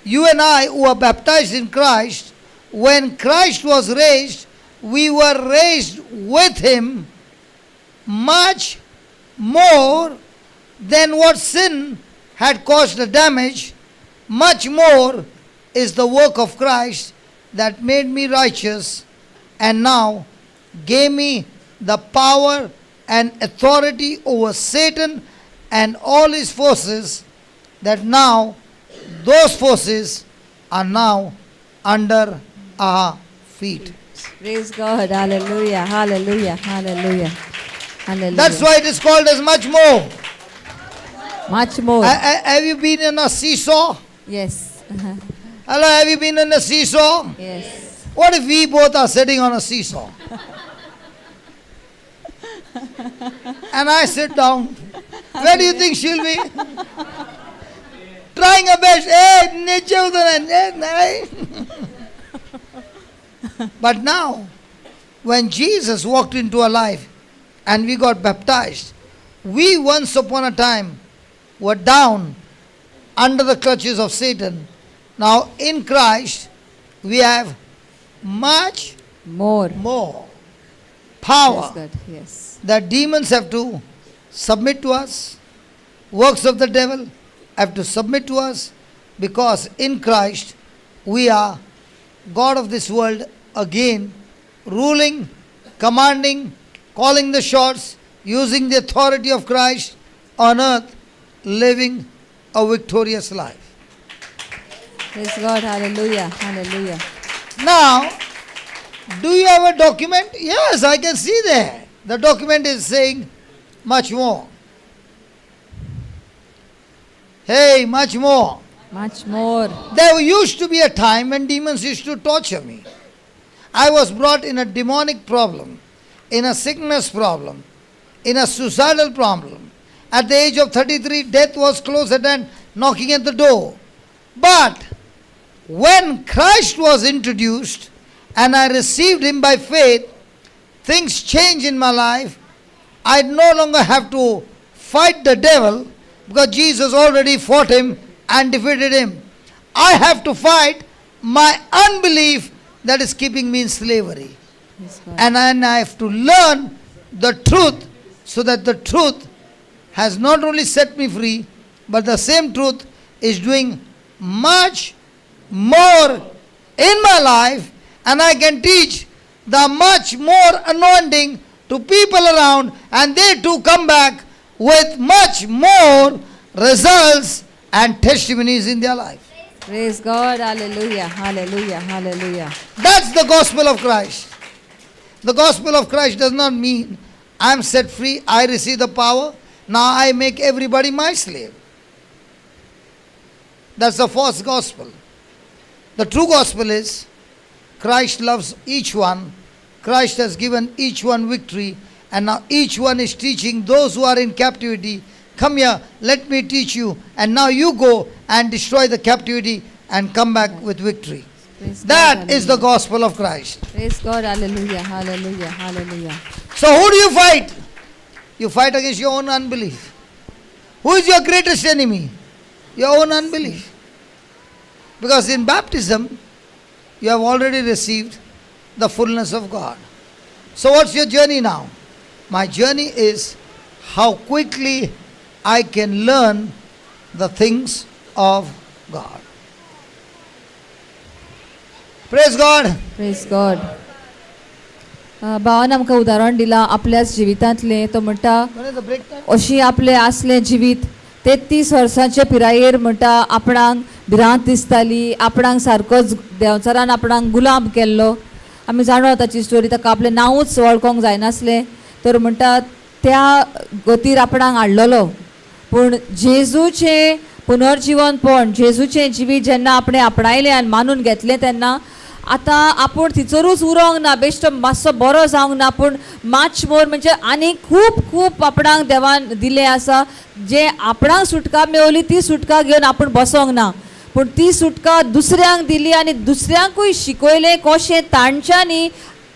you and I who are baptized in Christ, when Christ was raised, we were raised with Him much more than what sin had caused the damage. Much more is the work of Christ that made me righteous and now gave me the power and authority over Satan and all his forces, that now those forces are now under our feet. Praise God. Hallelujah. Hallelujah. Hallelujah. Hallelujah. That's why it is called as much more. Much more. Have you been in a seesaw? Yes. Hello, have you been in a seesaw? Yes. What if we both are sitting on a seesaw? And I sit down. Where do you think she'll be? Try trying our best. Hey, nature nahi. But now, when Jesus walked into our life and we got baptized, we once upon a time were down under the clutches of Satan. Now in Christ, we have much more. power. Praise God. Yes. That demons have to submit to us. Works of the devil have to submit to us, because in Christ we are God of this world again, ruling, commanding, calling the shots, using the authority of Christ on earth, living a victorious life. Praise God. Hallelujah. Hallelujah. Now, do you have a document? Yes, I can see there. The document is saying much more. Hey, much more. Much more. There used to be a time when demons used to torture me. I was brought in a demonic problem, in a sickness problem, in a suicidal problem. At the age of 33, death was close at hand, knocking at the door. But when Christ was introduced and I received Him by faith, things changed in my life. I no longer have to fight the devil, because Jesus already fought him and defeated him. I have to fight my unbelief that is keeping me in slavery. Praise God. And then I have to learn the truth, so that the truth has not only set me free, but the same truth is doing much more in my life, and I can teach the much more anointing to people around, and they too come back with much more results and testimonies in their life. Praise God. Hallelujah. Hallelujah. Hallelujah. That's the gospel of Christ. The gospel of Christ does not mean I am set free, I receive the power, now I make everybody my slave. That's the false gospel. The true gospel is Christ loves each one. Christ has given each one victory, and now each one is teaching those who are in captivity, come here, let me teach you, and now you go and destroy the captivity and come back with victory. Praise That God. is the gospel of Christ. Praise God. Hallelujah. Hallelujah. Hallelujah. So who do you fight? You fight against your own unbelief. Who is your greatest enemy? Your own unbelief. Because in baptism, you have already received the fullness of God. So what's your journey now? My journey is how quickly I can learn the things of God. Praise God. Praise God. भावान आमकां उदाहरण दिलां आपल्याच जिवितांतलें. तो म्हणटा When is the break time? अशी आपलें आसलें जिवीत 33 वर्सांचे पिरायेर म्हणटा आपणाक भिरांत दिसताली, आपणाक सारकोच देंवचारान आपणाक गुलाम केल्लो. आमी जाणो ताची स्टोरी. ताका आपलें नांवूच वळखोंक जायनासलें, तर म्हणटा त्या गतीर आपणाक हाडलेलो. पूण जेजूचें पुनर्जीवनपण, जेजूचें जिवीत जेन्ना आपणें आपणायलें आनी मानून घेतलें, तेन्ना आतां आपूण थिचरूच उरोंक ना, बेश्टो मातसो बरो जावंक ना, पूण मच मोर म्हणजे आनी खूब खूब आपणाक देवान दिलें आसा. जे आपणाक सुटका मेवली ती सुटका घेवन आपूण बसोंक ना, पूण ती सुटका दुसऱ्यांक दिली आनी दुसऱ्यांकूय शिकयलें कशें तांच्यांनी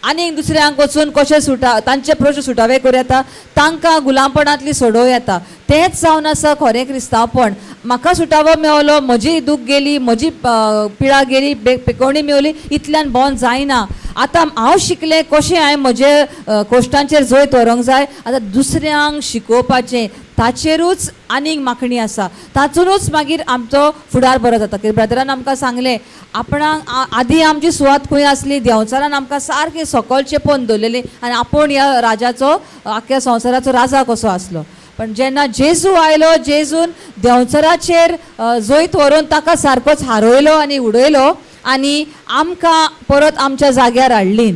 आनीक दुसऱ्यांक वचून कशें तांचे प्रश्न सुटावे करूं येता, तांकां गुलामपणांतली सोडोवं येता. तेंच जावन आसा खरें क्रिस्तांवपण. म्हाका सुटावो मेवलो, म्हजी दूख गेली, म्हजी पिळा गेली, पिकोवणी मेवली, इतल्यान बंद जायना. आतां हांव शिकलें कशें हांवें म्हजे कोश्टांचेर जैत व्हरूंक जाय. आतां दुसऱ्यांक शिकोवपाचें, ताचेरूच आनीक मागणी आसा, तातूंतूच मागीर आमचो फुडार बरो जाता. कित्याक ब्रदरान आमकां सांगलें, आपणाक आदीं आमची सुवात खंय आसली, देंवचारान आमकां सारकें सकलचें पोवन दवरलेलें आनी आपूण ह्या राजाचो, आख्या संवसाराचो राजा कसो आसलो. पण जेन्ना जेजू आयलो, जेजून देंवचाराचेर जैत व्हरून ताका सारकोच हारोयलो आनी उडयलो आनी आमकां परत आमच्या जाग्यार हाडली.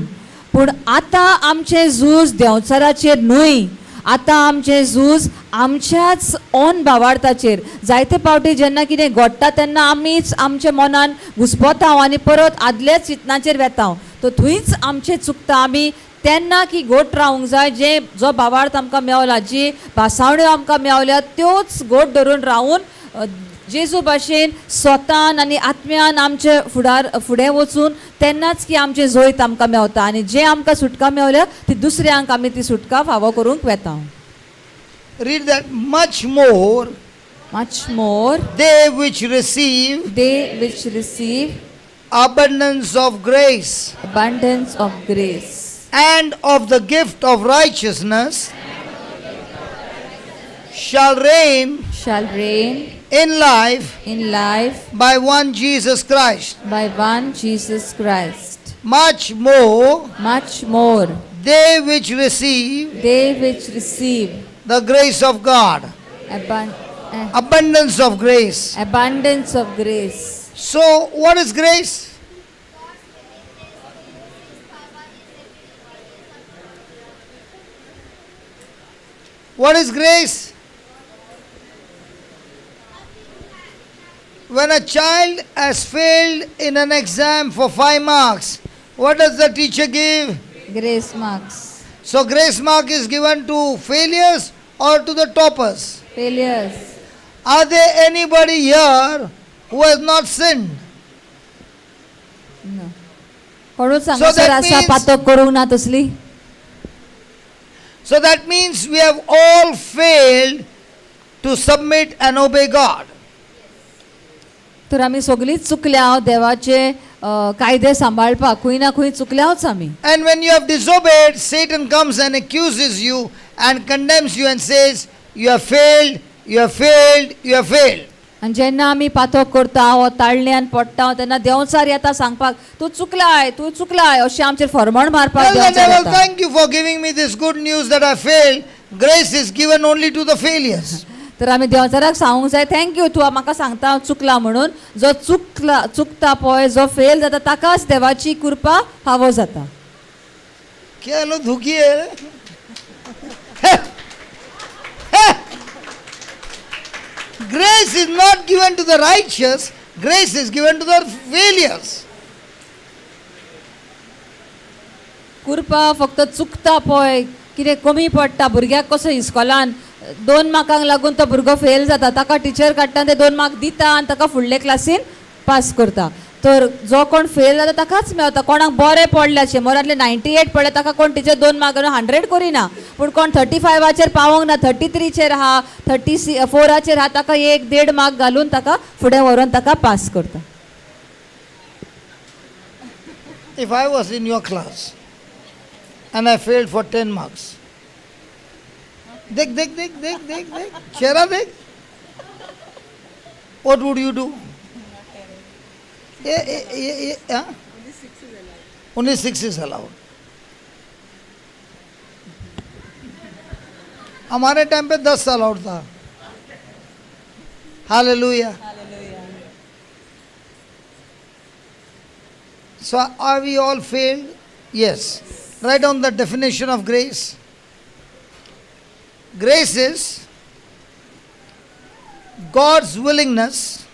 पूण आतां आमचें झूज देंवचाराचेर न्हय, आतां आमचें झूज आमच्याच ओन भावार्थाचेर. जायते फावटी जेन्ना कितें घडटा तेन्ना आमीच आमच्या मनान घुस्पतांव आनी परत आदल्याच चिंतनाचेर वेतांव. तो थंयच आमचें चुकता. आमी तेन्ना की गोट रावंक जाय, जो भावार्थ आमकां मेवला, जी भासावण्यो आमकां मेवल्या, त्योच गोट धरून रावून जेजू भाशेन स्वतान आनी आत्म्यान आमचे फुडें वचून तेन्नाच की आमचे जोयत आमकां मेवता आनी जे आमकां सुटका मेवल्या ती दुसऱ्यांक आमी ती सुटका फावो करूंक वेता. Read that. Much more they which receive abundance of grace and of the gift of righteousness shall reign in life by one Jesus Christ. Much more they which receive the grace of God. Abundance of grace. So, what is grace? What is grace? When a child has failed in an exam for 5 marks, what does the teacher give? Grace marks. So, grace mark is given to failures or to the toppers? Failures. Are there anybody here who has not sinned? No. कोणूच So हांगासर that आसा means- पातक करूंक ना तसली. So that means we have all failed to submit and obey God. तर आमी सगळींच चुकल्या देवाचे कायदे सांबाळपाक खंय ना खंय चुकल्याच आमी. And when you have disobeyed, Satan comes and accuses you and condemns you and says, you have failed, you have failed, you have failed. आनी जेन्ना आमी पातक करता वा ताळण्यान पडटा तेन्ना देंवचार येता सांगपाक तूं चुकलाय अशें आमचेर फरमण मारपाक Tell the देंवचार devil, येता. thank you for giving me this good news that I failed. Grace is given only to the failures. तर आमी देंवचाराक सांगूंक जाय थँक्यू तूं म्हाका सांगता हांव चुकला म्हणून. जो चुकता पळय जो फेल जाता ताकाच देवाची कृपा फावो जाता. क्या लो धुकी है रे? Grace is not given to the righteous, grace is given to the failures. कृपा फक्त चुकता पळय कितें कमी पडटा भुरग्याक कसो इस्कॉलान 2 मार्कांक लागून तो भुरगो फेल जाता ताका टिचर काडटा ते 2 मार्क दिता आनी ताका फुडले क्लासीन पास करता. तर जो कोण फेल जाता ताकाच मेवता. कोणाक बरें पडलें 100रांतले 98 पडले ताका कोण टिचर 2 मार्कान 100 करिना. पूण कोण 35चेर पावोंक ना 33चेर आहा 34चेर आहा ताका 1-1.5 मार्क घालून ताका फुडें व्हरून ताका पास करता. If I was in your class and I failed for 10 marks, देख चेहरा देख, what would you do? Huh? Only 6 is allowed. हमारे टाइम पे 10 अलाउड था. Hallelujah. So are we all failed? Yes. Write down the definition of grace. Grace is God's willingness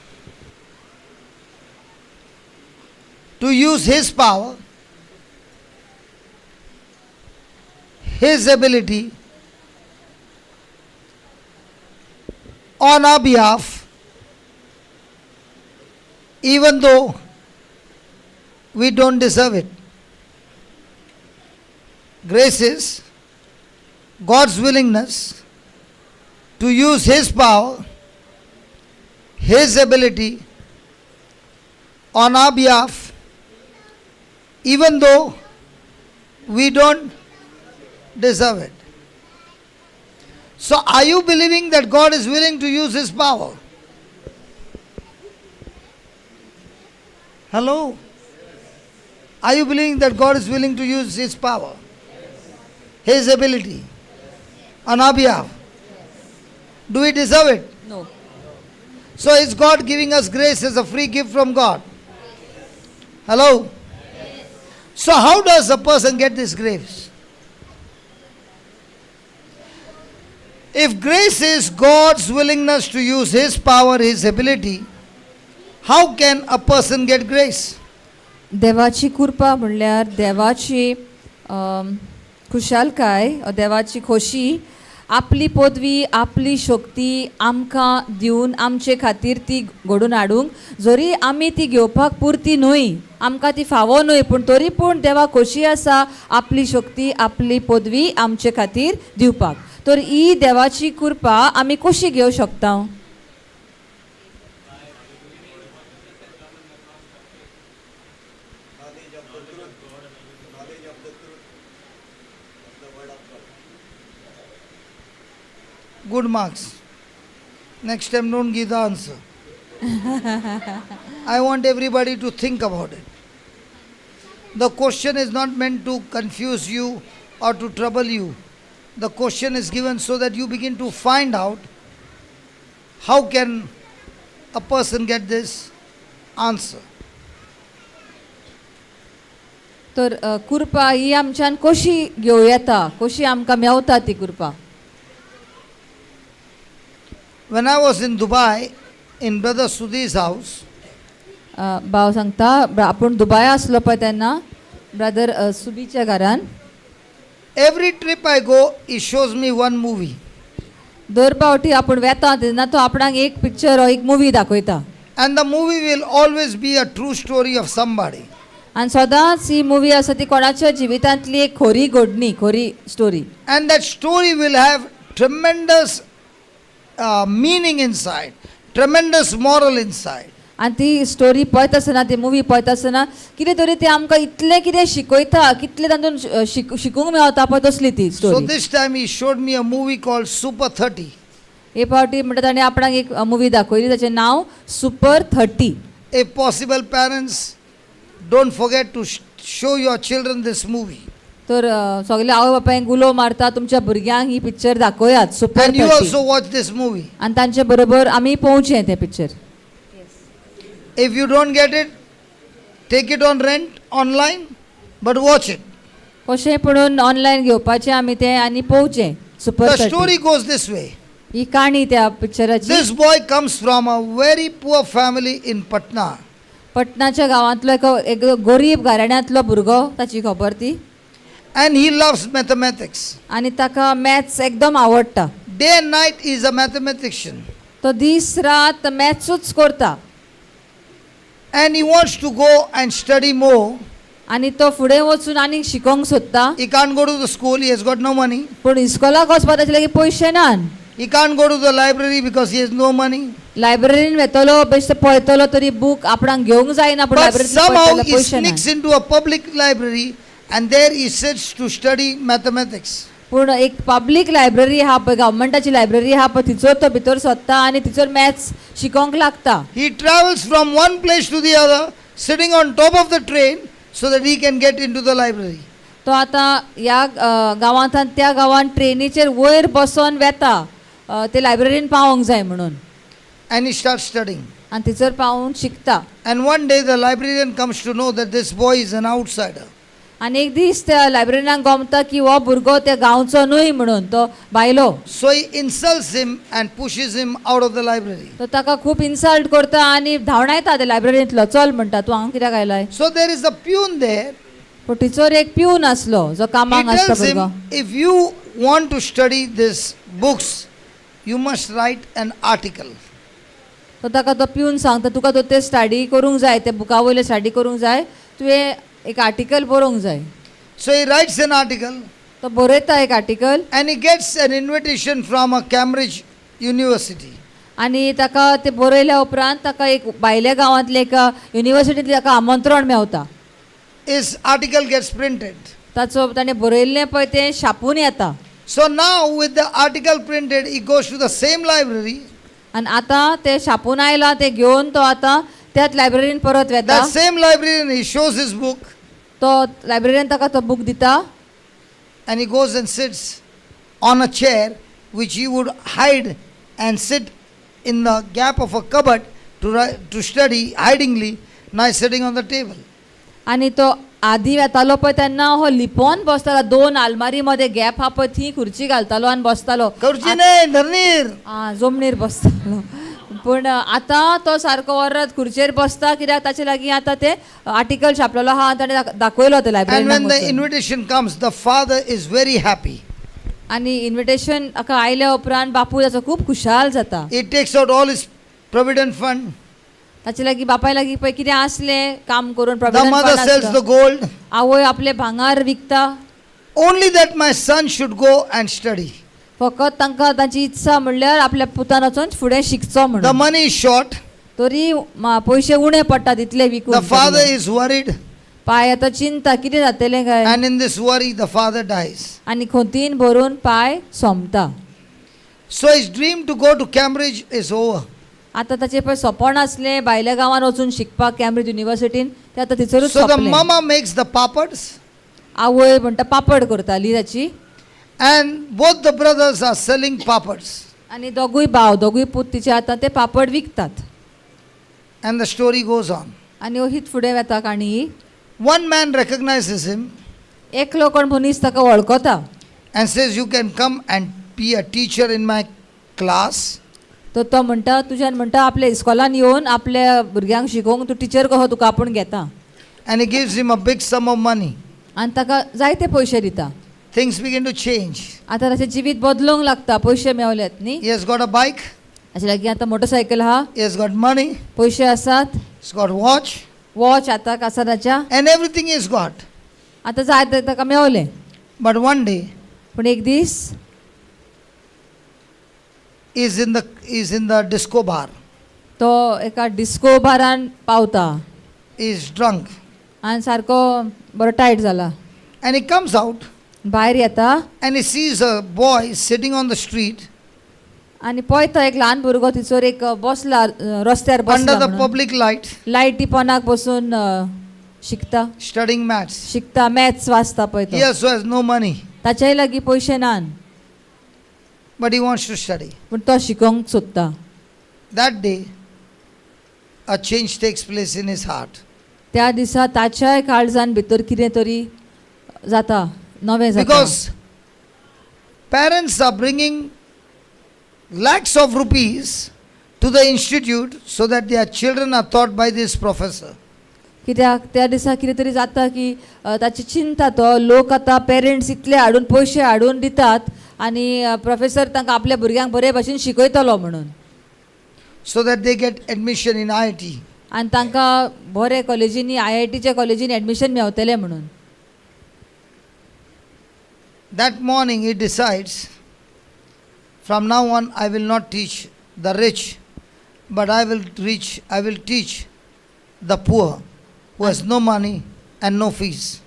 to use His power, His ability on our behalf, even though we don't deserve it. Grace is God's willingness to use His power, His ability on our behalf, even though we don't deserve it. So, are you believing that God is willing to use His power? Hello? Are you believing that God is willing to use His power, His ability on our behalf? Do we deserve it? No. So is God giving us grace as a free gift from God? Hello? So how does a person get this grace? If grace is God's willingness to use His power, His ability, how can a person get grace? देवाची कृपा म्हणल्यार देवाची खुशालकाय देवाची खोशी आपली पदवी आपली शक्ती आमकां दिवन आमचे खातीर ती घडोवन हाडूंक जरी आमी ती घेवपाक पुरती न्हय आमकां ती फावो न्हय पूण तरी पूण देवा खोशी आसा आपली शक्ती आपली पदवी आमचे खातीर दिवपाक. तर ही देवाची कृपा आमी कशी घेवं शकता? Good marks. Next time don't give the answer. I want everybody to think about it. The question is not meant to confuse you or to trouble you. The question is given so that you begin to find out how can a person get this answer. तर कृपा ही आमच्यान कशी घेवं येता, कशी आमकां मेवता ती कृपा. When I was in Dubai, in Brother Sudhi's house, भाव सांगता आपूण दुबय आसलो पळय तेन्ना ब्रदर सुबीच्या घरान every trip I go, he shows me one movie. दर फावटी आपूण वेता तेन्ना तो आपणाक एक पिक्चर हो एक मुवी दाखयता. And the movie will always be a true story of somebody. आनी सदांच ही मुवी आसा ती कोणाच्या जिवितांतली एक खरी घडणी, खरी story. And that story will have tremendous meaning inside, tremendous moral inside. आनी ती स्टोरी पळयत आसतना ती मुवी पळयत आसतना कितें तरी ती आमकां इतलें कितें शिकयता, कितलें तातूंत शिकूंक मेवता पळय तसली ती So story. this time he showed me a movie called Super 30. हे फावटी म्हणटा ताणें आपणाक एक मुवी दाखयली ताचें नांव super 30. If possible, parents, don't forget to show your children this movie. तर सगळे आवय बापायक उलो मारता तुमच्या भुरग्यांक ही picture दाखयात super And you 30. also watch this movie. आनी तांचे बरोबर आमी पळोवचें तें picture. If you don't get it, take it on rent online, but watch it. कशें म्हणून ऑनलायन घेवपाचें आमी तें आनी पळोवचें super The 30. story goes this way. ही काणी त्या पिक्चराची. This boy comes from a very poor family in Patna. पटनाच्या गांवांतलो एक गरीब घराण्यांतलो भुरगो ताची खबर ती. And he loves mathematics. आनी ताका मॅथ्स एकदम आवडटा. Day and night he is a mathematician. तो दीस रात मॅथ्सूच करता. And he wants to go and study more. आनी तो फुडें वचून आनीक शिकोंक सोदता. He can't go to the school, he has got no money. पूण इस्कॉलाक वचपा ताचे लागीं पयशे नान. He can't go to the library because he has no money. लायब्ररीन वेतलो बेश्टे पळयतलो तरी बूक आपणाक घेवंक जायना पूण But लायब्ररीन somehow पळयतलो he पयशे ना. sneaks into a public library and there he sits to study mathematics. पूण एक पब्लीक लायब्ररी आहा पळय गव्हर्मेंटाची लायब्ररी आहा पळय तिचोर तो भितर सरता आनी तिचोर मॅथ्स शिकोंक लागता. He travels from one place to the other, sitting on top of the train so that he can get into the library. तो आतां ह्या गांवांतल्यान त्या गांवांत ट्रेनीचेर वयर बसोन वेता ते लायब्ररीन पावोंक जाय म्हणून. And he starts studying. आनी थंयसर पावून शिकता. And one day the librarian comes to know that this boy is an outsider. आनी एक दीस त्या लायब्ररीनाक गमता की हो भुरगो त्या गांवचो न्हय म्हणून तो भायलो. So he insults him and pushes him out of the library. तो ताका खूब इन्सल्ट करता आनी धांवडायता त्या लायब्ररींतलो चल म्हणटा तूं हांगा कित्याक आयलाय. So there is a peon there. पूण थंयसर एक पिवन आसलो जो He कामाक आसता tells भुरगो. him, if you want to study these books, you must write an article. तो ताका तो पिवन सांगता तुका तो ते स्टडी करूंक जाय ते बुका वयले स्टडी करूंक जाय तुवें एक आर्टिकल बरोवंक जाय. So he writes an article तो बरयता एक article and he gets an invitation from a Cambridge University. आनी ताका ते बरयल्या उपरांत ताका एक भायल्या गांवांतले एका युनिवर्सिटींतलें ताका आमंत्रण Mewat. His article gets printed. ताचो ताणें बरयल्लें पळय तें छापून येता. So now with the article printed, he goes to the same library. आनी आतां तें छापून आयलां तें घेवन तो आतां त्याच लायब्ररीन परत वेता. That same librarian, he shows his book तो लायब्ररीन ताका तो बूक दिता and he goes and sits on a chair which he would hide and sit in the gap of a cupboard to study hidingly, now sitting on the table. आनी तो आदी वेतालो पळय तेन्ना हो लिपोन बसतालो. दोन आलमारी मध्ये गॅप हा पळय थी खुर्ची घालतालो आनी बसतालो. खुर्ची नाही, धरणीर. जमनीर बसतालो. पूण आतां तो सारको वरात खुर्चेर बसता कित्याक ताचे लागीं आतां ते आर्टिकल छापलेलो आहा ताणें दाखयलो ते And when the librarian. invitation comes, the father is very happy. आणि इन्व्हिटेशन हाका आयल्या उपरांत बापूय ताचो खूब खुशाल जाता. He takes out all his provident fund. ताचे लागीं बापाय लागीं पळय कितें आसलें काम करून The provident mother fund sells आसता. the gold. आवय आपले भांगार विकता. Only that my son should go and study. फकत तांकां ताची इत्सा म्हणल्यार आपल्या पुतान वचून फुडें शिकचो The म्हणून. money is short. तरी पयशे उणे पडटा तितले The विकून. father is worried. पाय आतां चिंता कितें जातलें काय. And in this worry, the father dies. आनी खोंतीन भरून पाय सोमता. So his dream to go to Cambridge is over. आतां ताचें पळय सपन आसलें भायल्या गांवांत वचून शिकपाक कॅम्ब्रिज युनिवर्सिटीन तें आतां थंयसरूच So the सोंपलें. mama makes the papads. आवय म्हणटा पापड करताली ताची. And both the brothers are selling papads. आनी दोगूय भाव दोगूय पूत तिचे आतां ते पापड विकतात. And the story goes on. आनी हीच फुडें वता काणी. One man recognizes him एकलो कोण मनीस ताका वळखता and says, you can come and be a teacher in my class. तो म्हणटा तुज्यान म्हणटा आपल्या इस्कॉलान येवन आपल्या भुरग्यांक शिकोवंक तूं टिचर कसो तुका आपूण घेता. And he gives him a big sum of money. आनी ताका जायते पयशे दिता. Things begin to change. आतां ताचें जिवीत बदलूंक लागता. पयशे मेवलेत न्ही. He has got a bike. ताचे लागीं आतां मोटरसायकल आहा. He has got money. पयशे आसात. He's got watch. वॉच आतां आसा ताच्या. And everything he's got. आतां जाय तें ताका मेवलें. But one day, पूण एक दीस he's in the disco bar. तो एका डिस्को बारान पावता. He's drunk. आनी सारको बरो टायट जाला. And he comes out भायर येता and he sees a boy sitting on the street आनी पळयता एक ल्हान भुरगो थंयसर एक बसला रस्त्यार under बसला the म्हणून. public light लायटी पोंदाक बसून शिकता. studying maths. शिकता मॅथ्स वाचता पळय He तो. also has no money, ताच्याय लागीं पयशे नान but he wants to study. पूण तो शिकोवंक सोदता. That day, a change takes place in his heart. त्या दिसा ताच्याय काळजान भितर कितें तरी जाता. नवें जाता. Because parents are bringing lakhs of rupees to the institute so that their children are taught by this professor. कित्याक त्या दिसा कितें तरी जाता की ताची चिंता तो लोक आतां पेरंट्स इतले हाडून पयशे हाडून दितात आनी प्रोफेसर तांकां आपल्या भुरग्यांक बरे भाशेन शिकयतलो म्हणून. So that they get admission in IIT. आनी तांकां बरे कॉलेजींनी IITच्या कॉलेजींनी एडमिशन मेवतलें म्हणून. That morning he decides, from now on I will not teach the rich, but I will teach the poor who has no money and no fees.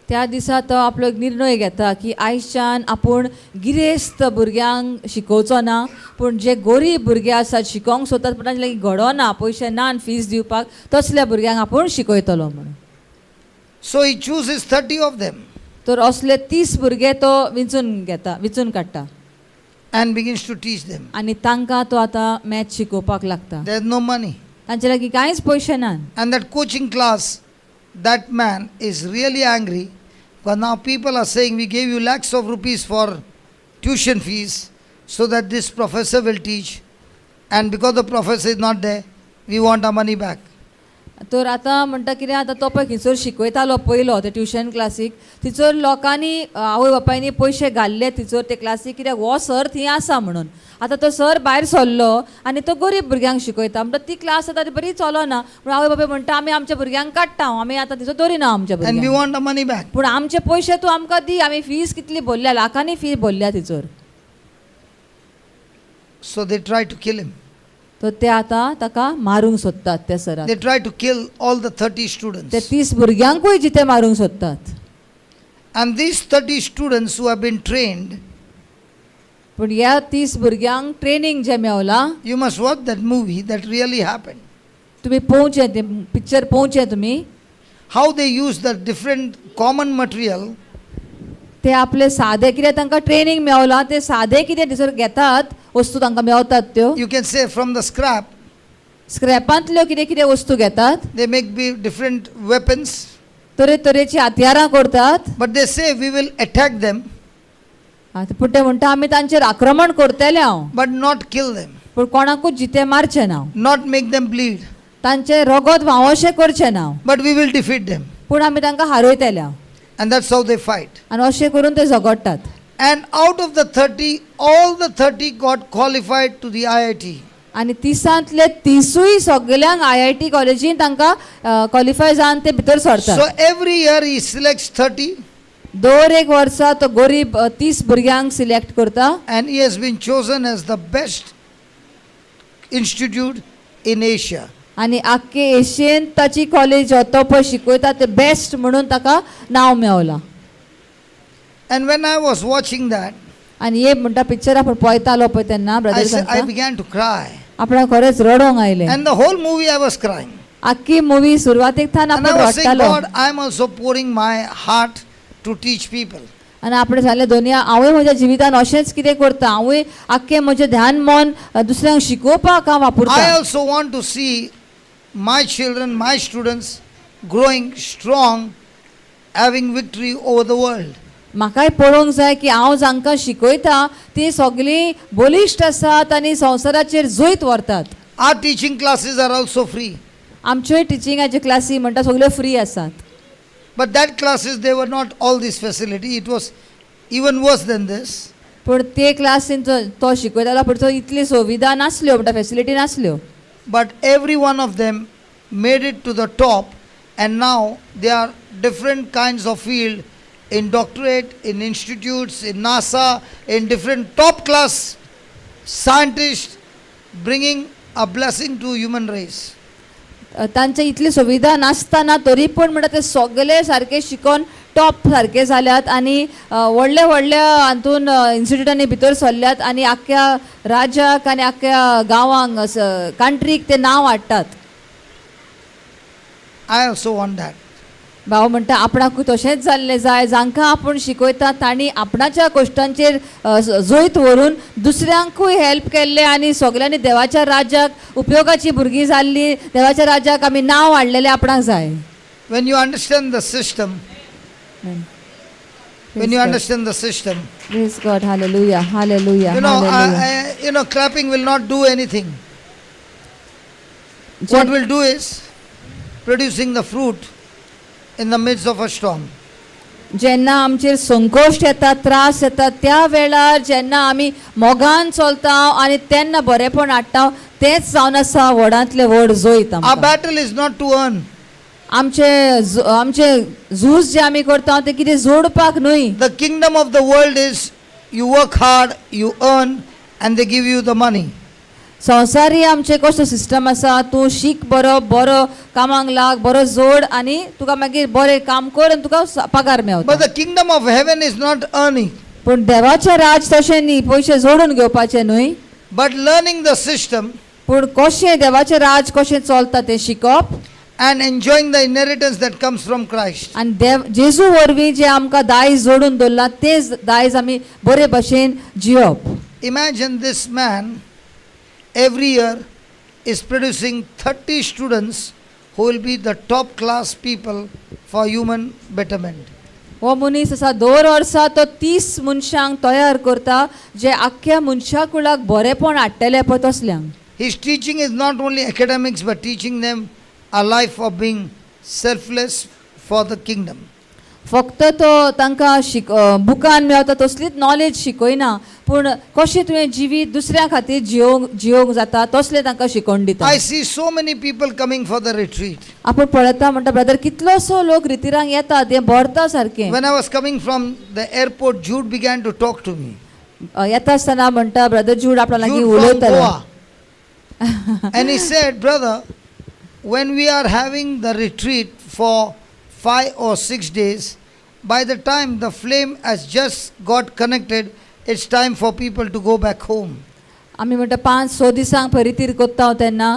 त्या दिसा तो आपलो एक निर्णय घेता की आयच्यान आपूण गिरेस्त भुरग्यांक शिकोवचो ना, पूण जे गरीब भुरगे आसात शिकोवंक सोदतात पूण तांचे लागीं घडो ना, पयशे ना फीज दिवपाक, तसल्या भुरग्यांक आपूण शिकयतलो म्हणून. So he chooses 30 of them तर असले 30 भुरगे तो विचून काडटा and begins to teach them. आनी तांकां तो आतां मॅथ्स शिकोवपाक लागता. There is no money. तांचे लागीं कांयच पयशे नात. And that coaching class, that man is really angry because now people are saying we gave you lakhs of rupees for tuition fees so that this professor will teach, and because the professor is not there, we want our money back. तर आतां म्हणटा कितें आतां तो पळय खंयसर शिकयतालो पयलो ते ट्युशन क्लासीक, थंयसर लोकांनी आवय बापायनी पयशे घाल्ले थंयसर ते क्लासीक, कित्याक हो सर थंय आसा म्हणून. आतां तो सर भायर सरलो आनी तो गरीब भुरग्यांक शिकयता म्हणटा ती क्लास आतां ती बरी चलना, पूण आवय बापाय म्हणटा आमी आमच्या भुरग्यांक काडटा, आमी आतां थंयसर दवरिना आमच्या And we भुरग्यांक, want our money back. पूण आमचे पयशे तूं आमकां दी, आमी फीज कितली भरल्या, लाखांनी फी भरल्या थंयसर. So they try to kill him. तर ते आतां ताका मारूंक सोदतात त्या सराक. They try to kill all the 30 students. ते 30 भुरग्यांकूय जिते मारूंक सोदतात. And these 30 students who have been trained, पूण ह्या 30 भुरग्यांक ट्रेनिंग जे मेवलां, you must watch that movie, that really happened. तुमी पळोवचें तें पिक्चर पळोवचें तुमी. How they use the different common material ते आपले सादे कितें तांकां ट्रेनिंग मेवलां, ते सादे कितें थंयसर घेतात वस्तू तांकां मेवतात त्यो. you can say from the scrap, स्क्रॅपांतल्यो कितें कितें वस्तू घेतात, they make different weapons, तरेतरेची हातयारां करतात. but they say we will attack them पूण ते म्हणटा आमी तांचेर आक्रमण करतले हांव, but not kill them, पूण कोणाकूच जिते मारचें ना, not make them bleed, तांचे रगत व्हांवशें करचें ना, but we will defeat them. पूण आमी तांकां हारयतले हांव. And that's how they fight. आनी अशें करून ते झगडटात. And out of the 30, all the 30 got qualified to the IIT. आनी 30 30 सगल्यांक IIT कॉलेजीन तांकां क्वॉलिफाय जावन ते भितर So सरतात. every year he selects 30 दर एक वर्सा तो गरीब 30 भुरग्यांक सिलेक्ट करता and he has been chosen as the best institute in Asia. आनी आख्खे एशियेन ताची कॉलेज तो पळय शिकयता ते बेस्ट म्हणून ताका नांव मेळलां. And when I was watching that, आनी हे म्हणटा पिक्चर आपण पळयतालो पळय तेन्ना brother I began to cry. आपणाक खरेंच रडोंक आयलें. And the whole movie I was crying. आख्खी मुवी सुरवातेक थान And आपण I was saying, रडटालो God, I am also pouring my heart to teach people. आनी आपणें सांगलें दोनिया हांवूय म्हज्या जिवितान अशेंच कितें करता, हांवूय आख्खें म्हजें ध्यान मन दुसऱ्यांक शिकोवपाक हांव I वापरता. also want to see my children, my students growing strong, having victory over the world. म्हाकाय पळोवंक जाय की हांव जांकां शिकयता ती सगळीं बलिश्ट आसात आनी संवसाराचेर जैत व्हरतात. Our teaching classes are also free. आमच्योय टिचिंगाच्यो क्लासी म्हणटा सगल्यो फ्री आसात. But that classes, they were not all this facility. It was even worse than this. पूण ते क्लासीन तो शिकयतालो पूण तो इतली सुविधा नासल्यो म्हणटा facility नासल्यो. But every one of them made it to the top, and now they are different kinds of field in doctorate, in institutes, in NASA, in different top class scientists, bringing a blessing to human race. तांचे इतली सुविधा नासतना तरी पण म्हणटा ते सगळे सारके शिकोन टॉप सारके जाल्यात आनी व्हडल्या व्हडल्या हातून इन्स्टिट्यूटांनी भितर सरल्यात आनी आख्ख्या राज्याक आनी आख्ख्या गांवांक कंट्रीक ते नांव हाडटात. I also want that. भाव म्हणटा आपणाकूय तशेंच जाल्लें जाय. जांकां आपूण शिकयता तांणी आपणाच्या कश्टांचेर जैत व्हरून दुसऱ्यांकूय हेल्प केल्लें आनी सगल्यांनी देवाच्या राज्याक उपयोगाची भुरगीं जाल्लीं, देवाच्या राज्याक आमी नांव हाडलेलें आपणाक जाय. When you understand the system, when you understand the system, Praise God, hallelujah, hallelujah, hallelujah. Clapping will not do anything. What will do is producing the fruit in the midst of a storm. जेन्ना आमचेर संकोश्ट येता, त्रास येता, त्या वेळार जेन्ना आमी मोगान चलता आनी तेन्ना बरेपण हाडटा, तेच जावन आसा व्हडांतले व्हड जैत. Our battle is not to earn. आमचे झूज जे आमी करता ते कितें जोडपाक न्हय. The kingdom of the world is you work hard, you earn, and they give you the money. संवसारी आमचे कसो सिस्टम आसा, तूं शीक बरो बरो कामाक लाग, बरो जोड आनी तुका मागीर बरें काम कर आनी तुका पगार मेळटा. But the kingdom of heaven is not earning, पूण देवाचें राज तशें न्ही, पयशे जोडून घेवपाचें न्हय, but learning the system पूण कशें देवाचें राज कशें चलता तें शिकप and enjoying the inheritance that comes from Christ. आनी जेजू वरवीं जे आमकां दायज जोडून दवरलां तेच दायज आमी बरे भशेन जियोप. Imagine this man every year is producing 30 students who will be the top class people for human betterment. हो मनीस आसा दर वर्सा तो 30 मनशांक तयार करता जे आख्ख्या मनशा कुळाक बरेपण हाडटले पळय तसल्यांक. His teaching is not only academics but teaching them a life of being selfless for the kingdom. फक्त तो तांकां बुकान मेळता तसलीच नॉलेज शिकयना, पूण कशें तुवें जिवीत दुसऱ्या खातीर जियोंक जाता तसलें तांकां शिकोवन दिता. I see so many people coming for the retreat. आपूण पळयता म्हणटा ब्रदर कितलोसो लोक रितीरांक येता, तें भरता सारकें. When I was coming from the airport, Jude began to talk to me. येता आसतना म्हणटा ब्रदर जूड आपल्या लागीं Jude from उलयतालो. Goa. And he said, brother, when we are having the retreat for 5 or 6 days, by the time the flame has just got connected, it's time for people to go back home. आमी म्हणटा 5-6 दिसांक परितीर कोत्ता तेन्ना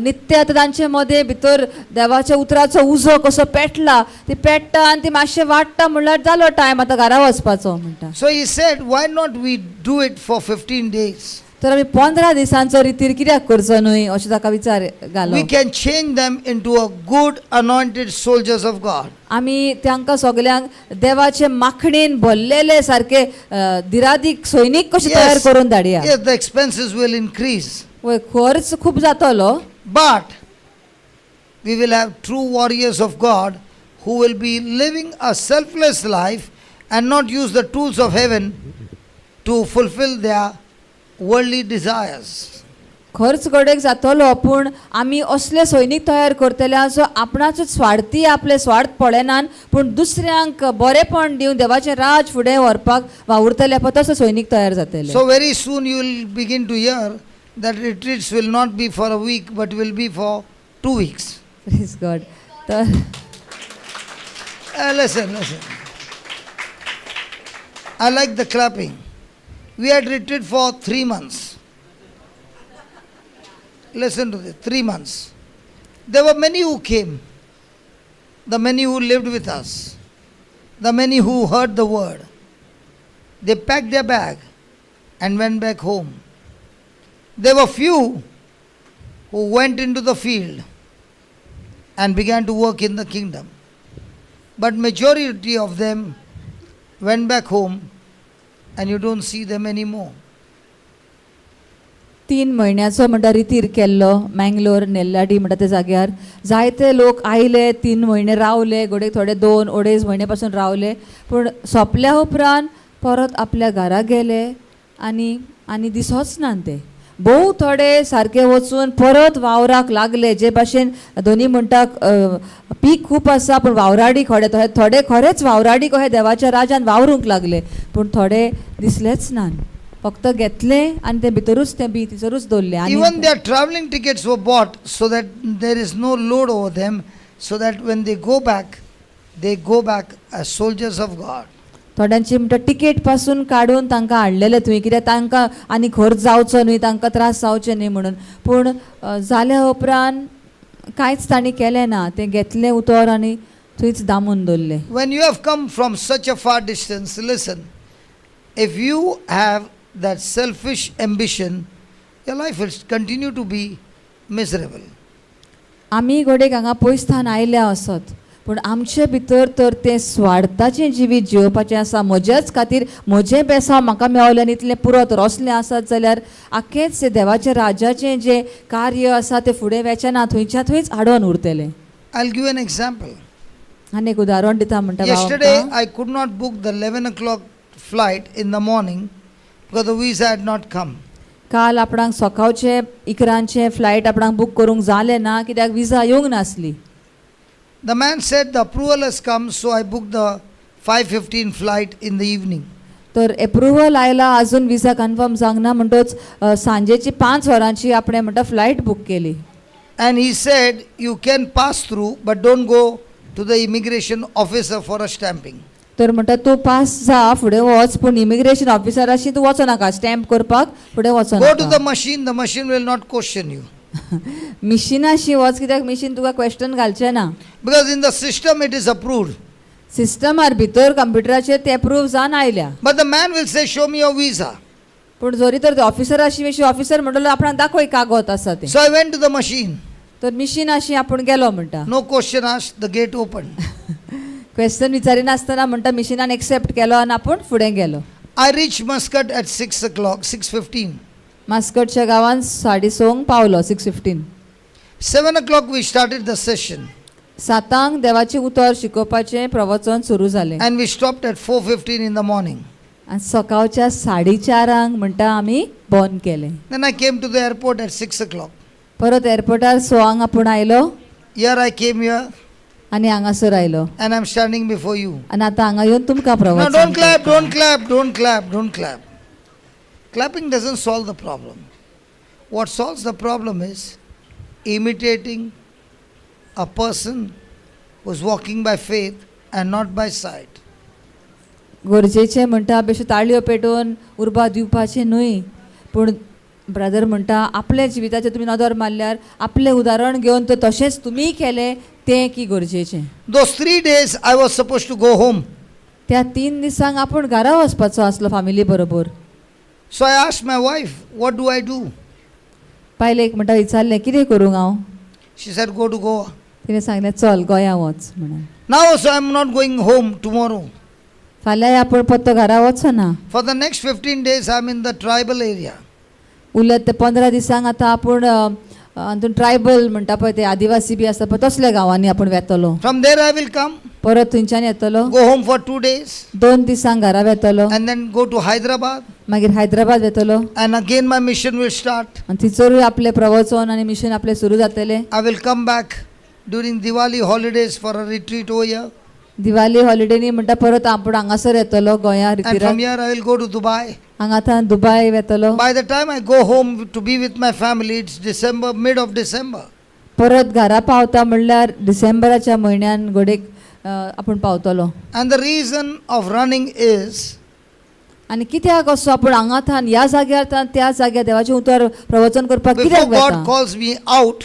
नित्य आतां तांचे मदें भितर देवाच्या उतराचो उजो कसो पेटला, ती पेट्टा आनी ती मातशें वाडटा म्हणल्यार जालो टायम आतां घरा वचपाचो म्हणटा. So he said, why not we do it for 15 days? तर आमी 15 दिसांचो रितीर कित्याक करचो न्हय अशें ताका विचार घालो. We can change them into a good anointed soldiers of God. आमी तांकां सगल्यांक देवाचे माखणेन भरलेले सारके दिरादीक सैनीक कशे तयार करून धाडया. Yes, the expenses will increase. वय खर्च खूब जातलो, But we will have true warriors of God who will be living a selfless life and not use the tools of heaven to fulfill their worldly desires. खर्च कडेक जातलो पूण आमी असले सैनीक तयार करतले जो आपणाचो स्वार्थी आपले स्वार्थ पळयनान पूण दुसऱ्यांक बरेपण दिवन देवाचें राज फुडें व्हरपाक वावुरतले पळय तसो सैनीक तयार जातले. So very soon you will begin to hear that retreats will not be for a week but will be for 2 weeks. Praise God. तर Listen. I like the clapping. We had retreat for 3 months. Listen to this, 3 months. There were many who came, the many who lived with us, the many who heard the word. They packed their bag and went back home. There were few who went into the field and began to work in the kingdom. But majority of them went back home and you don't see them anymore. 3 म्हयन्याचो म्हणटा रितीर केल्लो मँगलोर नेल्लाडी म्हणटा त्या जाग्यार जायते लोक आयले 3 म्हयने रावले घोडे थोडे 2-2.5 म्हयने पासून रावले पूण सोंपल्या उपरांत परत आपल्या घरा गेले आनी दिसोच ना ते. भोव थोडे सारके वचून परत वावराक लागले जे भाशेन दोनी म्हणटा पीक खूब आसा पूण वावराडी थोडे खरेच वावराडी कशे देवाच्या राजान वावरूंक लागले पूण थोडे दिसलेच ना. फक्त घेतले आनी ते भितरूच ते थिचरूच दवरले. Even their traveling tickets were bought so that there is no load over them, so that when they go back as soldiers of God. थोड्यांची म्हणटा टिकेट पासून काडून तांकां हाडलेले थंय कित्याक तांकां आनी खर्च जावचो न्हय तांकां त्रास जावचे न्हय म्हणून पूण जाल्या उपरांत कांयच तांणी केलें ना. ते घेतले उतर आनी थंयच दामून दवरले. When you have come from such a far distance, listen, if you have that selfish ambition, your life will continue to be miserable. आमी घोडेक हांगा पयसथान आयल्या आसत पूण आमचे भितर तर तें स्वार्थाचें जिवीत जिवपाचें आसा. म्हजेच खातीर म्हजें बेसांव म्हाका मेळलें आनी इतलें पुरो तर असलें आसत जाल्यार आख्खेच देवाच्या राजाचें जें कार्य आसा तें फुडें वचना थंयच्या थंयच आडोन उरतलें. I'll give you an example. आनी एक उदाहरण दिता म्हणटा Yesterday I could not book the 11 o'clock flight in the morning because the visa had not come. काल आपणाक सकाळचे 11 फ्लायट आपणाक बूक करूंक जालें ना कित्याक विजा येवंक नासली. The man said the approval has come, so I booked the 5:15 flight in the evening. तर एप्रुवल आयला अजून विजा कन्फर्म जावंक ना म्हणटच सांजेची 5 वरांची आपणे म्हणटा फ्लायट बूक केली. And he said you can pass through but don't go to the immigration officer for a stamping. तर म्हणटा तूं पास जा फुडें वच पूण इमिग्रेशन ऑफिसराशी तूं वचो नाका स्टॅम्प करपाक फुडें वचो Go to नाका. the machine will not question you. मिशिनाशी वच कित्याक मिशीन तुका क्वेश्चन घालचें ना. Because in the system it is approved. सिस्टमार भितर कंप्युटराचेर ते अप्रूव जावन आयल्या. But the man will say, show me your visa. पूण जरी तर ऑफिसराशी विशीं ऑफिसर म्हणटलो आपणाक दाखय कागद आसा ते. So I went to the machine. तर मिशिनाशी आपूण गेलो म्हणटा. No question asked, the gate opened. Question विचारिनासतना म्हणटा मिशिनान एक्सेप्ट केलो आनी आपूण फुडें गेलो. I reached Muscat at 6 o'clock, 6:15. मास्कटच्या गांवांत 6:30 Paulo 6:15. 7 o'clock we started the session. 7 देवाचें उतर शिकोवपाचें प्रवचन सुरू जालें. And we stopped at 4:15 in the morning. आनी सकाळच्या 4:30 म्हणटा आमी बंद केलें. Then I came to the airport at 6 o'clock. परत एअरपोर्टार 6 आपूण आयलो Here I came here आनी हांगासर आयलो and I'm standing before you. आनी आतां हांगा येवन तुमकां Now प्रवचन don't clap, करता. don't clap, don't clap, don't clap. Clapping doesn't solve the problem. What solves the problem is imitating a person who's walking by faith and not by sight. गरजेचें म्हणटा बेश्यो ताळयो पेटोवन उर्बा दिवपाचें न्हय पूण ब्रदर म्हणटा आपल्या जिविताचेर तुमी नदर मारल्यार आपलें उदाहरण घेवन तर तशेंच तुमी केलें तें की गरजेचें. Those 3 days I was supposed to go home. त्या 3 दिसांक आपूण घरा वचपाचो आसलो फॅमिली बरोबर. So I asked my wife, what do I do? पायलेक म्हणटा विचारलें कितें करूंक हांव. She said, go to Goa. तिणें सांगलें चल गोंया वच म्हणून. Now also I'm not going home tomorrow. फाल्यां आपूण परतो घरा वचो ना. For the next 15 days I'm in the tribal area. उरले ते 15 दिसांक आतां आपूण आनी ट्रायबल म्हणटा पळय ते आदिवासी बी आसता पळय तसल्या गांवांनी आपूण वेतलो. From there I will come, परत थंयच्यान येतलो, go home for 2 days, 2 दिसांक घरा वेतलो, and then go to Hyderabad, मागीर Hyderabad वेतलो and again my mission will start. आनी थंयसरूय आपलें प्रवचन आनी मिशन आपलें सुरू जातलें. I will come back during Diwali holidays for a retreat over here, Diwali हॉलिडेनी म्हणटा परत आपूण हांगासर येतलो गोंया and रितीराक. from here I will go to Dubai. हांगा आतां Dubai वेतलो. By the time I go home to be with my family, it's December, mid of December. परत घरा पावता म्हणल्यार डिसेंबराच्या म्हयन्यान घोडेक आपूण पावतलो. And the reason of running is आनी कित्याक असो आपूण हांगा थान ह्या जाग्यार थान त्या जाग्यार देवाचें उतर प्रवचन करपाक before कित्याक God वेता? calls me out,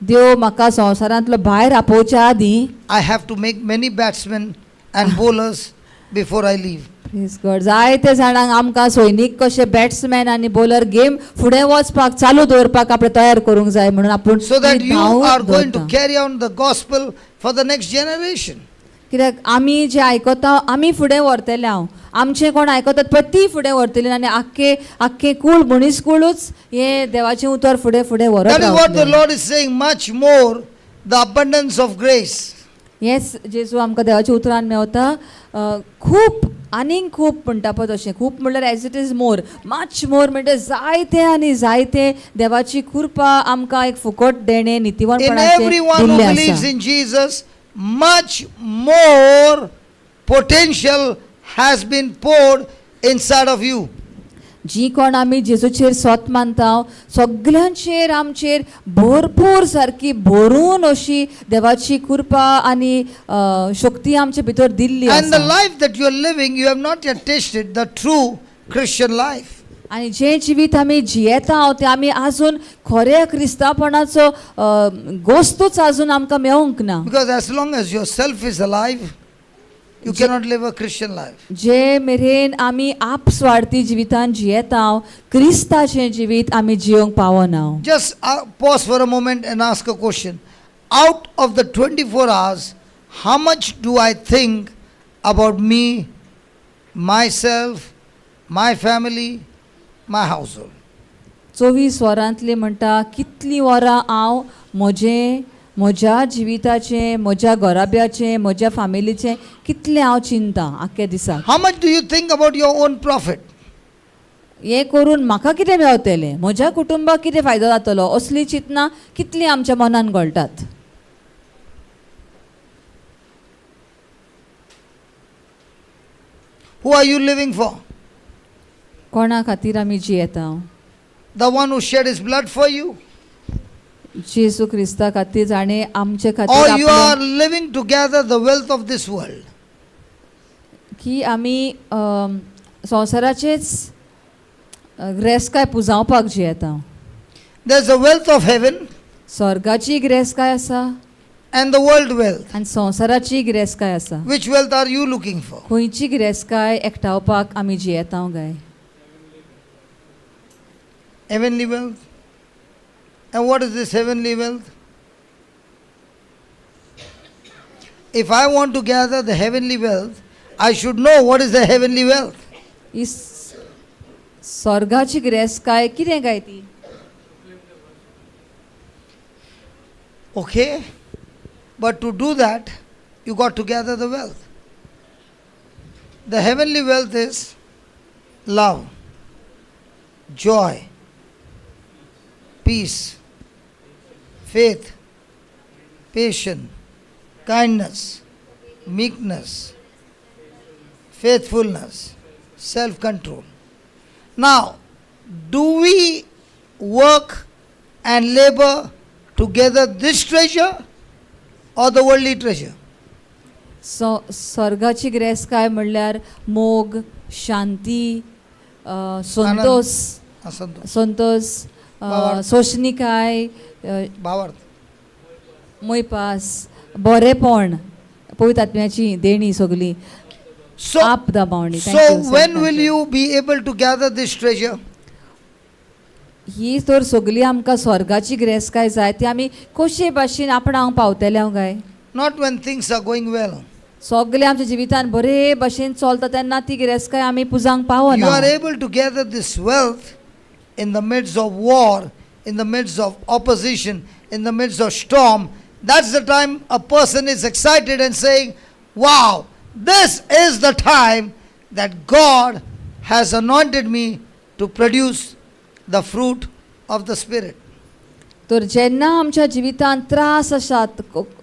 देव म्हाका संवसारांतलो भायर आपोवच्या आदीं I have to make many batsmen and bowlers before I leave. Please God जायते जाणांक आमकां सैनीक कशे बॅट्समॅन आनी बॉलर गेम फुडें वचपाक चालू दवरपाक आपणे तयार करूंक जाय म्हणून आपूण So that you धांवून are going to दवरता. carry on the gospel for the next generation. कित्याक आमी जे आयकता आमी फुडें व्हरतले हांव आमचे कोण आयकतात पळय ती फुडें व्हरतली आनी आख्खे कूळ मनीस कुळूच हे देवाचें उतर फुडें फुडें व्हरत That is what the रावतले. Lord is saying, much more the abundance of grace. हेच जेजू आमकां देवाच्या उतरान मेवता खूब आनीक खूब म्हणटा पळय तशें खूब म्हणल्यार as it is more much more म्हणजे जायते आनी जायते देवाची कृपा आमकां एक फुकट देणे In नितीवणपणाचें everyone who दिल्लें believes आसा. in Jesus, much more potential has been poured inside of you. जी कोण आमी जेजूचेर स्वत मानता सगळ्यांचेर आमचेर भरपूर सारकी भरून अशी देवाची कृपा आनी शक्ती आमचे भितर दिल्ली And the आसा. life that you are living, you have not yet tasted the true Christian life. आनी जें जिवीत आमी जियेता तें आमी आजून खऱ्या क्रिस्तावपणाचो गोस्तूच आजून आमकां मेळोंक ना. Because as long as yourself is alive, you cannot live a Christian life. जे मेरेन आमी आप स्वार्थी जिवितान जियेता क्रिस्ताचें जिवीत आमी जियोंक पावना. Just pause for a moment and ask a question. Out of the 24 hours, how much do I think about me, myself, my family, my household? 24 वरांतली म्हणटा कितलीं वरां हांव म्हज्या जिविताचें म्हज्या घराब्याचें म्हज्या फॅमिलीचें कितलें हांव चिंतां आख्या दिसाक. How much do you think about your own profit? हें करून म्हाका कितें मेळटलें म्हज्या कुटुंबाक कितें फायदो जातलो असली चिंतना कितलीं आमच्या मनान घोळटात. Who are you living for? कोणा खातीर आमी जियेता? The one who shed his blood for you? जेजू क्रिस्ता खातीर जाणे आमचे Or खातीर you are living to gather the wealth of this world? की आमी संवसाराचेच ग्रेस्काय पुजावपाक जियेता. There's the wealth of heaven स्वर्गाची ग्रेस्काय आसा and the world wealth. आनी संवसाराची ग्रेस्काय आसा. Which wealth are you looking for? खंयची ग्रेस्काय एकठावपाक आमी जियेता गाय? Heavenly wealth. And what is this heavenly wealth? If I want to gather the heavenly wealth, I should know what is the heavenly wealth. ही स्वर्गाची ग्रेस्काय कितें काय ती? Okay? But to do that, you got to gather the wealth. The heavenly wealth is love, joy, peace, faith, patience, kindness, meekness, faithfulness, self-control. Now, do we work and labor to gather this treasure or the worldly treasure? स्वर्गाची ग्रेस्काय म्हणल्यार मोग, शांती, संतोष, संतोष, सोशनिकाय, मोयपास, बरेपण, पवित्र आत्म्याची देणी सगळी. So when will you be able to gather this treasure? ही तर सगळी आमकां स्वर्गाची ग्रेस्काय जाय ती आमी कशे भाशेन आपण हांव पावतले हांव गाय? Not when things are going well. सगळे आमच्या जिवितान बरे भाशेन चलता तेन्ना ती ग्रेस्काय आमी पुजांक You पावना. are able to gather this wealth in the midst of war in the midst of opposition, in the midst of storm, that's the time a person is excited and saying, wow, this is the time that God has anointed me to produce the fruit of the Spirit. तर जेन्ना आमच्या जिवितांत त्रास आसात,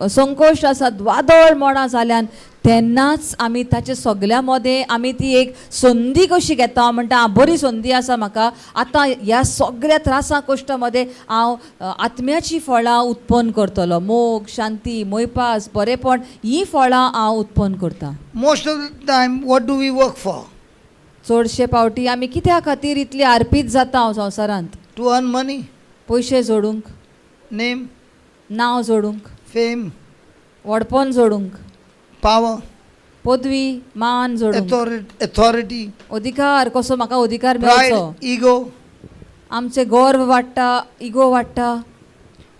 संकोश आसात, वादळ मोडां जाल्यान तेन्नाच आमी ताचे सगल्या मदें आमी ती एक संदी कशी घेता, म्हणटा बरी संदी आसा म्हाका, आतां ह्या सगळ्या त्रासां कश्टा मदें हांव आत्म्याची फळां उत्पन्न करतलो. मोग, शांती, मोयपास, बरेपण ही फळां हांव उत्पन्न करता. Most of the time, what do we work for? चडशे फावटी आमी कित्या खातीर इतली आर्पीत जाता संवसारांत? To earn money, पयशे जोडूंक, name, नांव जोडूंक, fame, व्हडपण जोडूंक, power, पदवी, मान जोडूंक, authority, अधिकार, कसो म्हाका अधिकार मेळचो, pride, ego. आमचे गर्व वाडटा, इगो वाडटा.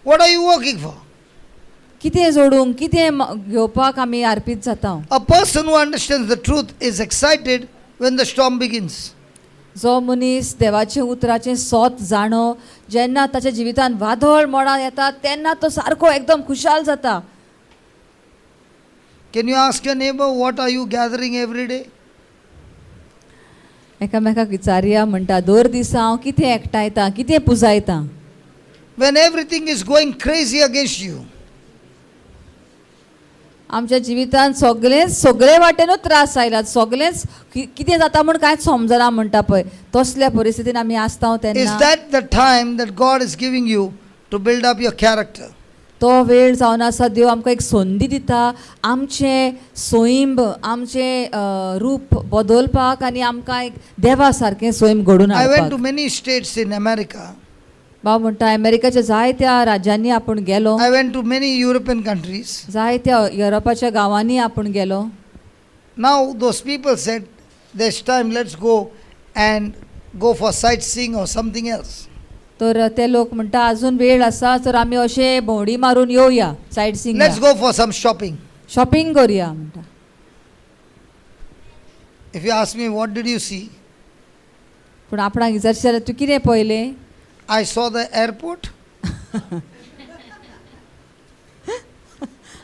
What are you working for? कितें जोडूंक, कितें घेवपाक आमी आर्पीत जाता. A person who understands the truth is excited when the storm begins. जो मनीस देवाचे उतराचें सोत जाणो, जेन्ना ताच्या जिवितांत वादळ मोडां येतात तेन्ना तो सारको एकदम खुशाल जाता. Can you ask your neighbor, what are you gathering every day? एकामेकाक विचारया, म्हणटा दर दिसा हांव कितें एकठांयता, कितें पुजायता. When everything is going crazy against you, आमच्या जिवितांत सगळे वाटेनूच त्रास आयलात, सगळेंच कितें जाता म्हूण कांयच समजना म्हणटा पळय, तसल्या परिस्थितीन आमी आसता is तेन्ना that the time that God is giving you to build up your character? तो वेळ जावन आसा, देव आमकां एक संदी दिता आमचें सोयींब, आमचें रूप बदलपाक आनी आमकां एक देवा सारकें सोयींब घडोवन I went to हाडपाक. many states in America. भाव म्हणटा अमेरिकेच्या जायत्या राज्यांनी आपूण गेलो, I went to many European countries. जायत्या युरोपाच्या गांवांनी आपूण गेलो. Now those people said, this time let's go and go for sightseeing or something else. तर ते लोक म्हणटा अजून वेळ आसा, तर आमी अशे भोंवडी मारून येवया, sightseeing, Let's go for some shopping. Shopping करुया म्हणटा. If you ask me, what did you see? पूण आपणाक विचारशी जाल्यार तूं कितें पळयलें? I saw the airport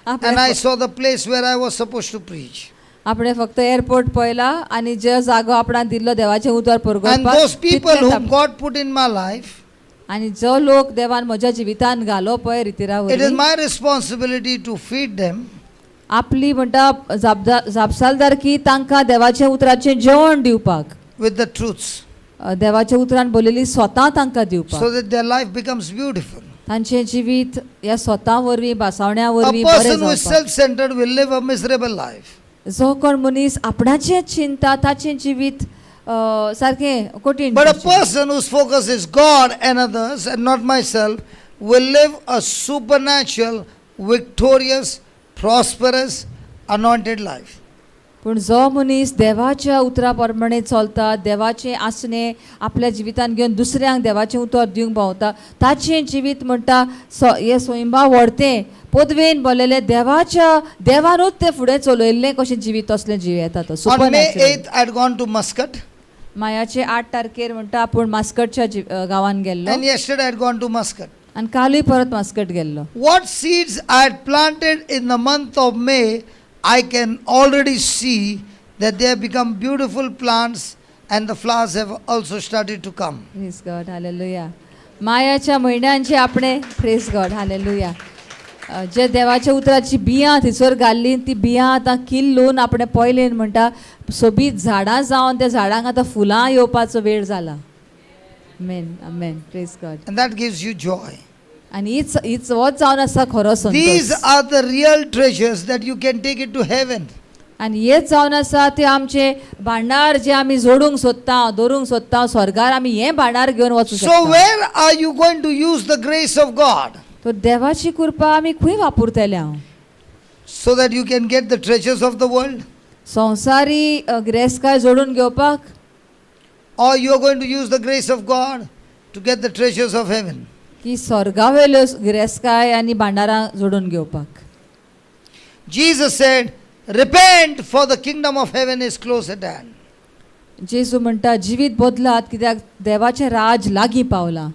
and I saw the place where I was supposed to preach. आपणे फक्त एअरपोर्ट पळयला आनी जो जागो आपणाक दिल्लो देवाचें उतर And परगोवपाक, those people तितलेंच whom God put in my life, आनी जो लोक देवान म्हज्या जिवितांत घालो पळय it is रितीरावरी, my responsibility to feed them. आपली म्हणटा जापसालदारकी तांकां देवाच्या उतराचें जेवण दिवपाक, With the truths, देवाच्या उतरान बोलिल्ली स्वता तांकां दिवपाक, so that their life becomes beautiful. तांचें जिवीत ह्या स्वता वरवीं, भासावण्या A वरवीं बरें person who is जावपाक. self-centered will live a miserable life. जो कोण मनीस आपणाचें चिंता ताचें जिवीत सारकें कठीण. But a person whose focus is God and others and not myself will live a supernatural, victorious, prosperous, anointed life. पूण जो मनीस देवाच्या उतरा प्रमाणे चलता, देवाचें आसणें आपल्या जिवितांत घेवन दुसऱ्यांक देवाचें उतर दिवंक पावता, ताचें जिवीत म्हणटा हें स्वयंभा व्हडतें, पदवेन बोलेलें, देवानूच तें फुडें चलयल्लें कशें जिवीत असलें जियेता तो. On May 8th, I had gone to Muscat, मायाचे 8 तारखेर म्हणटा आपूण मास्कटच्या गांवांत गेल्लो, and yesterday I had gone to Muscat. आनी कालूय परत मास्कट गेल्लो. What seeds I had planted in the month of May, I can already see that they have become beautiful plants and the flowers have also started to come. Praise God, hallelujah. मायाच्या म्हयन्यान जे आपणे, praise God, hallelujah, जे देवाच्या उतराची बियां थंयसर घाल्ली, ती बियां आतां किल्लून आपणे पयलेन म्हणटा सोबीत झाडां जावन त्या झाडांक आतां फुलां येवपाचो वेळ जाला. Amen, amen, praise God. And that gives you joy. आनी हीच होच जावन आसा खरो These Santosh. are the real treasures that you can take it to heaven. आनी हेच जावन आसा ते आमचे भांडार जे आमी जोडूंक सोदता, दवरूंक सोदता, स्वर्गार आमी हें भांडार घेवन वचूं So शकता. where are you going to use the grace of God तर देवाची कृपा आमी खंय वापरतले हांव? so that you can get the treasures of the world? संवसारी ग्रेसकाय जोडून घेवपाक, Or you are going to use the grace of God to get the treasures of heaven? की स्वर्गावेल्यो ग्रेसकाय आनी भांडारां जोडून घेवपाक? Jesus said, repent for the kingdom of heaven is close at hand. जेजू म्हणटा जिवीत बदलात कित्याक देवाचें राज लागीं पावलां.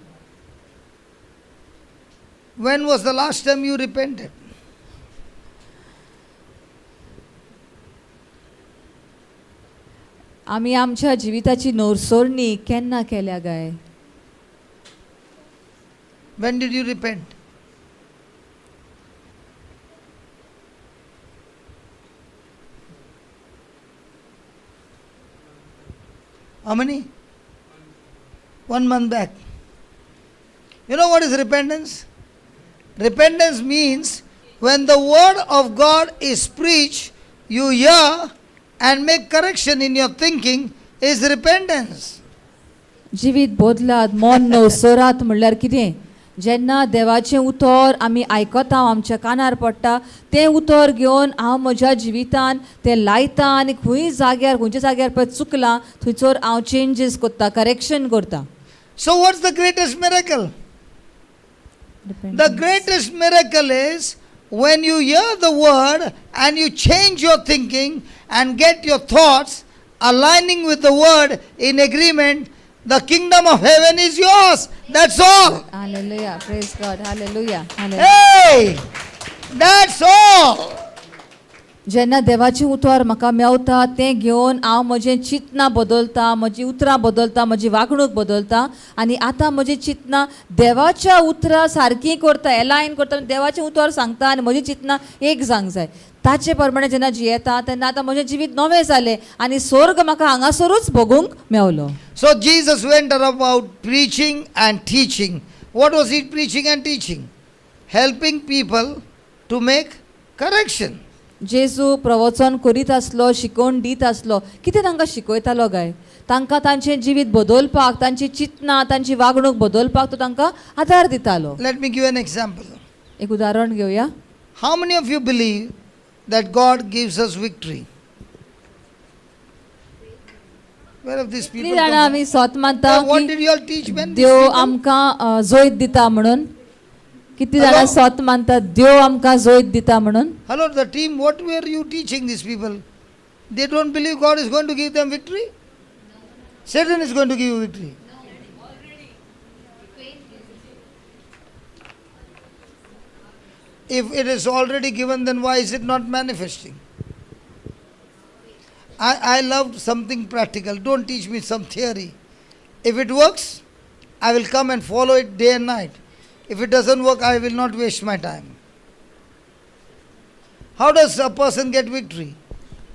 When was the last time you repented? आमी आमच्या जिविताची नोरसोरणी केन्ना केल्या गाय? When did you repent? How many? 1 month back. You know what is repentance? Repentance means when the word of God is preached, you hear and make correction in your thinking is repentance. जिवीत बोदलात मन नवसोरात म्हणल्यार कितें? जेन्ना देवाचें उतर आमी आयकता, आमच्या कानार पडटा, तें उतर घेवन हांव म्हज्या जिवितान तें लायता आनी खंयच्या जाग्यार पळय चुकलां थंयसर हांव चेंजीस करता, करेक्शन करता. So what's the greatest miracle? The greatest miracle is when you hear the word and you change your thinking and get your thoughts aligning with the word in agreement, the kingdom of heaven is yours. That's all. Hallelujah. Praise God. Hallelujah. Hallelujah. Hey! That's all. जेन्ना देवाचें उतर म्हाका मेवता तें घेवन हांव म्हजें चिंतना बदलता, म्हजी उतरां बदलता, म्हजी वागणूक बदलता आनी आतां म्हजी चिंतना देवाच्या उतरां सारकीं करता, एलायन करता, देवाचें उतर सांगता आनी म्हजी चिंतना एक जावंक जाय. ताचे प्रमाणे जेन्ना जियेता तेन्ना आतां म्हजें जिवीत नवें जालें आनी स्वर्ग म्हाका हांगासरूच भोगूंक मेवलो. So Jesus went about preaching and teaching. What was he preaching and teaching? Helping people to make correction. जेजू प्रवचन करीत आसलो, शिकोवन दीत आसलो. कितें तांकां शिकयतालो गाय? तांकां तांचें जिवीत बदलपाक, तांची चिंतना, तांची वागणूक बदलपाक तो तांकां आदार दितालो. Let me give an example. एक उदाहरण घेवया. How many of you believe that God gives us victory? Where have these people कितलीं जाणां come? आमी स्वत मानता What did की you all teach when? these Dev people? आमकां जोईत दिता म्हणून? कितलीं जाणां Hello? स्वत मानता देव आमकां जोईत दिता म्हणून? Hello, the team, what were you teaching these people? They don't believe God is going to give them victory? Satan is going to give you victory. If it is already given, then why is it not manifesting? I loved something practical. Don't teach me some theory. If it works, I will come and follow it day and night. If it doesn't work, I will not waste my time. How does a person get victory?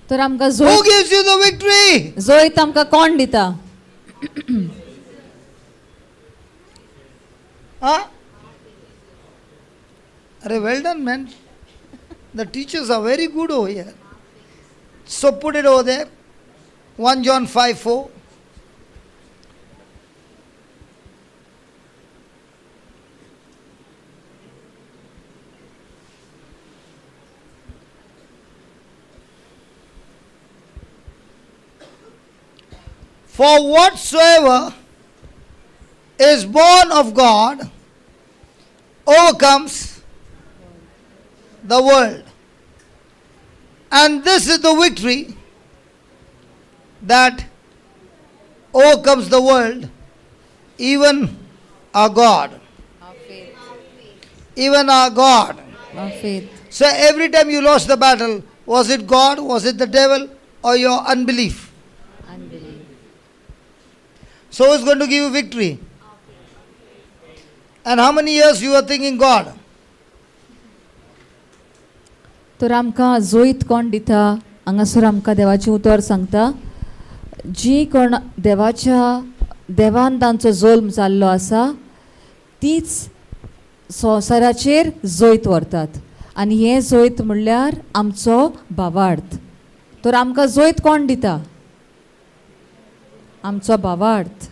तर आमकां Who gives you the victory? जोईत आमकां कोण दिता? Huh? Well done, man. The teachers are very good over here. So put it over there. 1 John 5:4. For whatsoever is born of God overcomes the world. And this is the victory that overcomes the world, even our God. Even our God. Our faith. So every time you lost the battle, was it God, was it the devil, or your unbelief? So who's going to give you victory? And how many years you are thinking God? तर आमकां जोईत कोण दिता? हांगासर आमकां देवाचें उतर सांगता, जी कोण देवान तांचो जल्म जाल्लो आसा तीच संवसाराचेर जोईत व्हरतात आनी हें जोईत म्हणल्यार आमचो भावार्थ. तर आमकां जोईत कोण दिता? आमचो भावार्थ.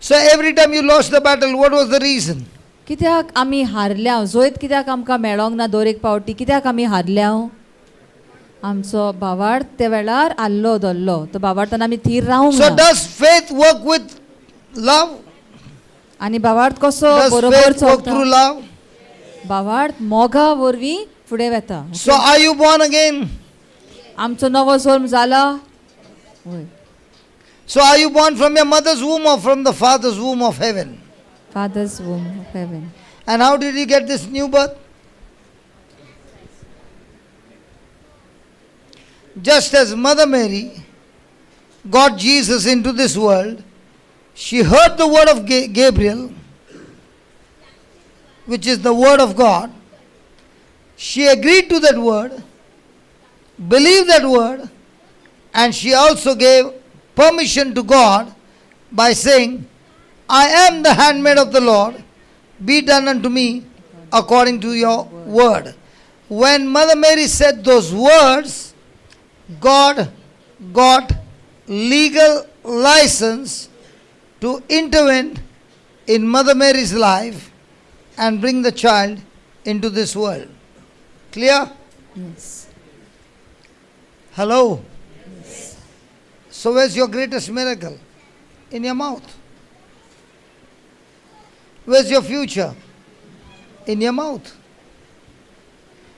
So every time you lost the battle, what was the reason? कित्याक आमी हारल्या? जोईत कित्याक आमकां मेळोंक ना दर एक पावटी? कित्याक आमी हारल्या? आमचो भावार्थ त्या वेळार आल्लो धरलो. तो भावार्थान आमी थीर रावंक So ना. does faith work with love? आनी भावार्थ कसो Does बरोबर faith work through चलता? love? भावार्थ मोगा वरवीं फुडें वता. So are you born again? आमचो नवो जल्म जाला? वय. So are you born from your mother's womb or from the father's womb of heaven? Father's womb of heaven. And how did he get this new birth? Just as Mother Mary got Jesus into this world, she heard the word of Gabriel, which is the word of God. She agreed to that word, believed that word, and she also gave permission to God by saying, I am the handmaid of the Lord, be done unto me according to your word. When Mother Mary said those words, God got legal license to intervene in Mother Mary's life and bring the child into this world. Clear? Yes. Hello? Yes. So where's your greatest miracle? In your mouth. Where's your future? In your mouth.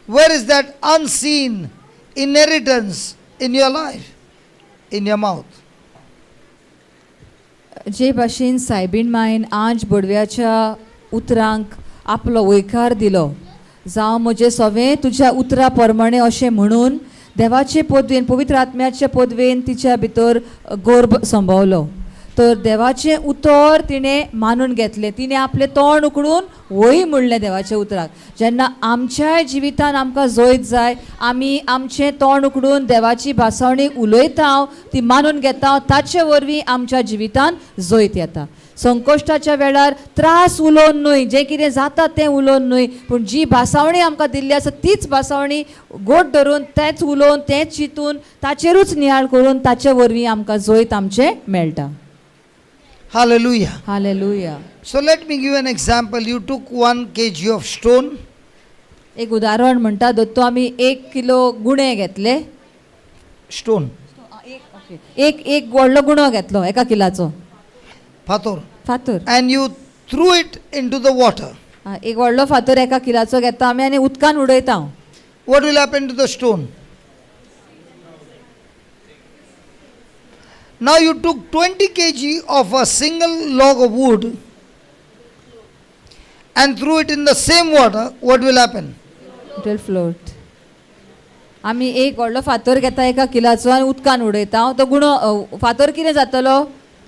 Where is that unseen inheritance in your life? In your mouth. जे भाशेन सायबीण मायन आंज बडव्याच्या उतरांक आपलो वैकार दिलो, जावं म्हजें सवें तुज्या उतरा प्रमाणे अशें म्हणून देवाचे पदवेन पवित्र आत्म्याच्या पदवेन तिच्या भितर गर्भ संभवलो. तर देवाचें उतर तिणें मानून घेतलें. तिणें आपलें तोंड उकडून वय म्हणलें देवाच्या उतराक. जेन्ना आमच्या जिवितान आमकां जैत जाय, आमी आमचें तोंड उकडून देवाची भासावणी उलयता, ती मानून घेता, ताचे वरवीं आमच्या जिवितान जैत येता. संकश्टाच्या वेळार त्रास उलोवन न्हय, जें कितें जाता तें उलोवन न्हय, पूण जी भासावणी आमकां दिल्ली आसा तीच भासावणी गोड धरून तेंच उलोवन तेंच चिंतून ताचेरूच नियाळ करून ताचे वरवीं आमकां जैत आमचें मेळटा. Hallelujah. Hallelujah. So let me give an example. You took 1 kg of stone. एक उदाहरण म्हणटा, दोतोर आमी 1 किलो गुणे घेतले. Stone. एक व्हडलो गुणो घेतलो 1 किलाचो Fator. फातर. And you threw it into the water. एक व्हडलो फातर 1 किलाचो घेता आमी आनी उदकान उडयता. What will happen to the stone? Now you took 20 kg of a single log of wood and threw it in the same water. What will happen? It will float. आमी एक व्हडलो फातर घेता 1 किलाचो आनी उदकान उडयता. तो गुणो फातर कितें जातलो?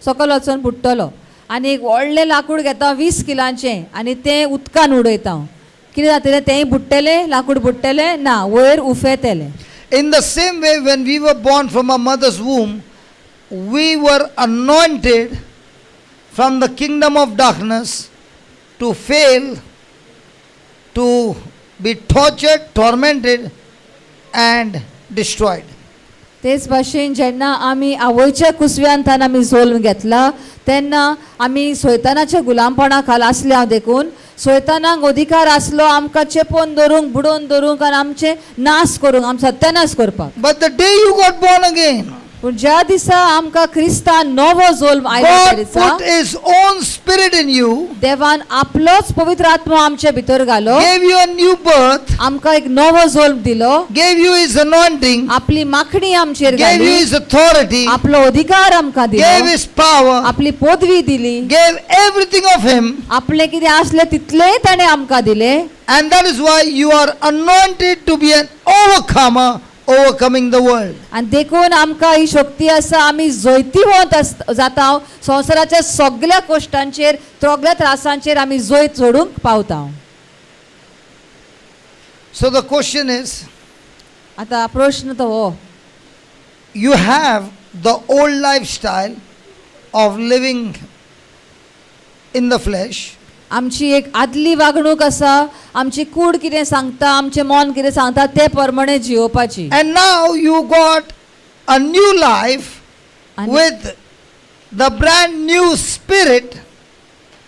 सकयल वचून बुडटलो. आनी एक व्हडलें लाकूड घेता 20 किलांचें आनी तें उदकान उडयता. कितें जातलें? तेंय बुडटलें, लाकूड बुडटलें ना, वयर उफेतलें. In the same way, when we were born from our mother's womb, we were anointed from the kingdom of darkness to fail, to be tortured, tormented and destroyed. तेच भाशेन जेन्ना आमी आवयच्या कुसव्यांतान आमी जल्म घेतला तेन्ना आमी सैतानाच्या गुलामपणा खाला आसल्या देखून सैतानाक अधिकार आसलो आमकां चेपोवन धरूंक, बुडोवन धरूंक आनी आमचे नाश करूंक, आमचो सत्यानाश करपाक. But the day you got born again, पूण ज्या दिसा आमकां क्रिस्तान नवो जल्म आयलो God दिसा put His own spirit in you, देवान आपलोच पवित्र आत्मा आमचे भितर घालो, gave you a new birth, आमकां एक नवो जल्म दिलो, gave you His anointing, आपली माखणी आमचेर gave you Ghali, His authority, आपलो अधिकार आमकां gave दिलो, His power, आपली पदवी दिली, gave everything of Him, आपले कितें आसले तितलेय ताणें आमकां दिले. and that is why you are anointed to be an overcomer, overcoming the world. आनी देखून आमकां ही शक्ती आसा, आमी जैतिवंत जाता, संवसाराच्या सगळ्या कश्टांचेर, सगळ्या त्रासांचेर आमी जैत सोडूंक पावता. So the question is, आतां प्रश्न तो हो, you have the old lifestyle of living in the flesh, आमची एक आदली वागणूक आसा, आमची कूड कितें सांगता, आमचें मन कितें सांगता ते प्रमाणे जिवपाची. and now you got a new life with the brand new spirit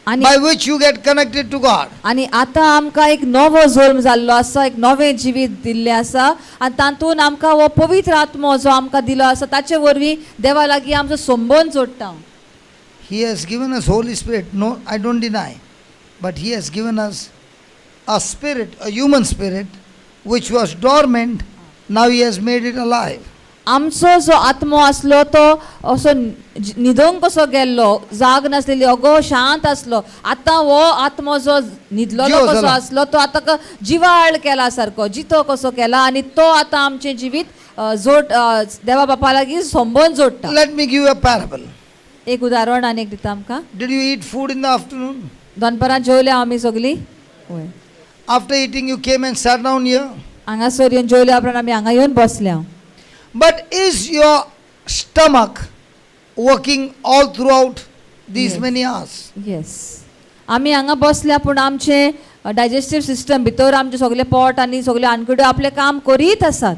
by which you get connected to God. आनी आतां आमकां एक नवो जल्म जाल्लो आसा, एक नवें जिवीत दिल्लें आसा आनी तातूंत आमकां हो पवित्र आत्मो जो आमकां दिलो आसा ताचे वरवीं देवा लागीं आमचो संबंद जोडटा. He has given us Holy Spirit. No, I don't deny. But He has given us a spirit, a human spirit, which was dormant. Now He has made it alive. आमचो जो आत्मो आसलो तो असो न्हिदोंक कसो गेल्लो, जाग नासलेली, अगो शांत आसलो. आतां हो आत्मो जो न्हिदलोलो जिवो कसो जाला. आसलो तो आतां जिवाळ केला सारको, जितो कसो केला आनी तो आतां आमचें जिवीत देवा बापा लागीं संबंद जोडटा. Let me give you a parable. एक उदाहरण आनीक दिता आमकां. Did you eat food in the afternoon? दनपारां जेवल्या आमी सगलीं. वय. After eating, you came and sat down here. हांगासर येवन जेवल्या उपरांत आमी हांगा येवन बसल्या. But is your stomach working all throughout these Yes. many hours? Yes. आमी हांगा बसल्या पूण आमचे डायजेस्टीव सिस्टम भितर आमचे सगळे पोट आनी सगळे आनकुड्यो आपलें काम करीत आसात.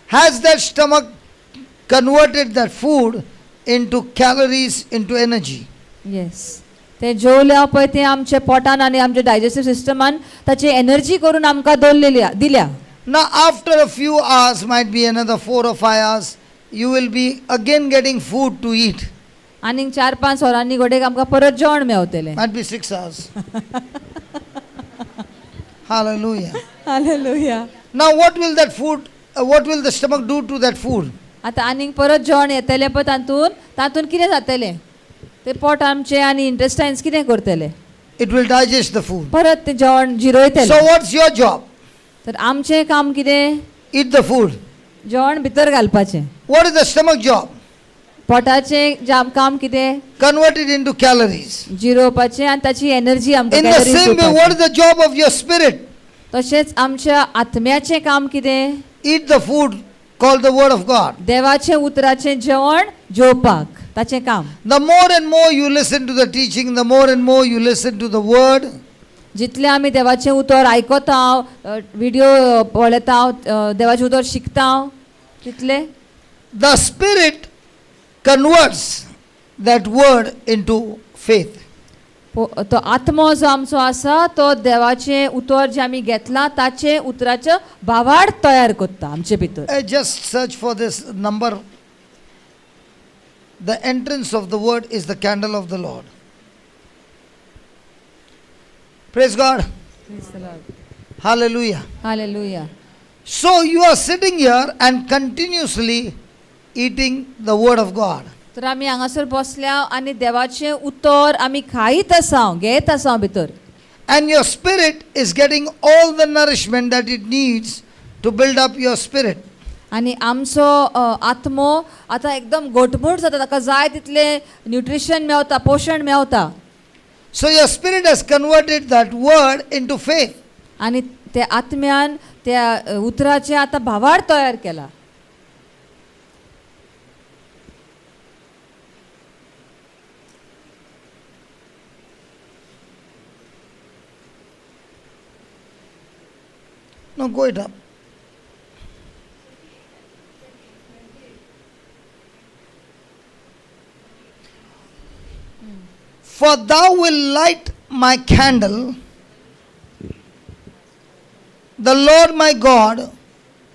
Has that stomach converted that food into calories, into energy? Yes. ते जेवल्या पळय ते आमच्या पोटान आनी आमच्या डायजेस्टीव सिस्टमान ताची एनर्जी करून आमकां दिल्या. Now, after a few hours, might be another 4 or 5 hours, you will be again getting food to eat. आनीक 4-5 वरांनी घोडेक आमकां परत जेवण मेवतलें. Might be 6 hours. Hallelujah. Hallelujah. Now, what will that food, what will the stomach do to that food? आतां आनीक परत जेवण येतलें पळय तातून कितें जातलें? ते पोट आमचे आनी इंटेस्टायन्स कितें करतले? It will digest the food. परत ते जेवण जिरोयतलें. So, what's your job? तर आमचें काम कितें? Eat the food. जेवण भितर घालपाचें. What is the stomach job? पोटाचें काम कितें? Convert it into calories. जिरोवपाचें आनी ताची एनर्जी आमकां In the calories same way, what is दिवपाची. the job of your spirit? तशेंच आमच्या आत्म्याचें काम कितें? Eat the food called the Word of God. देवाचें उतराचें जेवण जेवपाक ताचें काम. The more and more you listen to the teaching, the more and more you listen to the Word, जितले आमी देवाचें उतर आयकता, व्हिडिओ पळयता, देवाचें उतर शिकता, तितले the Spirit converts that Word into faith. तो आत्मो जो आमचो आसा तो देवाचें उतर जें आमी घेतलां ताचें उतराचो भावार्थ तयार करता आमचे भितर. Just search for this number. The entrance of the Word is the candle of the Lord. Praise God. Hallelujah. Hallelujah. So you are sitting here and continuously eating the Word of God. तर आमी हांगासर बसल्या आनी देवाचें उतर आमी खायत आसा, घेत आसा भितर. And your spirit is getting all the nourishment that it needs to build up your spirit. आनी आमचो आत्मो आतां एकदम घटमूट जाता, ताका जाय तितलें न्यूट्रिशन मेवता, पोशण Mewat. So your spirit has converted that word into faith. आनी त्या आत्म्यान त्या उतराचें आतां भावार्थ तयार केला. Now go it up. For thou will light my candle, the Lord my God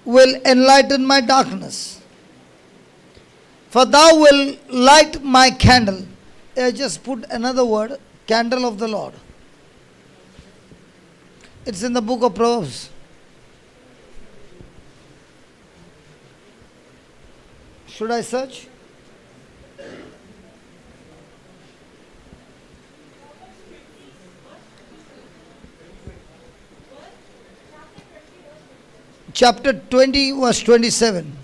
will enlighten my darkness. For thou will light my candle. I just put another word, candle of the Lord. It's in the book of Proverbs. Should I search? Chapter 20, verse 27.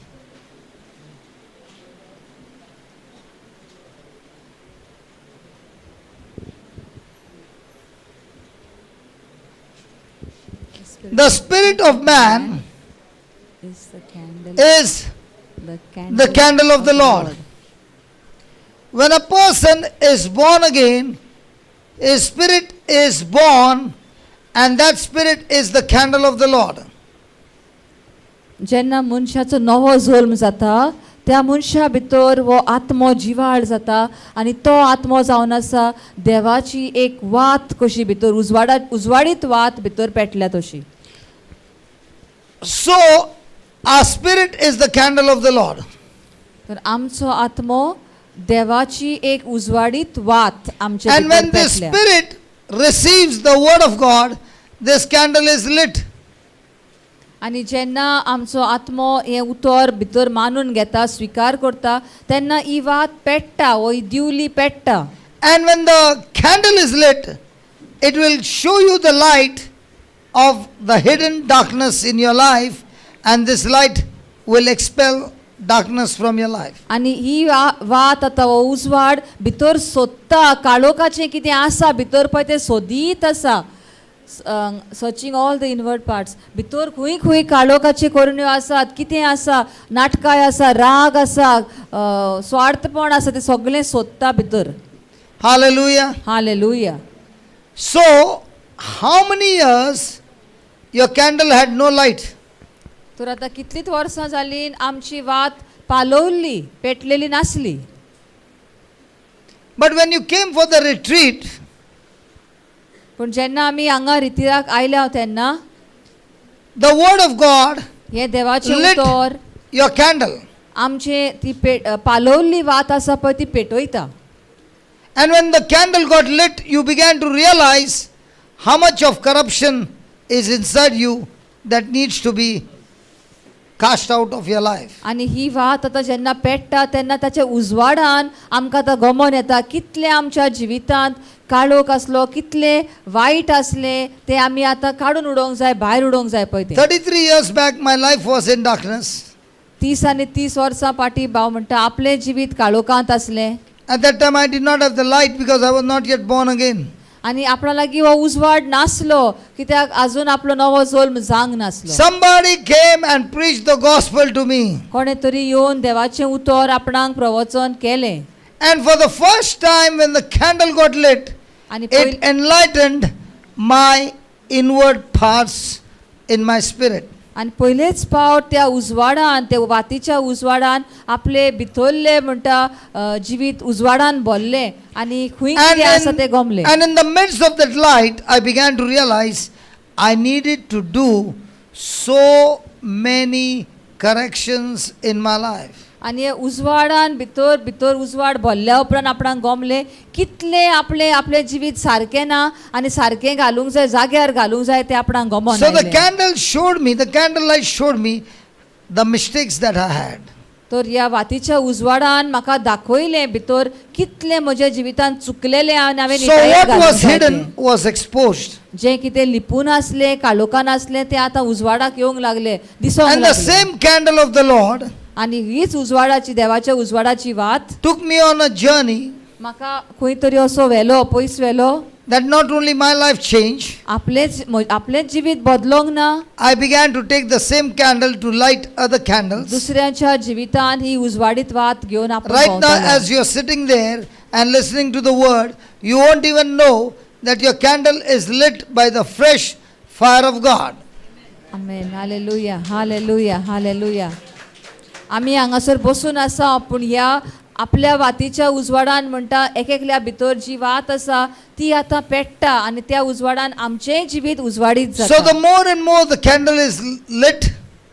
The spirit of man is the candle, is the candle of the Lord. When a person is born again, his spirit is born, and that spirit is the candle of the Lord. जेन्ना मनशाचो नवो जल्म जाता त्या मनशा भितर वो आत्मो जिवाळ जाता आनी तो आत्मो जावन आसा देवाची एक वात कशी भितर उजवाडीत वात भितर पेटल्या तशी. So, our spirit is the candle of the Lord. तर आमचो आत्मो देवाची एक उजवाडीत वात आमच्या And when भितर the पेटल्या. spirit receives the word of God, this candle is lit. आणि जेन्ना आमचो आत्मो हे उतर भितर मानून घेता स्वीकार करता तेन्ना ही वात पेट्टा वो ही दिवली पेट्टा. And when the candle is lit, it will show you the light of the hidden darkness in your life, and this light will expel darkness from your life. आणि ही वात आता हो उजवाड भितर सोदता काळोखाचें कितें आसा भितर पळय तें सोदीत आसा. Searching all the inward parts भितर खंय खंय काळोखाचे कोरण्यो आसात कितें आसा नाटकाय आसा राग आसा स्वार्थपण आसा तें सगळें सोदता भितर. Hallelujah. Hallelujah. So, how many years your candle had no light? तर आतां कितलींच वर्सां जालीं आमची वात पालवल्ली पेटलेली नासली. But when you came for the retreat, पूण जेन्ना आमी हांगा रितीराक आयल्या तेन्ना the word of God हे देवाचें lit उतर your candle. आमचे ती पालवल्ली वात आसा पळय ती पेटयता. And when the candle got lit, you began to realize how much of corruption is inside you that needs to be cast out of your life. आणि ही वात आतां जेन्ना पेट्टा तेन्ना ताच्या उजवाडान आमकां आतां गमन येता कितले आमच्या जिवितांत काळोख आसलो कितले वायट आसले ते आमी आतां काडून उडोवंक जाय भायर उडोवंक जाय पळय ते. 33 years back, my life was in darkness. 30 आनी 30 वर्सां फाटीं भाव म्हणटा आपले जिवीत काळोखांत आसलें. At that time, I did not have the light because I was not yet born again. आणि आपणा लागीं हो उजवाड नासलो कित्याक आजून आपलो नवो जल्म जावंक नासलो. Somebody came and preached the gospel to me. कोणे तरी येवन देवाचें उतर आपणाक प्रवचन केलें. And for the first time, when the candle got lit, आणि it enlightened my inward parts in my spirit. आणि पयलेच फावट त्या उजवाडान त्या वातीच्या उजवाडान आपले भितरले म्हणटा जिवीत उजवाडान भरले आणि खंय कितें आसा ते गमले. And in the midst of that light, I began to realize I needed to do so many corrections in my life. आणि हे उजवाडान भितर भितर उजवाड भरल्या उपरांत आपणाक गमले कितले आपले आपले जिवीत सारकें ना आनी सारकें घालूंक जाय जाग्यार घालूंक जाय ते आपणाक गमन. So the candle showed me, the candlelight showed me the mistakes that I had. तर ह्या वातीच्या उजवाडान म्हाका दाखयलें भितर कितले म्हज्या जिवितांत चुकलेले आनी हांवें So what was hidden was exposed. जे कितें लिपून आसले काळोखान आसले ते आतां उजवाडाक येवंक लागले दिसोंक And the लागले. same candle of the Lord आणि हीच उजवाडाची देवाच्या उजवाडाची वात took me on a journey म्हाका खंय तरी असो व्हेलो पयस व्हेलो that not only my life changed, आपलेच जिवीत बदलोंक ना I began to take the same candle to light other candles. दुसऱ्याच्या जिवितांत ही उजवाडीत वात घेवन आपण Right now, भोंवताले. as you're sitting there and listening to the word, you won't even know that your candle is lit by the fresh fire of God. Amen. Hallelujah hallelujah hallelujah. आमी हांगासर बसून आसा पूण ह्या आपल्या वातीच्या उजवाडान म्हणटा एक एकल्या भितर जी वात आसा ती आतां पेट्टा आनी त्या उजवाडान आमचें जिवीत उजवाडीत So जाता. the more and more the candle is lit,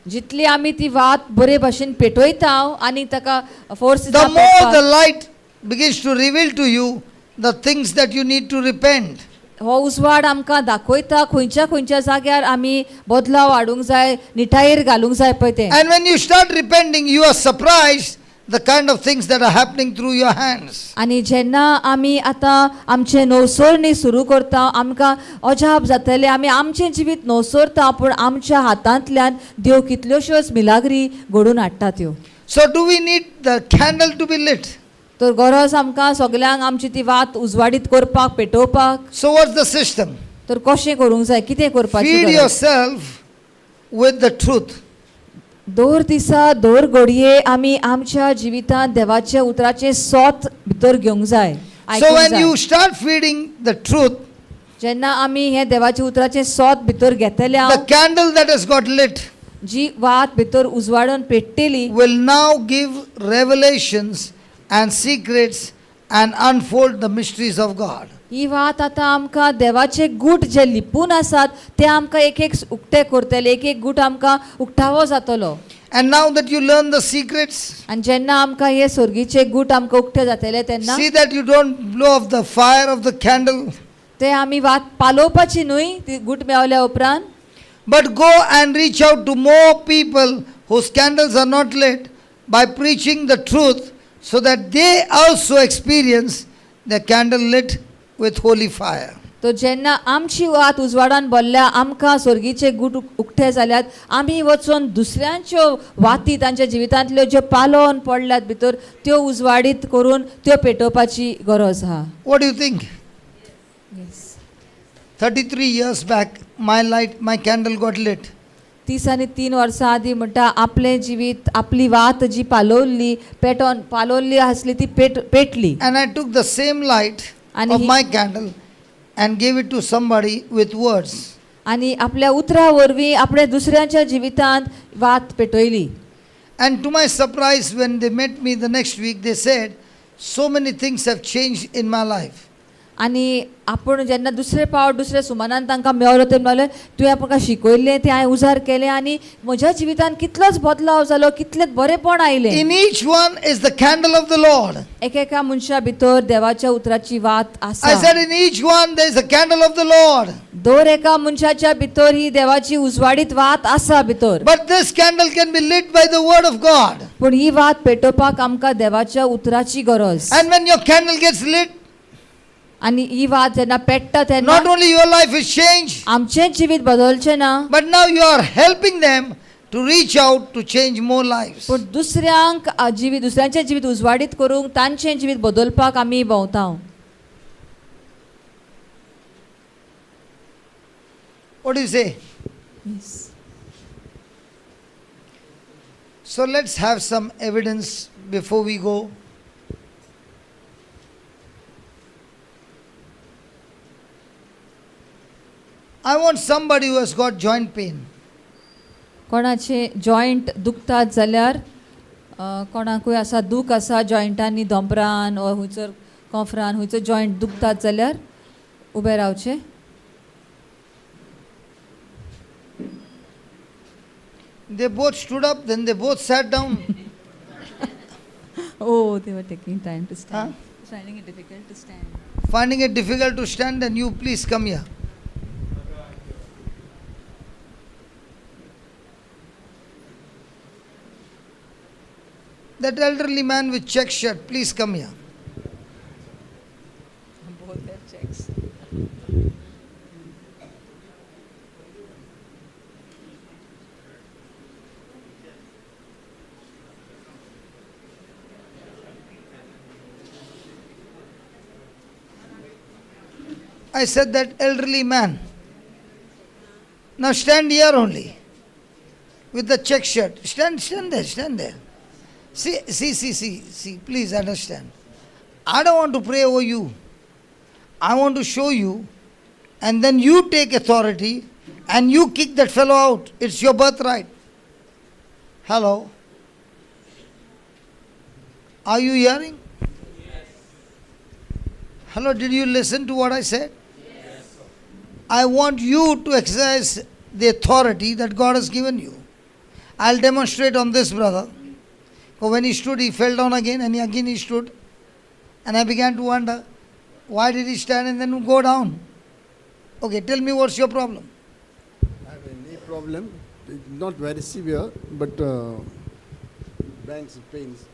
जितली आमी ती वात बरे भाशेन पेटयता आनी ताका force the more the light begins to reveal to you the things that you need to repent. हो उजवाड आमकां दाखयता खंयच्या खंयच्या जाग्यार आमी बदलाव हाडूंक जाय निठायेर घालूंक जाय पळय तें. And when you start repenting, you are surprised the kind of things that are happening through your hands. आनी जेन्ना आमी आतां आमचें नवसरणी सुरू करता आमकां अजाप जातलें आमी आमचें जिवीत नवसरता पूण आमच्या हातांतल्यान देव कितल्योश्योच मिलाग्री घडोवन हाडटा त्यो. So do we need the candle to be lit? तर गरज आमकां सगल्यांक आमची ती वात उजवाडीत करपाक पेटोवपाक. So what's the system? तर कशें करूंक जाय कितें करपाचें Feed गरज? yourself with the truth. दर दिसा दर घडये आमी आमच्या जिवितांत देवाच्या उतराचें सोत भितर घेवंक जाय. So आयकूंक when जाय. you start feeding the truth, जेन्ना आमी हे देवाच्या उतराचें सोत भितर घेतले the candle that has got lit जी वात भितर उजवाडून पेट्टेली will now give revelations and secrets and unfold the mysteries of God. ही वात आतां आमकां देवाचे गूट जे लिपून आसात ते आमकां एक एक उक्ते करतले एक एक गूट आमकां उक्तावो जातलो. And now that you learn the secrets, आनी जेन्ना आमकां हे सर्गीचे गूट आमकां उक्ते जातले तेन्ना see that you don't blow off the fire of the candle. ते आमी वात पालोवपाची न्हय ती गूट मेवल्या उपरांत but go and reach out to more people whose candles are not lit by preaching the truth, so that they also experience the candle lit with holy fire. तो जेन्ना आमची वात उजवाडान भरल्या, आमकां स्वर्गीचे गूट उक्ते जाल्यात, आमी वचून दुसऱ्यांच्यो वाती तांच्या जिवितांतल्यो ज्यो पालोवन पडल्यात भितर त्यो उजवाडीत करून त्यो पेटोवपाची गरज आहा. What do you think? 33 years back, my candle got lit. 33 वर्सां आदी म्हणटा आपले जिवीत, आपली वात जी पालोवली पालोवली आसली ती पेटली. And I took the same light of my candle and gave it to somebody with words. आणि आपल्या उतरा वरवीं आपणे दुसऱ्यांच्या जिवितांत वात पेटयली. And to my surprise, when they met me the next week, they said, so many things have changed in my life. आणि आपण जेन्ना दुसरे पावट दुसऱ्या सुमानान तांकां मेळलो ते म्हणले, तुवें आमकां शिकयलें तें हांवें उजार केलें आनी म्हज्या जिवितांत कितलोच बदलाव जालो, कितलेंच बरेपण आयलें. In each one is the candle of the Lord. एकेका मनशा भितर देवाच्या उतराची वात आसा. I said, in each one there is a candle of the Lord. दर एका मनशाच्या भितर ही देवाची उजवाडीत वात आसा भितर. But this candle can be lit by the word of God. पूण ही वात पेटोवपाक आमकां देवाच्या उतराची गरज. And when your candle gets lit, आणि ही वात जेन्ना पेट्टा तेन्ना not only your life is changed, आमचें जिवीत बदलचें ना, but now you are helping them to reach out to change more lives. पूण दुसऱ्यांक जिवीत, दुसऱ्यांचें जिवीत उजवाडीत करूंक तांचें जिवीत बदलपाक आमी भोंवताव. What do you say? So let's have some evidence before we go. I want somebody who has got joint pain. कोणाचे जॉयंट दुखतात जाल्यार कोणाकूय आसा दूख आसा जॉयंटांनी धोंपरान वा हुंयसर कोंफरान हुंयसर जॉयंट दुखतात जाल्यार उबे रावचे. They both stood up, then they both sat down. Oh, they were taking time to stand. Huh? Finding it difficult to stand. Finding it difficult to stand, then you please come here. That elderly man with check shirt, please come here. Both have checks. I said that elderly man. Now stand here only. With the check shirt. Stand there. See, please understand. I don't want to pray over you. I want to show you, and then you take authority and you kick that fellow out. It's your birthright. Hello? Are you hearing? Yes. Hello, did you listen to what I said? Yes. I want you to exercise the authority that God has given you. I'll demonstrate on this brother. So when he stood, he fell down again, and again he stood. And I began to wonder, why did he stand and then go down? Okay, tell me what's your problem. I have a knee problem, not very severe, but banks pains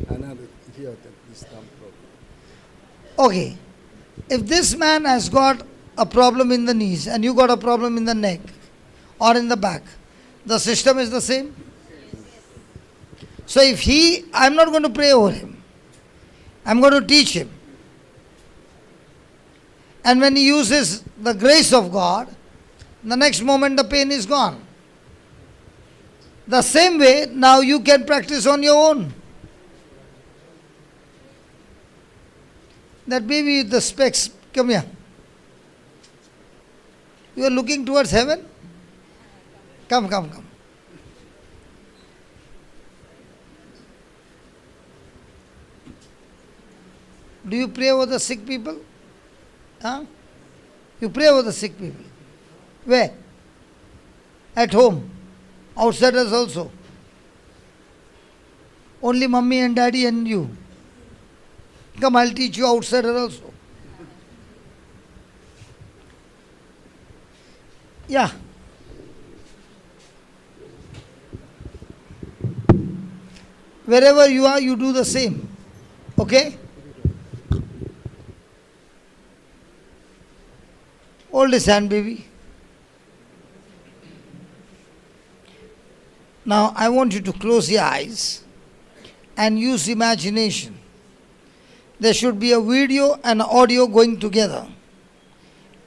and here this thumb problem. Okay, if this man has got a problem in the knees and you got a problem in the neck or in the back, the system is the same. So if I'm not going to pray over him. I'm going to teach him. And when he uses the grace of God, the next moment the pain is gone. The same way, now you can practice on your own. That baby with the specs, come here. You are looking towards heaven? Come. Do you pray over the sick people? Huh? You pray over the sick people. Where? At home. Outsiders also. Only mummy and daddy and you. Come, I'll teach you outsider also. Yeah. Wherever you are, you do the same. Okay? Hold his hand, baby. Now, I want you to close your eyes and use imagination. There should be a video and audio going together.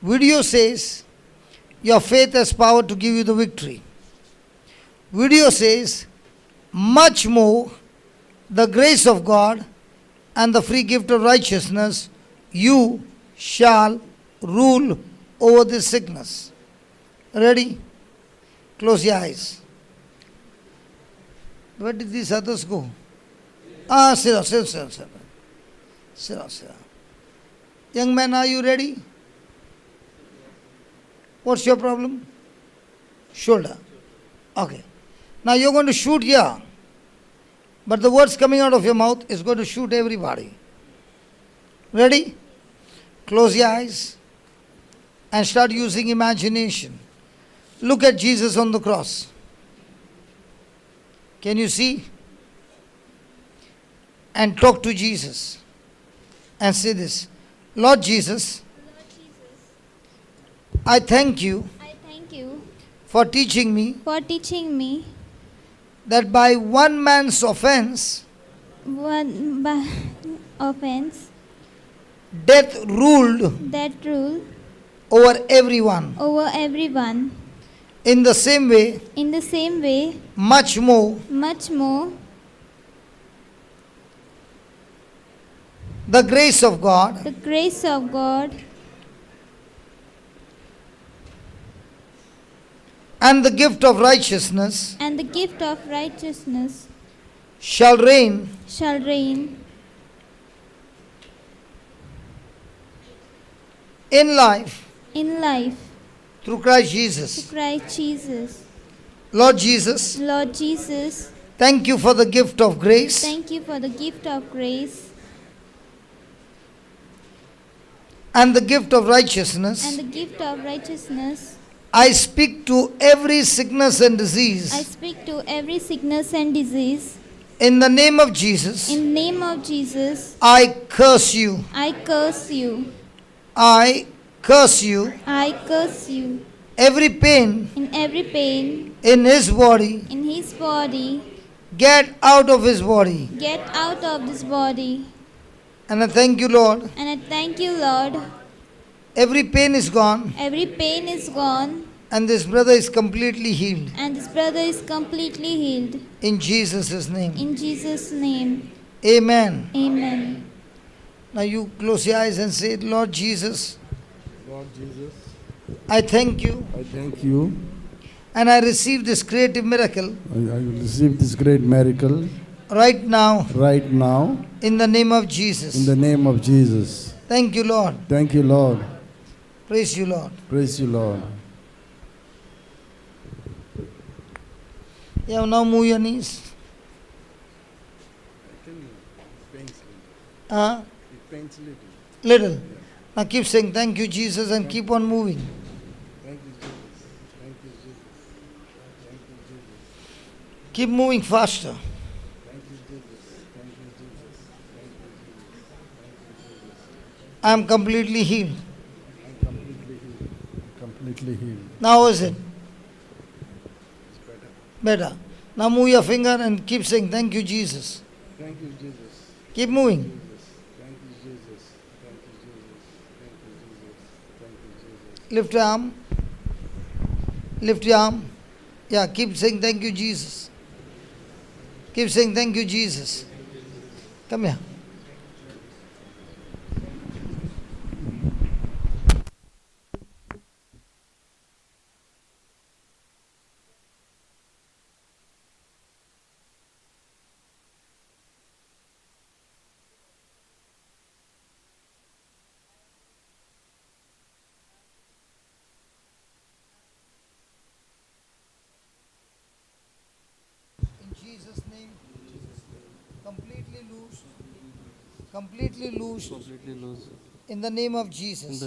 Video says, your faith has power to give you the victory. Video says, much more, the grace of God and the free gift of righteousness, you shall rule over this sickness. Ready? Close your eyes. Where did these others go? Sit down. Sit down. Young man, are you ready? What's your problem? Shoulder. Okay. Now you're going to shoot here. But the words coming out of your mouth is going to shoot everybody. Ready? Close your eyes and start using imagination. Look at Jesus on the cross. Can you see? And talk to Jesus. And say this, Lord Jesus, I thank you for teaching me that by one man's offense, death ruled over everyone. In the same way, much more, the grace of God and the gift of righteousness shall reign in life through Christ Jesus. Lord Jesus, thank you for the gift of grace and the gift of righteousness. I speak to every sickness and disease in the name of Jesus. I curse you. I curse you. Every pain in his body, get out of his body. And I thank you, Lord. Every pain is gone. And this brother is completely healed. In Jesus' name. Amen. Now you close your eyes and say, Lord Jesus, I thank you. And I receive this creative miracle. I receive this great miracle. Right now. In the name of Jesus. Thank you, Lord. Praise you, Lord. Yeah, now move your knees. It pains Little. Now keep saying thank you, Jesus, and keep on moving. Thank you, Jesus. Keep moving faster. I am completely healed. Now is it? Better. Now move your finger and keep saying thank you, Jesus. Keep moving. Lift your arm. Yeah, keep saying thank you, Jesus. Keep saying thank you, Jesus. Come here. Jesus' name, completely loose. Completely loose. In the name of Jesus.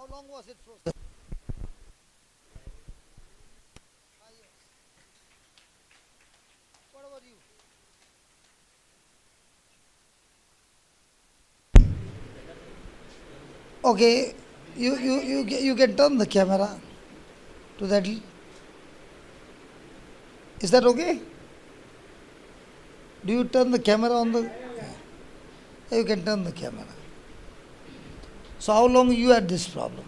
How long was it frozen? 5 years. What about you? Okay, you can turn the camera to that. Is that okay? Do you turn the camera on the? Yeah, you can turn the camera. So how long you had this problem?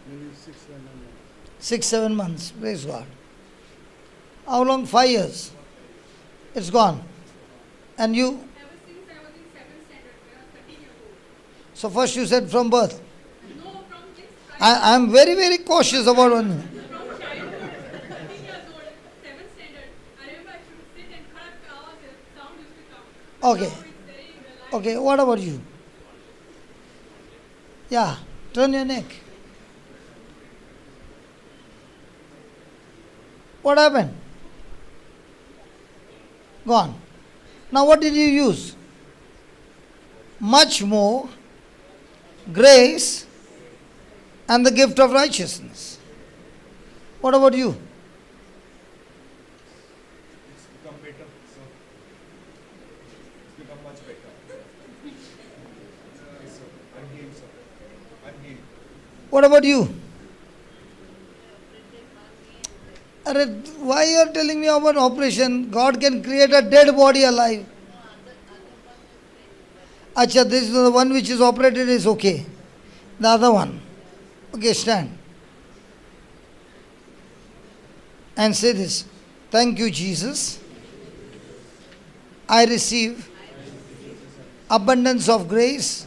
Maybe 6 7 months. 6 7 months. Praise God. How long? 5 years. It's gone. And you? Ever since I was in 7th standard, when I was 13 years old. So first you said from birth. No, from this I am very, very cautious about one. from childhood, 13 years old, 7th standard. I remember I should sit and cut hours, sound used to come. Okay. Now it's very relaxed. Okay, what about you? Yeah, turn your neck. What happened? Gone. Now what did you use? Much more grace and the gift of righteousness. What about you? It's become better, sir. It's become much better. Yes, sir. I'm healed, sir. I'm healed. What about you? Arre, why you are telling me about operation? God can create a dead body alive. Acha, this is the one which is operated is okay. The other one. Okay, stand. And say this. Thank you, Jesus. I receive abundance of grace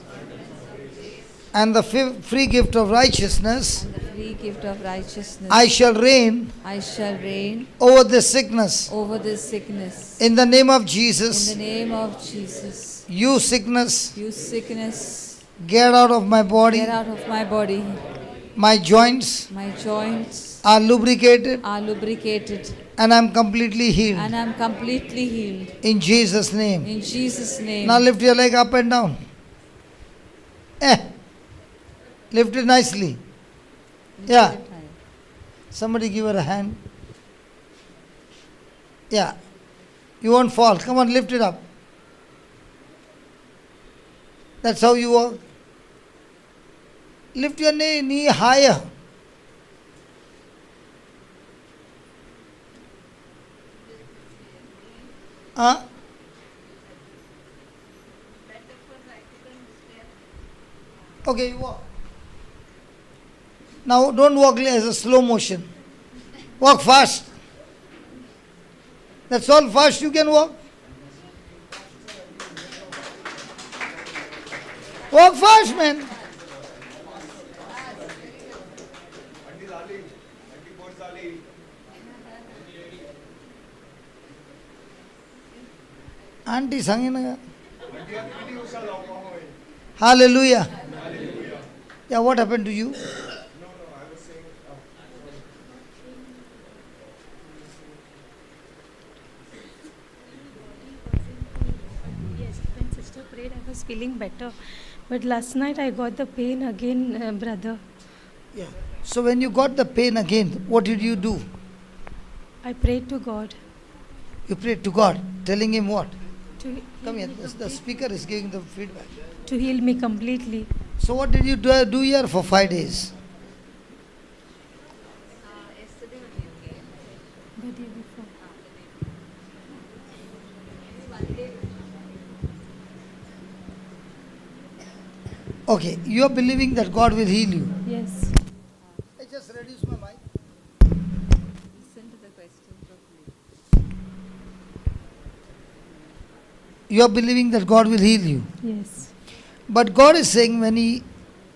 and the free gift of righteousness. The free gift of righteousness. I shall reign I shall reign over this sickness. over this sickness. In the name of In Jesus, the name of Jesus. you sickness, You sickness, get out of my body. get out of my body. My joints My joints are lubricated are lubricated and I'm completely healed. and I'm completely healed. In Jesus' name. In Jesus' name. Now lift your leg up and down. Lift it nicely. Yeah. Somebody give her a hand. Yeah. You won't fall. Come on, lift it up. That's how you walk. Lift your knee higher. Huh? Okay, you walk. Now don't walk as a slow motion. Walk fast. That's all fast you can walk. Walk fast, man. Auntie झाली. Auntie pot झाली. Auntie सांगे ना. Auntie आधी किती उशीर लावला होय? Hallelujah. Hallelujah. Yeah, what happened to you? No, I was saying. Yes, when sister prayed, I was feeling better. But last night I got the pain again, brother. Yeah. So when you got the pain again, what did you do? I prayed to God. You prayed to God, telling him what? To Come here, the speaker is giving the feedback. to heal me completely. So what did you do here for 5 days? The day before. Okay, you are believing that God will heal you. Yes. I just reduce my mic. Listen to the question properly. You are believing that God will heal you. Yes. But God is saying when He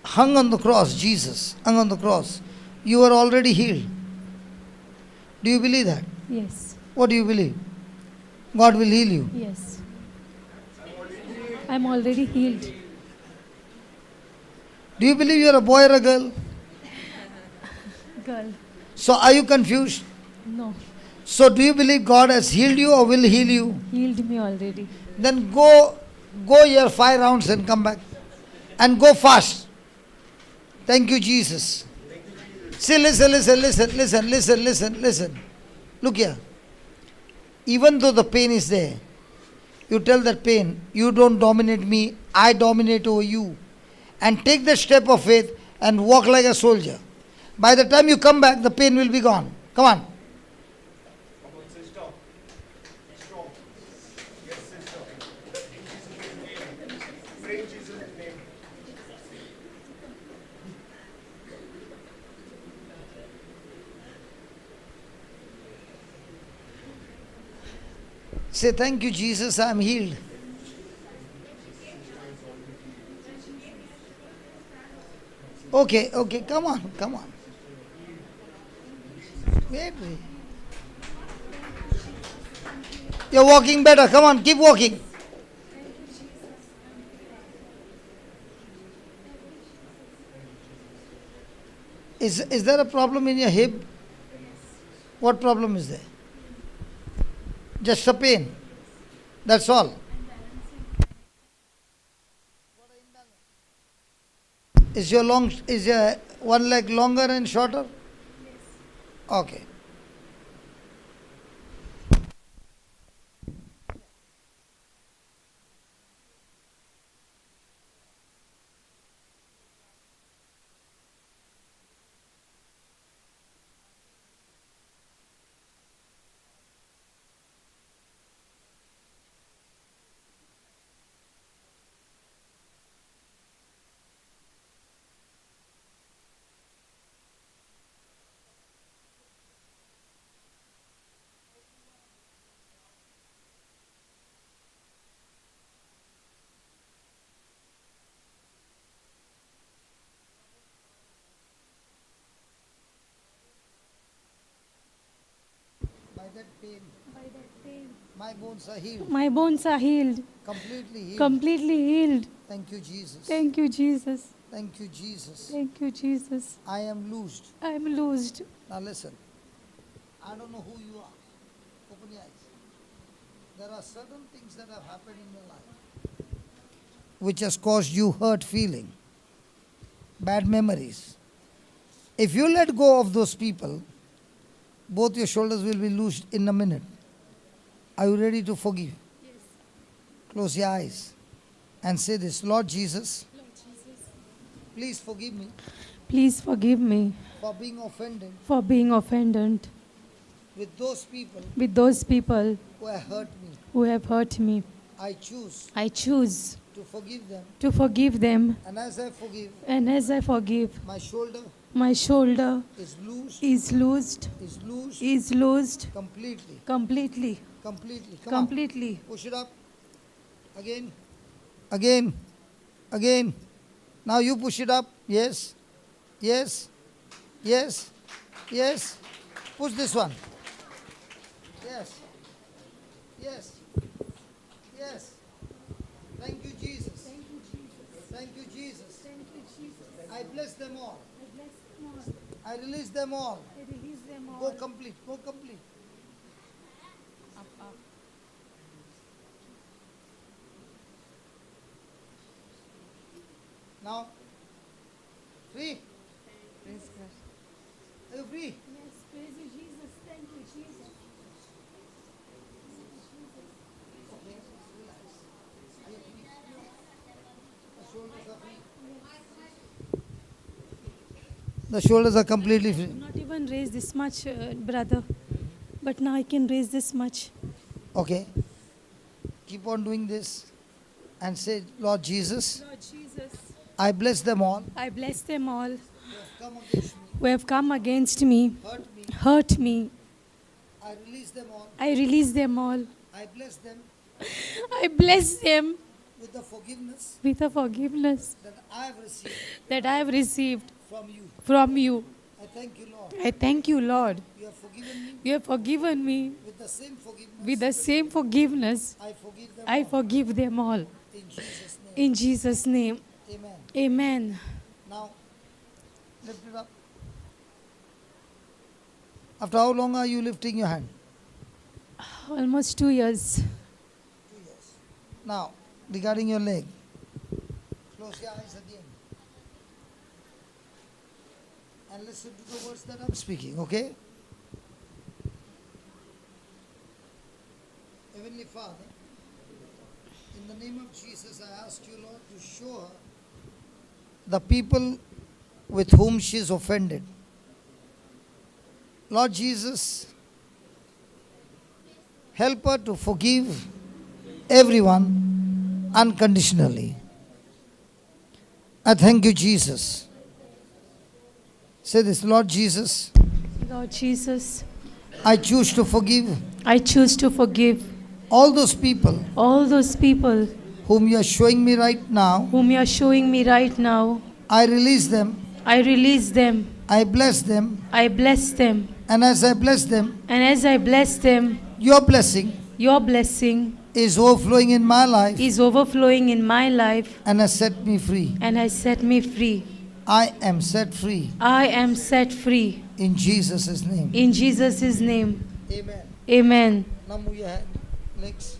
hung on the cross, Jesus hung on the cross, you were already healed. Do you believe that? Yes. What do you believe? God will heal you. Yes. I'm already healed. Do you believe you are a boy or a girl? Girl. So are you confused? No. So do you believe God has healed you or will heal you? Healed me already. Then go here 5 rounds and come back. And go fast. Thank you, Jesus. See, listen. Look here. Even though the pain is there, you tell that pain, you don't dominate me, I dominate over you. And take the step of faith and walk like a soldier. By the time you come back, the pain will be gone. Come on. Come on, sister. Strong. Yes, sister. In Jesus' name. Pray in Jesus' name. Say, thank you, Jesus, I am healed. Okay, come on. Wait. You're walking better. Come on, keep walking. Is there a problem in your hip? What problem is there? Just a pain. That's all. Is your one leg longer and shorter? Okay. By that pain, my bones are healed. My bones are healed. Completely healed. Completely healed. Thank you, Jesus. Thank you, Jesus. Thank you, Jesus. Thank you, Jesus. I am loosed. I am loosed. Now listen. I don't know who you are. Open your eyes. There are certain things that have happened in your life which has caused you hurt feeling, bad memories. If you let go of those people, both your shoulders will be loosed in a minute. Are you ready to forgive? Yes. Close your eyes and say this, Lord Jesus, Lord Jesus, please forgive me please forgive me for being offended for being offended with those people with those people who have hurt me. who have hurt me. I choose I choose to forgive them, to forgive them, and as I forgive, and as I forgive, my shoulder is is loosed, is loosed completely. completely, Come on. completely. Push it up. Again. Now you push it up. Yes. Push this one. Yes. Thank you, Jesus. I bless them all. I release them all. Go complete. Now, free. Are you free? Yes, praise you, Jesus. Thank you, Jesus. Okay, relax. Are you free? The shoulders are free. The shoulders are completely free. Not even raise this much, brother. But now I can raise this much. Okay. Keep on doing this and say, Lord Jesus, Lord Jesus, I bless them all I bless them all who have come against me, who have come against me, hurt me. hurt me. I release them all. I release them all. I bless them I bless them with the forgiveness with the forgiveness that I have received that I have received from you. from you. I thank you, Lord. I thank you, Lord. You have forgiven me You have forgiven me with the same forgiveness. with the same forgiveness. I forgive them I all. forgive them all. In Jesus' name. In Jesus' name. Amen. Amen. Now, lift it up. After how long are you lifting your hand? Almost 2 years. 2 years. Now, regarding your leg, close your eyes again. and listen to the words that I'm speaking, okay? Heavenly Father, in the name of Jesus, I ask you, Lord, to show her the people with whom she is offended. Lord Jesus, help her to forgive everyone unconditionally. I thank you, Jesus. Say this, Lord Jesus, Lord Jesus, I choose to forgive I choose to forgive all those people all those people whom you are showing me right now. whom you are showing me right now. I release them, I release them. I bless them, I bless them. and as I bless them, And as I bless them, your blessing your blessing is overflowing in my life is overflowing in my life and has set me free. and has set me free. I am set free I am set free. in Jesus' name. In Jesus' name. Amen. Amen. Now move your hand, legs.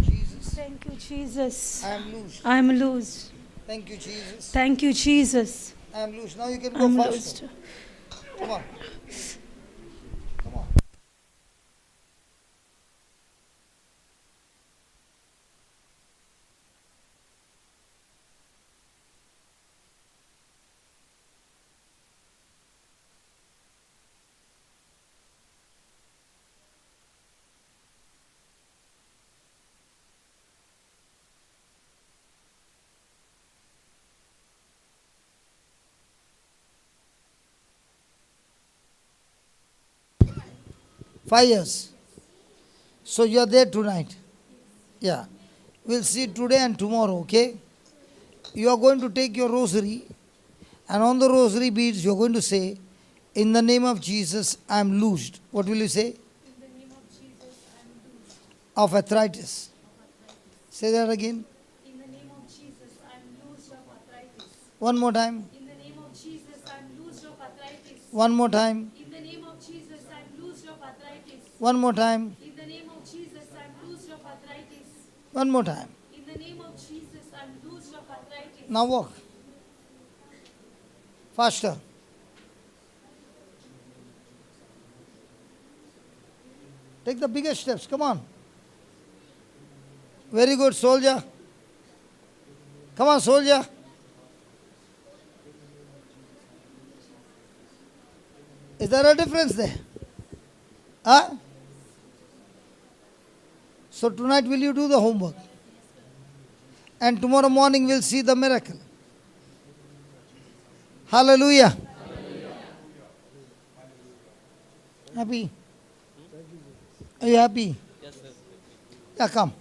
Jesus, Thank you, Jesus. I am loose. I am loose. Thank you, Jesus. Thank you, Jesus. I am loose. Now you can I go am faster. loosed. Come on. Come on. Five years. So you are there tonight. Yeah. We'll see today and tomorrow, okay? You are going to take your rosary, and on the rosary beads you are going to say, in the name of Jesus, I am loosed. What will you say? In the name of Jesus, I am loosed Of arthritis. Say that again. In the name of Jesus, I am loosed of arthritis. One more time. In the name of Jesus, I am loosed of arthritis. One more time. In the name of Jesus, I am loosed of arthritis. One more time. In the name of Jesus, I am loosed of arthritis. One more time. In the name of Jesus, I am loosed of arthritis. Now walk. Faster. Take the biggest steps. Come on. Very good, soldier. Come on, soldier. Is there a difference there? Huh? So tonight will you do the homework? And tomorrow morning we'll see the miracle. Hallelujah. Happy? Are you happy? Yes, sir. Yeah, come.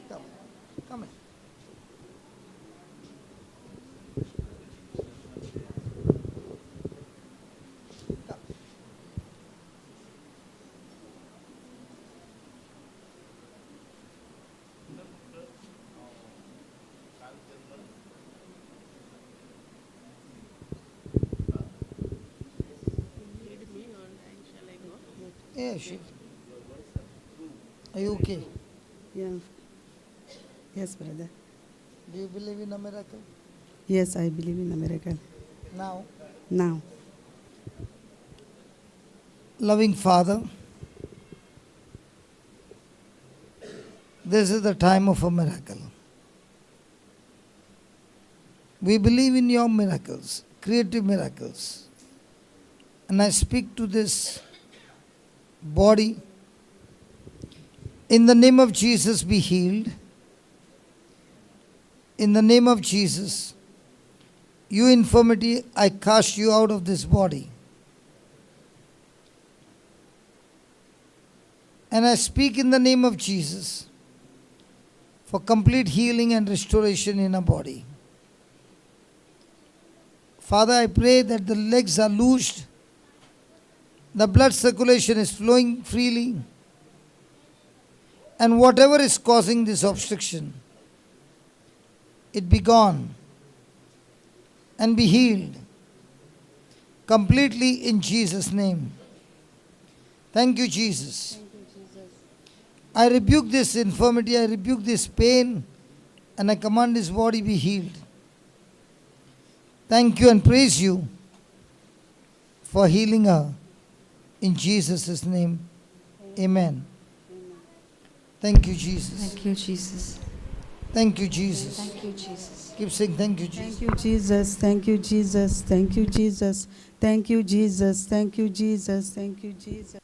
Come. Come in. Come. Yeah, sure. Are you okay? Yeah. Yes, brother. Do you believe in a miracle? Yes, I believe in a miracle. Now, Now, loving Father, this is the time of a miracle. We believe in your miracles, creative miracles. And I speak to this body. In the name of Jesus, be healed. In the name of Jesus, you infirmity, I cast you out of this body. And I speak in the name of Jesus for complete healing and restoration in our body. Father, I pray that the legs are loosed, the blood circulation is flowing freely, and whatever is causing this obstruction, it be gone and be healed completely in Jesus' name. Thank you, Jesus. I rebuke this infirmity, I rebuke this pain, and I command this body be healed. Thank you and praise you for healing her. In Jesus' name, amen. Thank you, Jesus. Thank you, Jesus. Thank you, Jesus. Thank you, Jesus. Keep saying thank you, Jesus. Thank you, Jesus. Thank you, Jesus. Thank you, Jesus. Thank you, Jesus. Thank you, Jesus. Thank you, Jesus.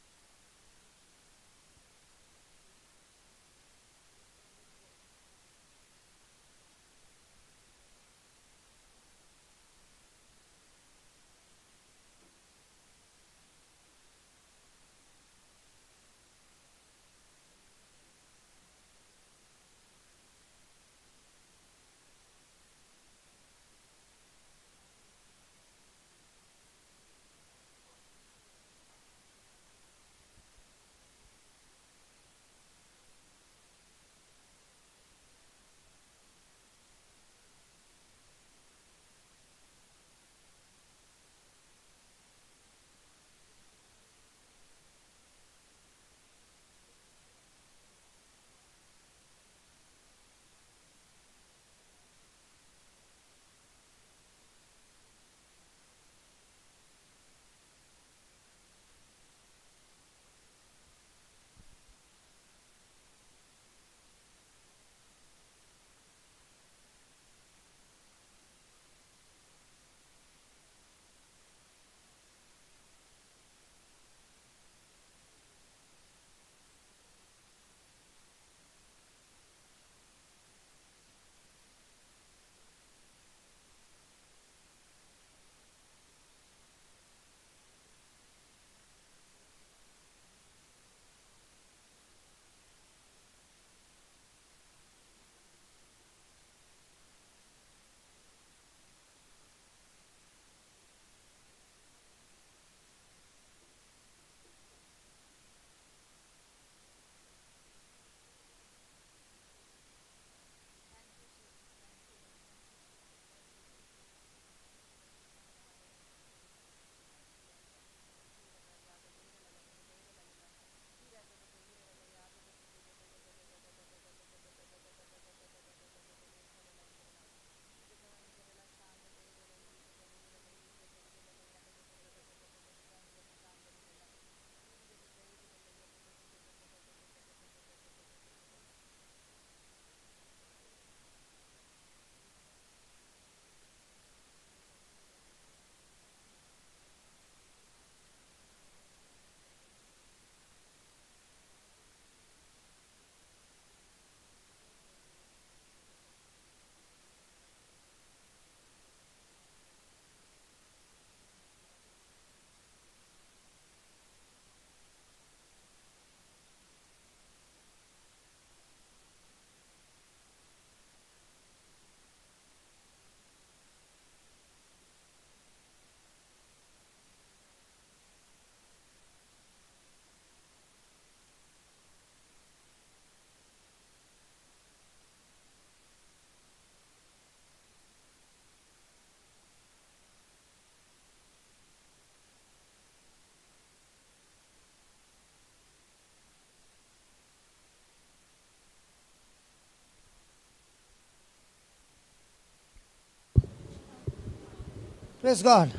Praise God.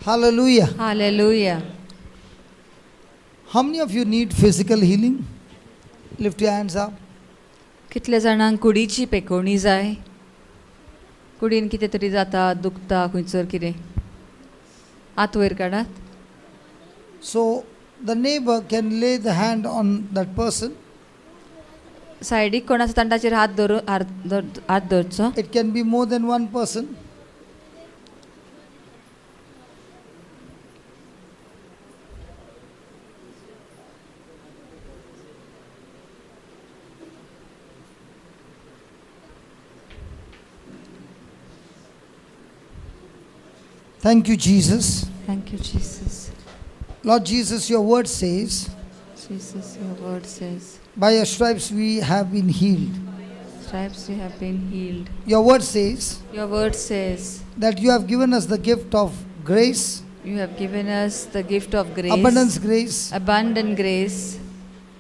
Hallelujah. Hallelujah. How many of you need physical healing? Lift your hands up. कितले जाणांक कुडीची पेकोवणी जाय? कुडीन कितें तरी जाता दुखता खंयसर कितें हात वयर काडात. So the neighbor can lay the hand on that person. सायडीक कोण आसा तांच्याचेर हात दवरचो. It can be more than one person. Thank you, Jesus. Thank you, Jesus. Lord Jesus, your word says, Jesus, your word says, by your stripes we have been healed. stripes we have been healed. Your word says Your word says, that you have given us the gift of grace, you have given us the gift of grace, abundant grace,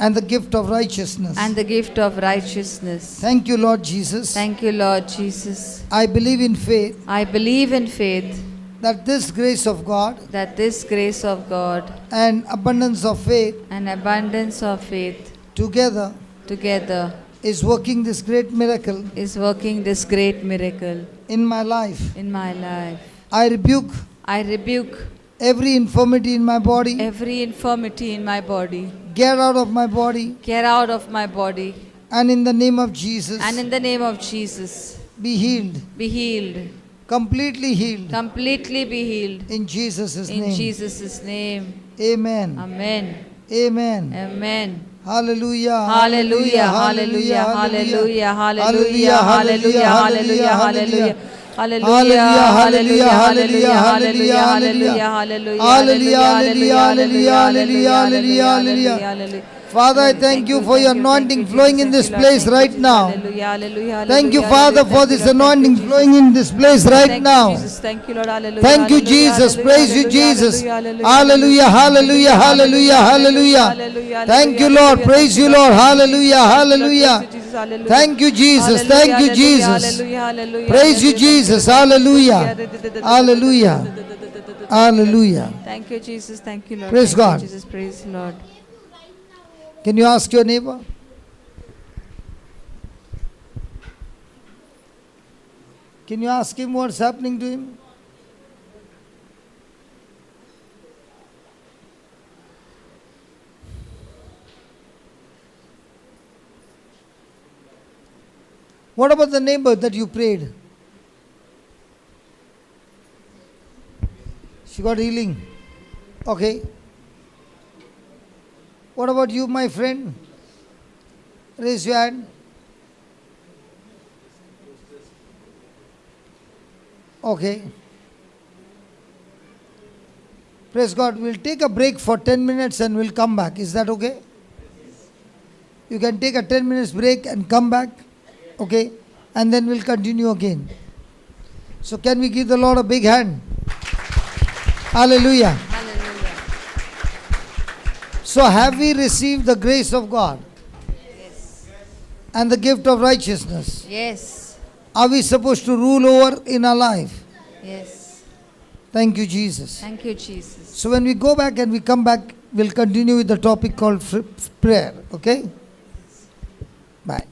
and the gift of righteousness. and the gift of righteousness. Thank you, Lord Jesus. Thank you, Lord Jesus. I believe in faith I believe in faith that this grace of God that this grace of God and abundance of faith and abundance of faith together together is working this great miracle is working this great miracle in my life. in my life. I rebuke I rebuke every infirmity in my body. every infirmity in my body. Get out of my body. Get out of my body. And in the name of Jesus, And in the name of Jesus, be healed. be healed. Completely healed. Completely be healed. In Jesus' In name. Jesus' name. Amen. Amen. Amen. Amen. Hallelujah. Hallelujah. Hallelujah. Hallelujah. Hallelujah. Hallelujah. Hallelujah. Hallelujah. Hallelujah. Hallelujah. Hallelujah. Hallelujah. Hallelujah. Hallelujah. Hallelujah. Hallelujah. Father, I thank you for your anointing flowing in this place right now. Thank you, Father, for this anointing flowing in this place right now. Thank you, Lord. Hallelujah. Thank you, Jesus. Praise you, Jesus. Hallelujah, hallelujah, hallelujah, hallelujah. Thank you, Lord. Praise you, Lord. Hallelujah, hallelujah. Thank you, Jesus. Thank you, Jesus. Praise you, Jesus. Hallelujah. Hallelujah. Hallelujah. Thank you, Jesus. Thank you, Lord. Praise Thank you, God. Jesus. Praise the Lord. Can you ask your neighbor? Can you ask him what's happening to him? What about the neighbor that you prayed? She got healing. Okay. What about you, my friend? Raise your hand. Okay. Praise God. We'll take a break for 10 minutes and we'll come back. Is that okay? You can take a 10 minutes break and come back. Okay? And then we'll continue again. So can we give the Lord a big hand? Hallelujah. So have we received the grace of God? Yes. And the gift of righteousness? Yes. Are we supposed to rule over in our life? Yes. Thank you, Jesus. Thank you, Jesus. So when we go back and we come back, we'll continue with the topic called prayer. Okay? Bye.